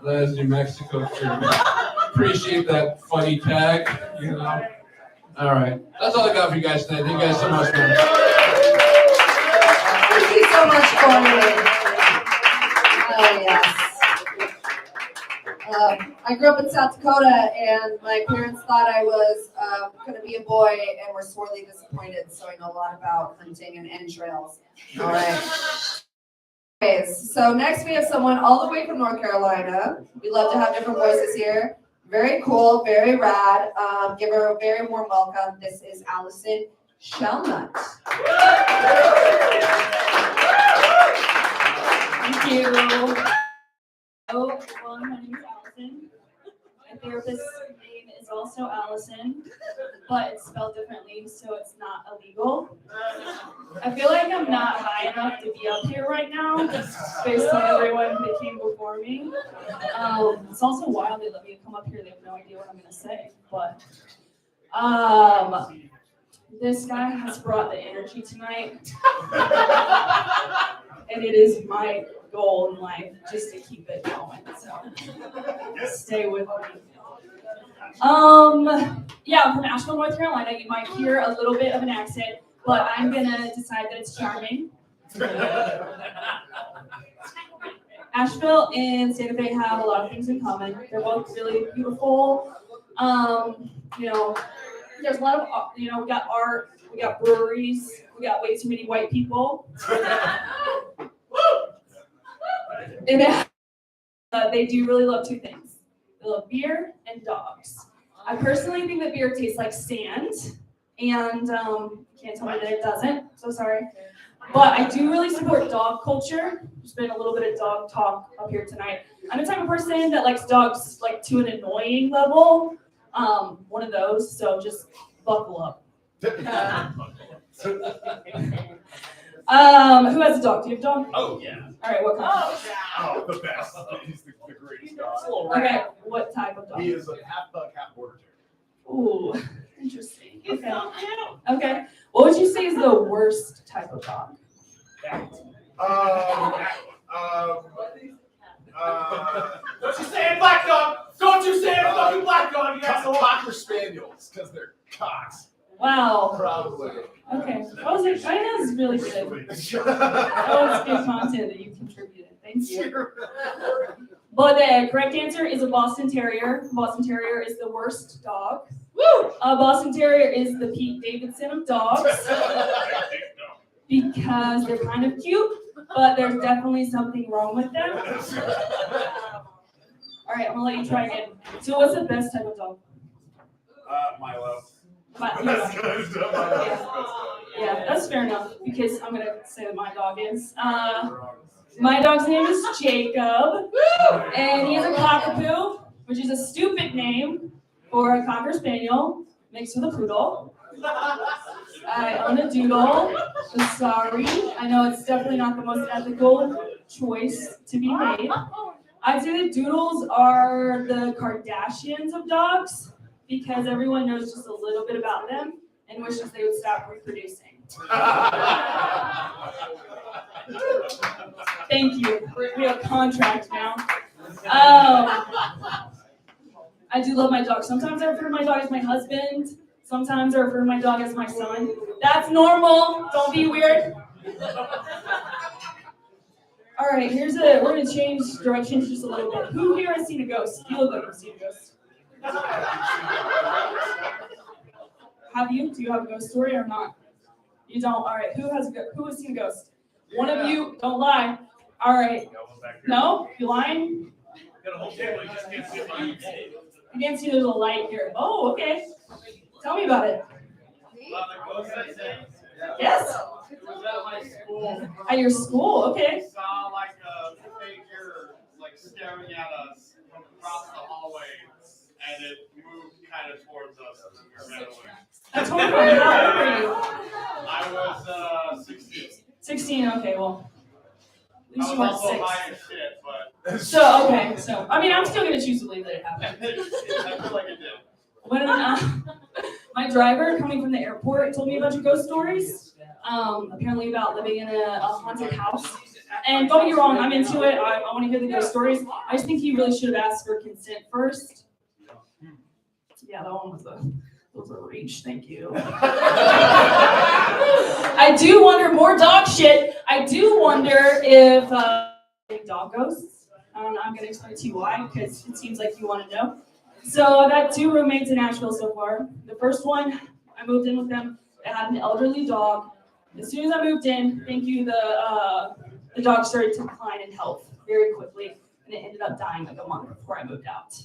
That is New Mexico true. Appreciate that funny tag, you know. All right. That's all I got for you guys today. Thank you guys so much, man. Thank you so much, Corey. Oh, yes. I grew up in South Dakota, and my parents thought I was going to be a boy, and were sorely disappointed, so I know a lot about hunting and entrails. All right. Anyways, so next we have someone all the way from North Carolina. We love to have different voices here. Very cool, very rad. Give her a very warm welcome. This is Allison Shalnut. Thank you. Hello, everyone. My name is Allison. My therapist's name is also Allison, but it's spelled differently, so it's not illegal. I feel like I'm not high enough to be up here right now, based on everyone that came before me. It's also wild they let me come up here. They have no idea what I'm going to say, but this guy has brought the energy tonight, and it is my goal in life just to keep it going. So stay with me. Yeah, I'm from Asheville, North Carolina. You might hear a little bit of an accent, but I'm gonna decide that it's charming. Asheville and Santa Fe have a lot of things in common. They're both really beautiful. You know, there's a lot of, you know, we got art, we got breweries, we got way too many white people. And they do really love two things. They love beer and dogs. I personally think that beer tastes like sand, and can't tell me that it doesn't, so sorry. But I do really support dog culture. There's been a little bit of dog talk up here tonight. I'm the type of person that likes dogs like to an annoying level. One of those, so just buckle up. Who has a dog? Do you have a dog? Oh, yeah. All right, what kind? Oh, the best. He's the greatest dog. Okay, what type of dog? He is a half bug, half border terrier. Ooh, interesting. Okay. Okay. What would you say is the worst type of dog? Don't you say it, black dog! Don't you say it, fucking black dog, you asshole! Cocker spaniels, because they're cocks. Wow. Probably. Okay. China's really good. That was good content that you contributed. Thank you. But the correct answer is a Boston Terrier. Boston Terrier is the worst dog. Woo! A Boston Terrier is the Pete Davidson of dogs because they're kind of cute, but there's definitely something wrong with them. All right, I'm gonna let you try again. So what's the best type of dog? Milo. Yeah, that's fair enough because I'm gonna say what my dog is. My dog's name is Jacob, and he is a cockapoo, which is a stupid name for a Cocker Spaniel mixed with a poodle. I own a doodle. I'm sorry. I know it's definitely not the most ethical choice to be made. I'd say that doodles are the Kardashians of dogs because everyone knows just a little bit about them and wishes they would stop reproducing. Thank you. We have a contract now. I do love my dog. Sometimes I refer to my dog as my husband. Sometimes I refer to my dog as my son. That's normal. Don't be weird. All right, we're going to change directions just a little bit. Who here has seen a ghost? You look like you've seen a ghost. Have you? Do you have a ghost story or not? You don't? All right, who has seen a ghost? One of you, don't lie. All right. No? You lying? You can't see there's a light here. Oh, okay. Tell me about it. Yes? It was at my school. At your school, okay. I saw like a figure like staring at us from across the hallway, and it moved kind of towards us, and then we ran away. That's horrible. How old were you? I was 16. 16, okay, well. At least I you was weren't also 6. high as shit, but. So, okay, so, I mean, I'm still going to choose to believe that it happened. I feel like it did. When my driver coming from the airport told me a bunch of ghost stories, apparently about living in a haunted house. And don't get me wrong, I'm into it. I want to hear the ghost stories. I just think he really should have asked for consent first. Yeah, that one was a reach. Thank you. I do wonder, more dog shit. I do wonder if dog ghosts. I'm going to explain to you why, because it seems like you want to know. So I've had 2 roommates in Nashville so far. The first one, I moved in with them. They had an elderly dog. As soon as I moved in, thank you, the dog started to decline in health very quickly, and it ended up dying like a month before I moved out.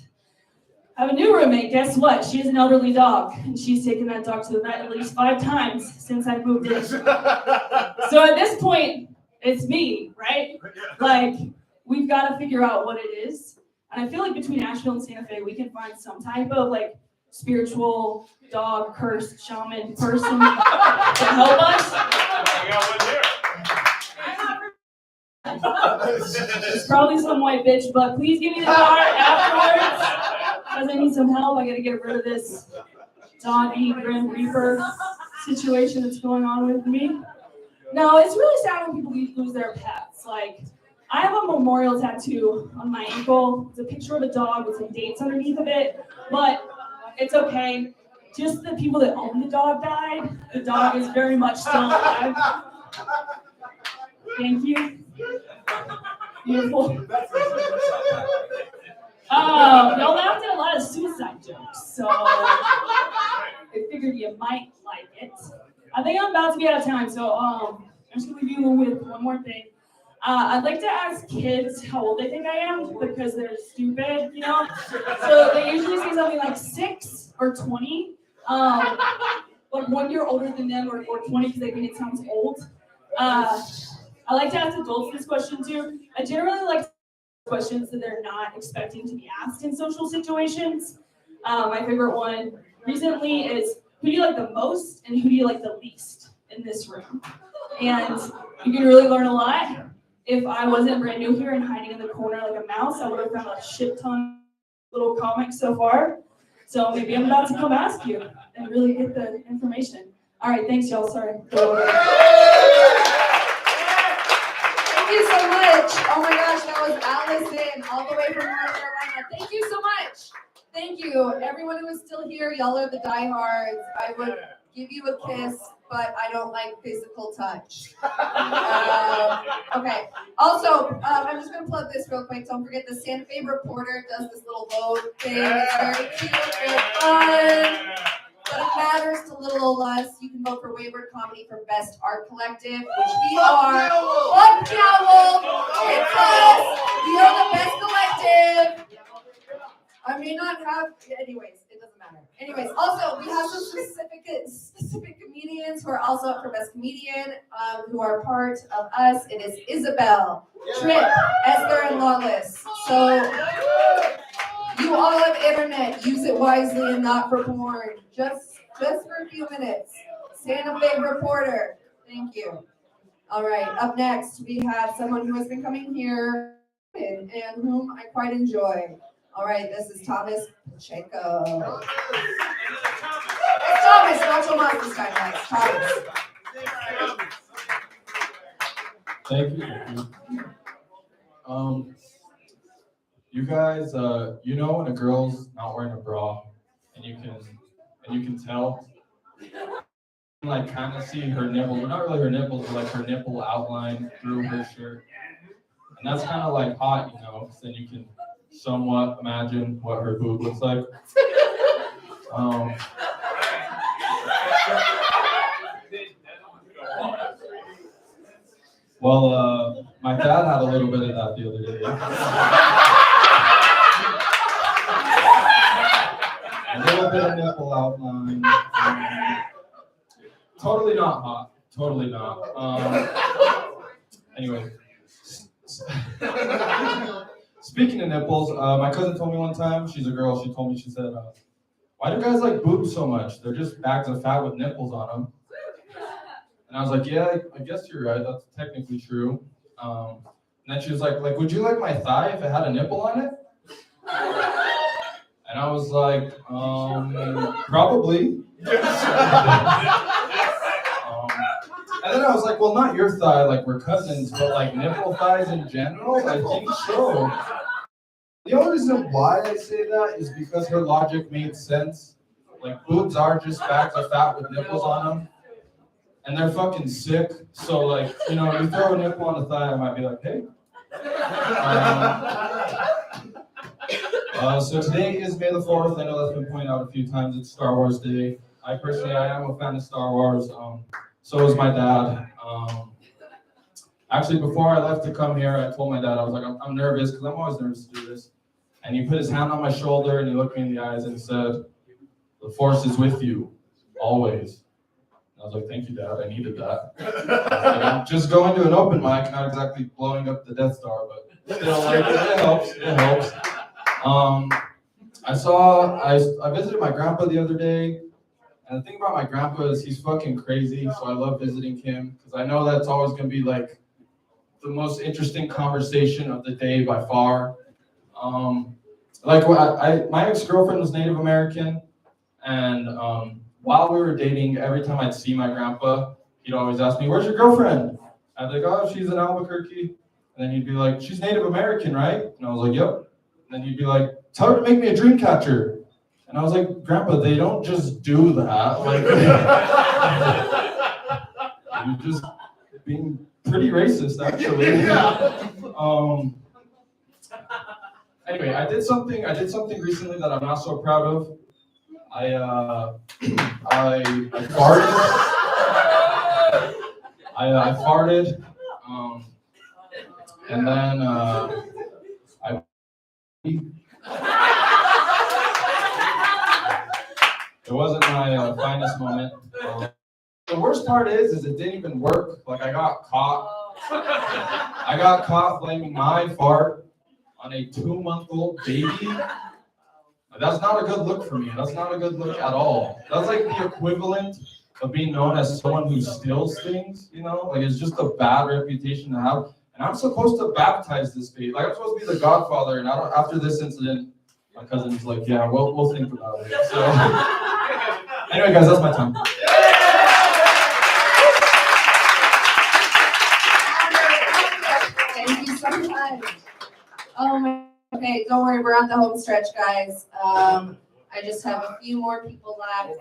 I have a new roommate. Guess what? She has an elderly dog, and she's taken that dog to the vet at least 5 times since I moved in. So at this point, it's me, right? Like, we've got to figure out what it is. And I feel like between Nashville and Santa Fe, we can find some type of like spiritual dog cursed shaman person to help us. It's probably some white bitch, but please give me the card afterwards because I need some help. I got to get rid of this doggy Grim Reaper situation that's going on with me. No, it's really sad when people lose their pets. Like, I have a memorial tattoo on my ankle. It's a picture of a dog with some dates underneath of it, but it's okay. Just the people that own the dog died. The dog is very much still alive. Thank you. Beautiful. Y'all laughed at a lot of suicide jokes, so I figured you might like it. I think I'm about to be out of time, so I'm just gonna leave you with one more thing. I'd like to ask kids how old they think I am because they're stupid, you know? So they usually say something like 6 or 20. But 1 year older than them or 20 because they think it sounds old. I like to ask adults this question too. I generally like to ask questions that they're not expecting to be asked in social situations. My favorite one recently is, who do you like the most and who do you like the least in this room? And you can really learn a lot. If I wasn't brand new here and hiding in the corner like a mouse, I would have found a shit ton of little comics so far. So maybe I'm about to come ask you and really get the information. All right, thanks y'all, sorry. Thank you so much. Oh my gosh, that was Allison all the way from North Carolina. Thank you so much. Thank you. Everyone who is still here, y'all are the diehards. I would give you a kiss, but I don't like physical touch. Okay. Also, I'm just gonna plug this real quick. Don't forget the Santa Fe Reporter does this little vote thing. It's very cute, very fun. But it matters to little old us. You can vote for Wayward Comedy for Best Art Collective, which we are. Fuck Jowl! It's us! We are the best collective! I may not have, anyways, it doesn't matter. Anyways, also, we have some specific comedians who are also up for Best Comedian, who are part of us. It is Isabel, Trip, Esther, and Lawless. So, you all have internet. Use it wisely and not for porn. Just for a few minutes. Santa Fe Reporter. Thank you. All right, up next, we have someone who has been coming here and whom I quite enjoy. All right, this is Thomas Pacheco. It's Thomas, not Tomas this time, guys. Thomas. Thank you. You guys, you know when a girl's not wearing a bra, and you can tell, like kind of see her nipples, well, not really her nipples, but like her nipple outline through her shirt, and that's kind of like hot, you know, because then you can somewhat imagine what her boob looks like. Well, my dad had a little bit of that the other day. A little bit of nipple outline. Totally not hot. Totally not. Anyway. Speaking of nipples, my cousin told me one time, she's a girl, she told me, she said, why do guys like boobs so much? They're just bags of fat with nipples on them. And I was like, yeah, I guess you're right. That's technically true. And then she was like, would you like my thigh if it had a nipple on it? And I was like, probably. And then I was like, well, not your thigh, like we're cousins, but like nipple thighs in general? I think so. The only reason why I say that is because her logic made sense. Like boobs are just bags of fat with nipples on them. And they're fucking sick. So like, you know, you throw a nipple on the thigh, I might be like, hey. So today is May the 4th. I know that's been pointed out a few times. It's Star Wars Day. I am a fan of Star Wars. So is my dad. Actually, before I left to come here, I told my dad, I was like, I'm nervous, because I'm always nervous to do this. And he put his hand on my shoulder, and he looked me in the eyes and said, the Force is with you, always. And I was like, thank you, Dad, I needed that. I'm just going to an open mic, not exactly blowing up the Death Star, but still, like, it helps. I visited my grandpa the other day, and the thing about my grandpa is he's fucking crazy, so I love visiting him, because I know that's always going to be, like, the most interesting conversation of the day by far. My ex-girlfriend was Native American, and while we were dating, every time I'd see my grandpa, he'd always ask me, where's your girlfriend? I'd be like, oh, she's in Albuquerque. And then he'd be like, she's Native American, right? And I was like, yep. And then he'd be like, tell her to make me a dream catcher. And I was like, Grandpa, they don't just do that. Like, you're just being pretty racist, actually. Anyway, I did something recently that I'm not so proud of. I farted. I farted. And then it wasn't my finest moment. The worst part is it didn't even work. Like I got caught blaming my fart on a 2-month-old baby. That's not a good look for me. That's not a good look at all. That's like the equivalent of being known as someone who steals things, you know? Like it's just a bad reputation to have. And I'm supposed to baptize this baby. Like I'm supposed to be the godfather. And after this incident, my cousin's like, yeah, we'll think about it. So anyway, guys, that's my time. Thank you so much. Oh my. Okay, don't worry, we're on the home stretch, guys. I just have a few more people left.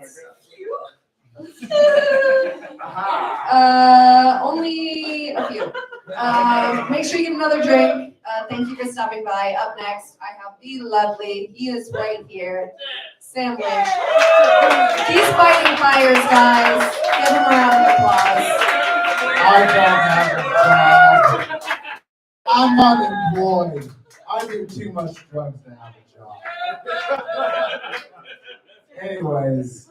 Only a few. Make sure you get another drink. Thank you for stopping by. Up next, I have the lovely, he is right here, Sam Lynch. He's fighting fires, guys. Give him a round of applause. I don't have a job. I'm unemployed. I do too much drugs to have a job. Anyways.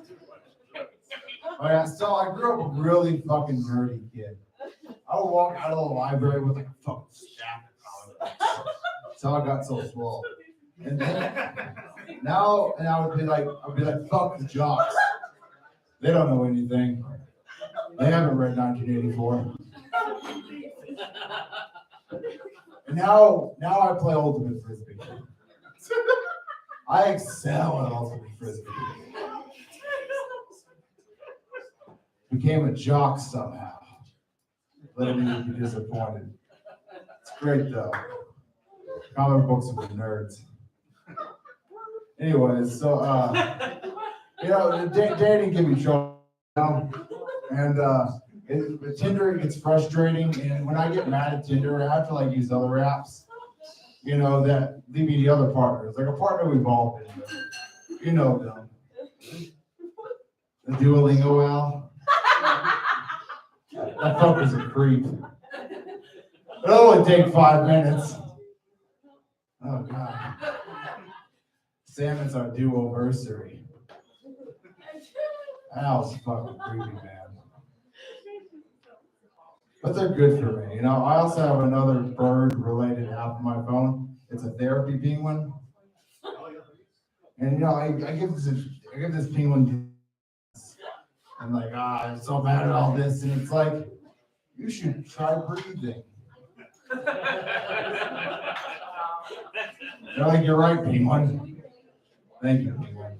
Oh yeah, so I grew up a really fucking nerdy kid. I would walk out of the library with like a fucking stack of comic books. That's how I got so swole. And then now, and I would be like, fuck the jocks. They don't know anything. They haven't read 1984. And now I play Ultimate Frisbee. I excel at Ultimate Frisbee. Became a jock somehow. Let me be disappointed. It's great though. Comic books are for nerds. Anyways, so dating can be trouble, and Tinder gets frustrating. And when I get mad at Tinder, I have to like use other apps, that leave me the other partners, like a partner we've all been with. You know them. The Duolingo Al. That fucker's a creep. It'll only take 5 minutes. Oh god. Sam, it's our duo-versary. Al's fucking creepy, man. But they're good for me. I also have another bird-related app on my phone. It's a therapy penguin. And I give this penguin. I'm like, I'm so bad at all this, and it's like, you should try breathing. They're like, you're right, penguin. Thank you, penguin.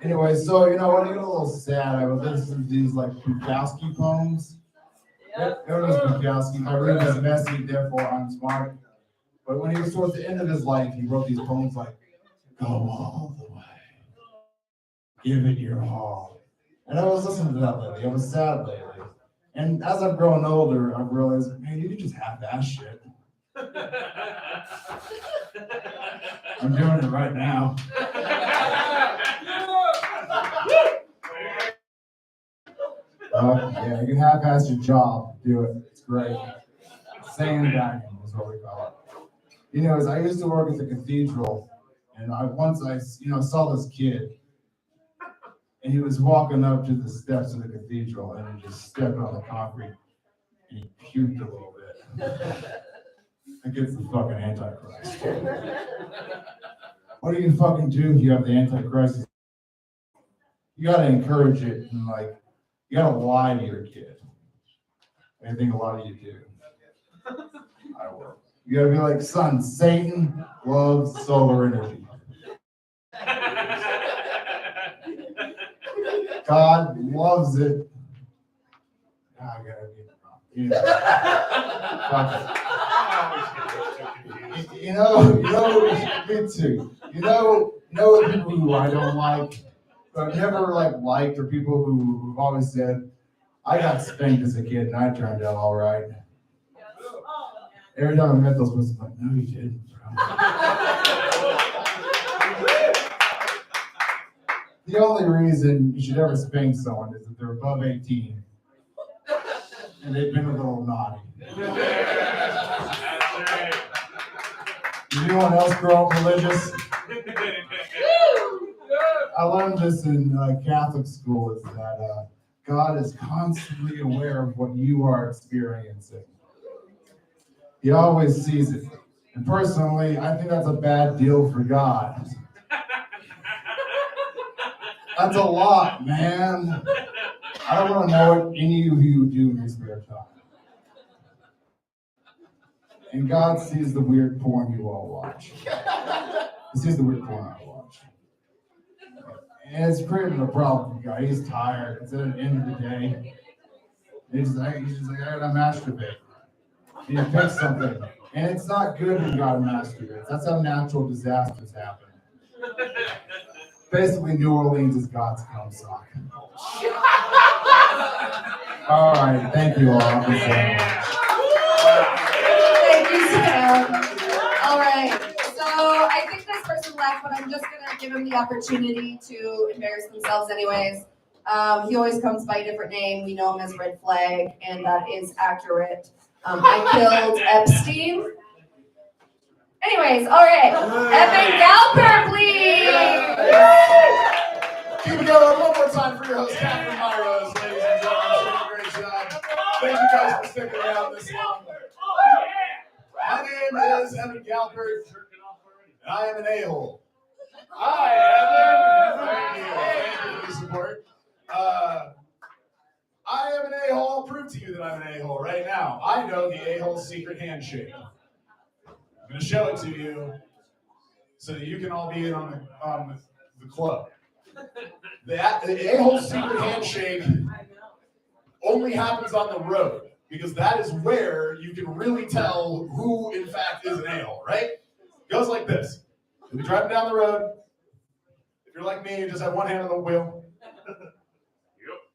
Anyway, so when I get a little sad, I would listen to these like Bukowski poems. Everyone's Bukowski. I read this messy, therefore I'm smart. But when he was towards the end of his life, he wrote these poems like, go all the way, give it your all. And I was listening to that lately. I was sad lately. And as I've grown older, I've realized, man, you can just have that shit. I'm doing it right now. Yeah, you can half-ass your job. Do it. It's great. Sandbagging is what we call it. As I used to work at the cathedral, and once I saw this kid, and he was walking up to the steps of the cathedral, and he just stepped on the concrete, and he puked a little bit. Against the fucking Antichrist. What do you fucking do if you have the Antichrist? You gotta encourage it, and you gotta lie to your kid. I think a lot of you do. I will. You gotta be like, son, Satan loves solar energy. God loves it. I gotta be me too. The people who I don't like, who I've never liked, or people who've always said, I got spanked as a kid and I turned out all right. Every time I met those person, I'm like, no, you didn't, bro. The only reason you should ever spank someone is if they're above 18 and they've been a little naughty. Did anyone else grow up religious? I learned this in Catholic school, is that God is constantly aware of what you are experiencing. He always sees it. And personally, I think that's a bad deal for God. That's a lot, man. I don't want to know what any of you do in your spare time. And God sees the weird porn you all watch. He sees the weird porn I watch. And it's creating a problem for God. He's tired. It's at the end of the day. He's just like, I gotta masturbate. He picks something. And it's not good when God masturbates. That's how natural disasters happen. Basically, New Orleans is God's cum sock. All right, thank you all. Thank you, Sam. All right, so I think this person left, but I'm just gonna give him the opportunity to embarrass themselves anyways. He always comes by a different name. We know him as Red Flag, and that is accurate. I killed Epstein. Anyways, all right, Evan Galper, please. Keep it going one more time for your host, Catherine Myros, ladies and gentlemen. She's doing a great job. Thank you guys for sticking around this long. My name is Evan Galper, and I am an a-hole. Hi, Evan. Thank you for the support. I am an a-hole. I'll prove to you that I'm an a-hole right now. I know the a-hole's secret handshake. I'm going to show it to you so that you can all be in on the club. The a-hole secret handshake only happens on the road because that is where you can really tell who, in fact, is an a-hole, right? It goes like this. You'll be driving down the road. If you're like me, you just have one hand on the wheel.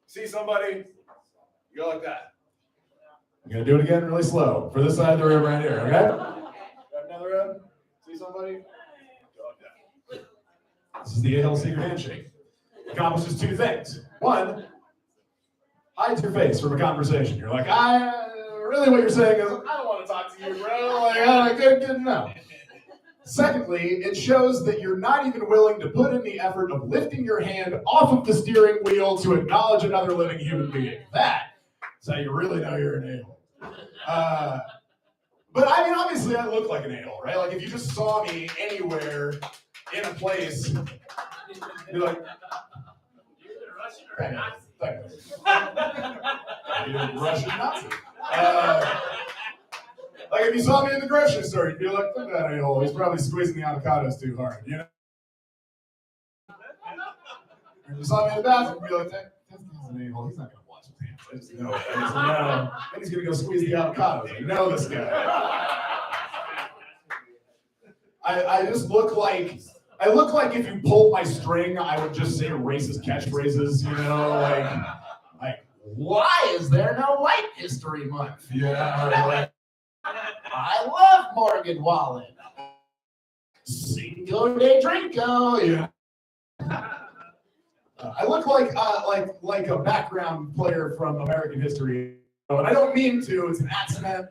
See somebody, you go like that. I'm going to do it again really slow for this side of the room right here, okay? Driving down the road, see somebody, go like that. This is the a-hole secret handshake. It accomplishes two things. One, hides your face from a conversation. You're like, really what you're saying is, I don't want to talk to you, bro. Like, good to know. Secondly, it shows that you're not even willing to put in the effort of lifting your hand off of the steering wheel to acknowledge another living human being. That is how you really know you're an a-hole. But I mean, obviously I look like an a-hole, right? Like if you just saw me anywhere in a place, you're like, you're Russian Nazi. Like if you saw me in the grocery store, you'd be like, look at that a-hole. He's probably squeezing the avocados too hard, you know? If you saw me in the bathroom, you'd be like, that's an a-hole. He's not going to wash his hands. I just know it. I just know. Then he's going to go squeeze the avocados. I know this guy. I just look like, if you pulled my string, I would just say racist catchphrases, you know? Like, why is there no White History Month? You know, like, I love Morgan Wallen. Cinco de Drinko. Yeah. I look like a background player from American history, and I don't mean to. It's an accident.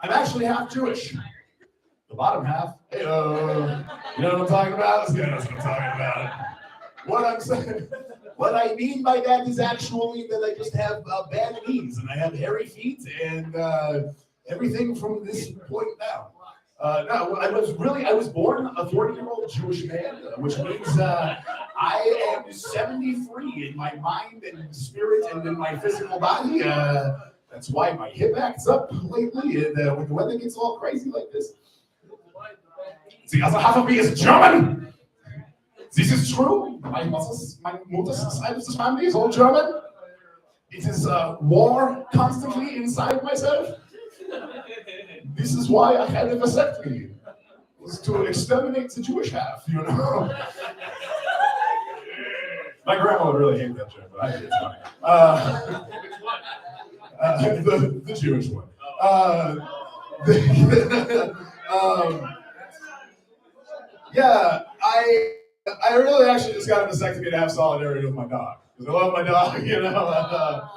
I'm actually half Jewish. The bottom half. Hey, you know what I'm talking about? This guy knows what I'm talking about. What I'm saying. What I mean by that is actually that I just have bad knees and I have hairy feet and everything from this point down. No, I was born a 40-year-old Jewish man, which means I am 73 in my mind and spirit and in my physical body. That's why my hip acts up lately and when the weather gets all crazy like this. See, also half of me is German. This is true. My mother's side of the family is all German. It is war constantly inside myself. This is why I had a vasectomy. It was to exterminate the Jewish half, you know. My grandma would really hate that joke, but I think it's funny. The Jewish one. Yeah, I really actually just got a vasectomy to have solidarity with my dog. Because I love my dog, you know.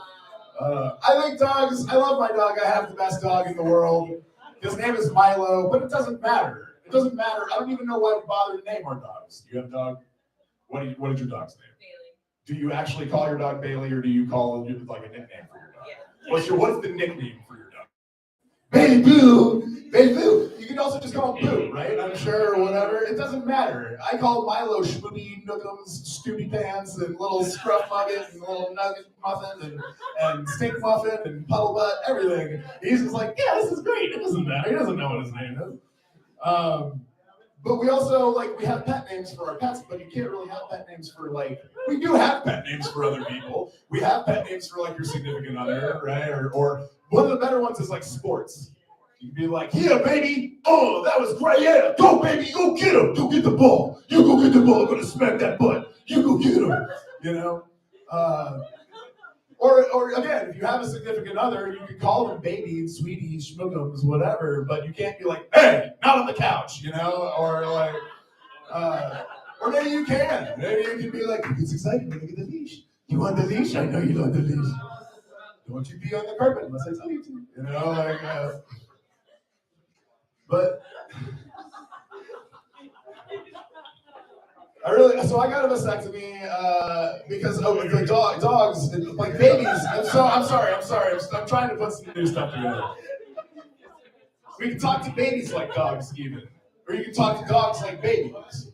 I like dogs. I love my dog. I have the best dog in the world. His name is Milo, but it doesn't matter. It doesn't matter. I don't even know why we bother to name our dogs. Do you have a dog? What is your dog's name? Bailey. Do you actually call your dog Bailey, or do you call it like a nickname for your dog? Yeah. What's the nickname for your dog? Bailey Boo! Bailey Boo! You can also just call him Boo, right? I'm sure, or whatever. It doesn't matter. I call Milo Schmoopy Nookums, Stoopy Pants, and Little Scruff Nugget, and Little Nugget Muffin, and Stink Muffin, and Puddle Butt, everything. He's just like, yeah, this is great. It doesn't matter. He doesn't know what his name is. But we also, we have pet names for our pets, but you can't really have pet names for, we do have pet names for other people. We have pet names for, your significant other, right? Or one of the better ones is, sports. You can be like, yeah, baby. Oh, that was great. Yeah, go, baby. Go get him. Go get the ball. You go get the ball. I'm going to smack that butt. You go get him. You know? Or again, if you have a significant other, you can call them baby, sweetie, schmookums, whatever, but you can't be like, hey, not on the couch, you know, or like, or maybe you can. Maybe you can be like, he gets excited when I get the leash. You want the leash? I know you want the leash. Don't you pee on the carpet unless I tell you to. You know, like, but so I got a vasectomy because the dogs, like babies. I'm sorry. I'm trying to put some new stuff together. We can talk to babies like dogs, even, or you can talk to dogs like babies.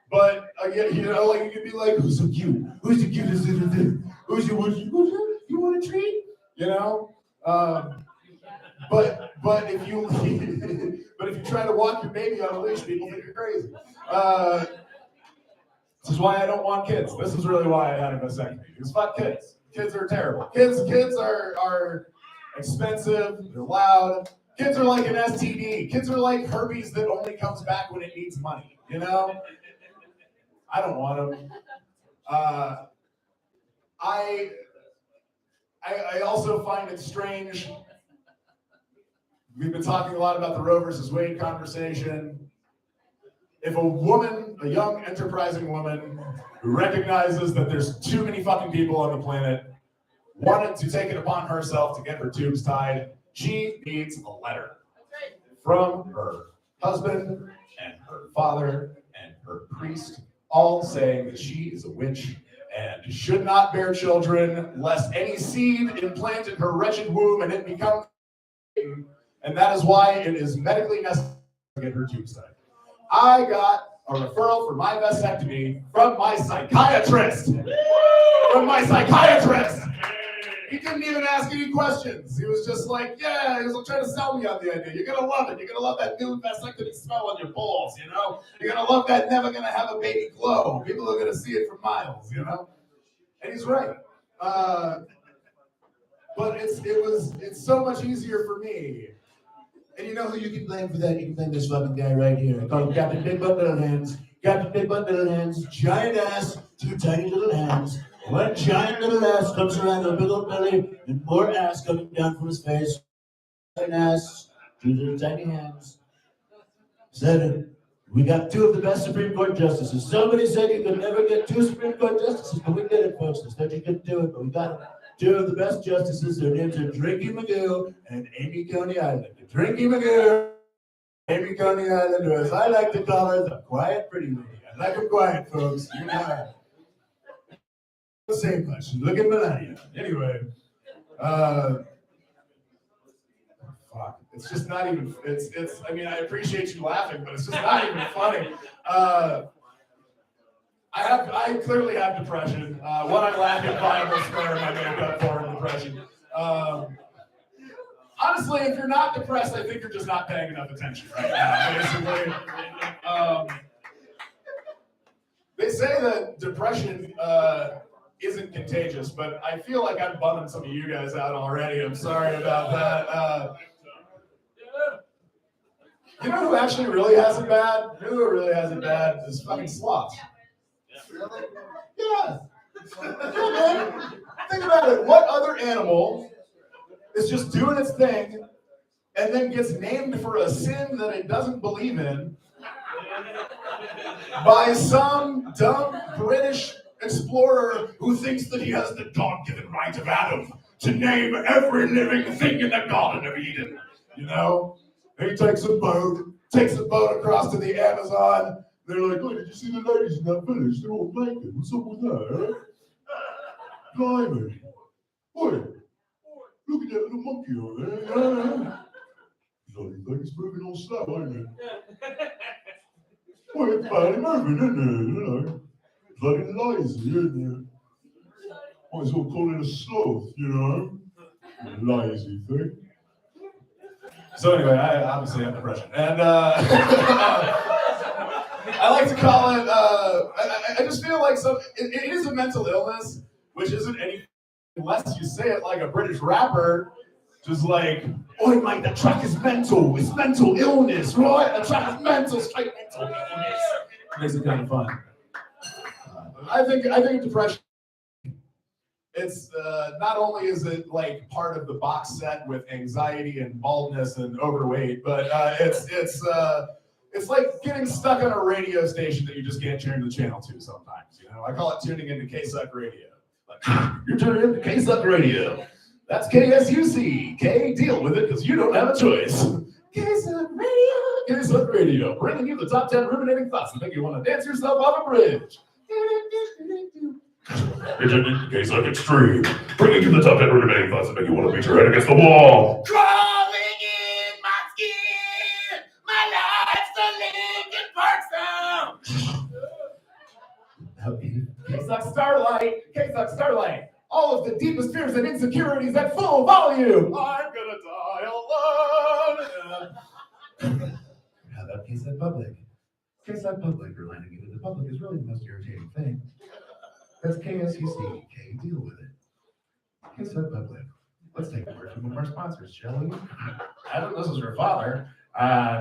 But again, you know, like you can be like, who's so cute? Who's the cutest little thing? Who's you want a treat? You know. But if you try to walk your baby on a leash, people think you're crazy. This is why I don't want kids. This is really why I had a vasectomy. Because fuck kids. Kids are terrible. Kids are expensive. They're loud. Kids are like an STD. Kids are like herpes that only comes back when it needs money. You know? I don't want them. I also find it strange. We've been talking a lot about the Roe versus Wade conversation. If a woman, a young enterprising woman, who recognizes that there's too many fucking people on the planet, wanted to take it upon herself to get her tubes tied, she needs a letter from her husband and her father and her priest, all saying that she is a witch and should not bear children lest any seed implant in her wretched womb and it become, and that is why it is medically necessary to get her tubes tied. I got a referral for my vasectomy from my psychiatrist. He didn't even ask any questions. He was just like, yeah, he was trying to sell me on the idea. You're gonna love it. You're gonna love that new vasectomy smell on your balls, you know? You're gonna love that never gonna have a baby glow. People are gonna see it for miles, you know? And he's right. But it's so much easier for me. And you know who you can blame for that? You can blame this fucking guy right here. I call him Captain Big Butt Little Hands. Captain Big Butt Little Hands, giant ass, two tiny little hands. One giant little ass comes around with a big old belly and more ass coming down from his face. Giant ass, two little tiny hands. Said, we got two of the best Supreme Court justices. Somebody said you could never get two Supreme Court justices, but we did it, folks. They said you couldn't do it, but we got it. Two of the best justices, their names are Drinky Magoo and Amy Coney Island. Drinky Magoo, Amy Coney Island, or as I like to call her, the quiet pretty lady. I like her quiet, folks. You know. Same question. Look at Melania. Anyway, fuck. It's just not even. It's. I mean, I appreciate you laughing, but it's just not even funny. I clearly have depression. When I laugh at viable sperm, I make up for depression. Honestly, if you're not depressed, I think you're just not paying enough attention right now, basically. They say that depression isn't contagious, but I feel like I'm bumming some of you guys out already. I'm sorry about that. You know who actually really has it bad? You know who really has it bad? Is fucking sloths. Really? Yeah. Yeah, man. Think about it. What other animal is just doing its thing and then gets named for a sin that it doesn't believe in by some dumb British explorer who thinks that he has the God-given right of Adam to name every living thing in the Garden of Eden? You know? And he takes a boat across to the Amazon. They're like, oh, did you see the ladies in that village? They're all naked. What's up with that, huh? Blimey. Boy, look at that little monkey over there. Bloody thing's moving all slow, ain't it? Boy, it's barely moving, isn't it? You know, bloody lazy, isn't it? Might as well call it a sloth, you know? Lazy thing. So anyway, I obviously have depression. And I like to call it, I just feel like it is a mental illness, which isn't anything unless you say it like a British rapper, just like, oi mate, the track is mental, it's mental illness, right? The track is mental, straight mental illness. It makes it kind of fun. I think depression, It's not only is it like part of the box set with anxiety and baldness and overweight, but it's like getting stuck on a radio station that you just can't turn the channel to sometimes. You know, I call it tuning into K-Suck Radio. Like, you're tuning into K-Suck Radio. That's KSUC. K, deal with it because you don't have a choice. K-Suck Radio. K-Suck Radio, bringing you the top 10 ruminating thoughts that make you want to dance yourself off a bridge. You're tuning into K-Suck Extreme, bringing you the top 10 ruminating thoughts that make you want to beat your head against the wall. Crawling in my skin, my life's a Linkin Park song. K-Suck Starlight, K-Suck Starlight. All of the deepest fears and insecurities at full volume. I'm gonna die alone. How about K-Suck Public? K-Suck Public, or landing into the public, is really the most irritating thing. That's KSUC. K, deal with it. K-Suck Public. Let's take a word from one of our sponsors, shall we? Adam, this is your father.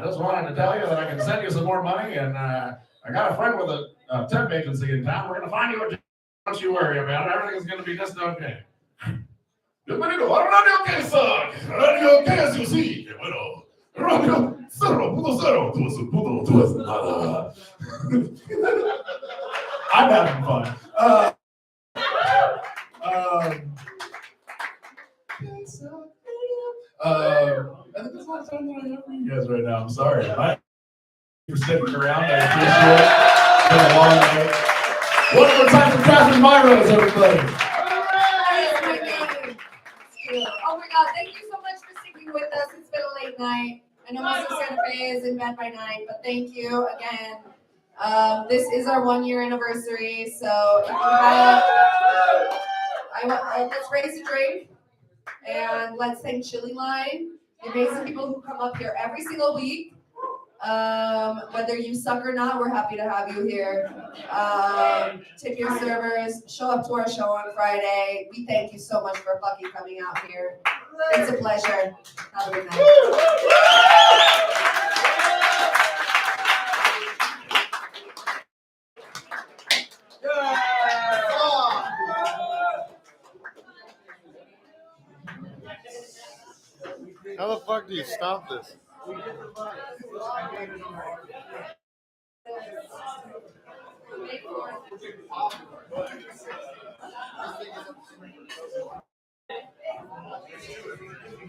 Just wanted to tell you that I can send you some more money, and I got a friend with a temp agency in town. We're gonna find you a job. Don't you worry about it. Everything's gonna be just okay. Bienvenido a Radio K-Suck. Radio KSUC. Que bueno. Radio 0.0. Tú es un puto, tú es nada. I'm having fun. I think that's all the time that I have for you guys right now. I'm sorry. Thank you for sticking around. I appreciate it. It's been a long night. One more time for Catherine Myros, everybody. Oh my God, thank you so much for sticking with us. It's been a late night. I know my sister Santa Fe is in bed by 9, but thank you again. This is our 1-year anniversary, so if you have, let's raise a drink and let's thank Chili Line, the amazing people who come up here every single week. Whether you suck or not, we're happy to have you here. Tip your servers, show up to our show on Friday. We thank you so much for fucking coming out here. It's a pleasure. Have a good night. How the fuck do you stop this?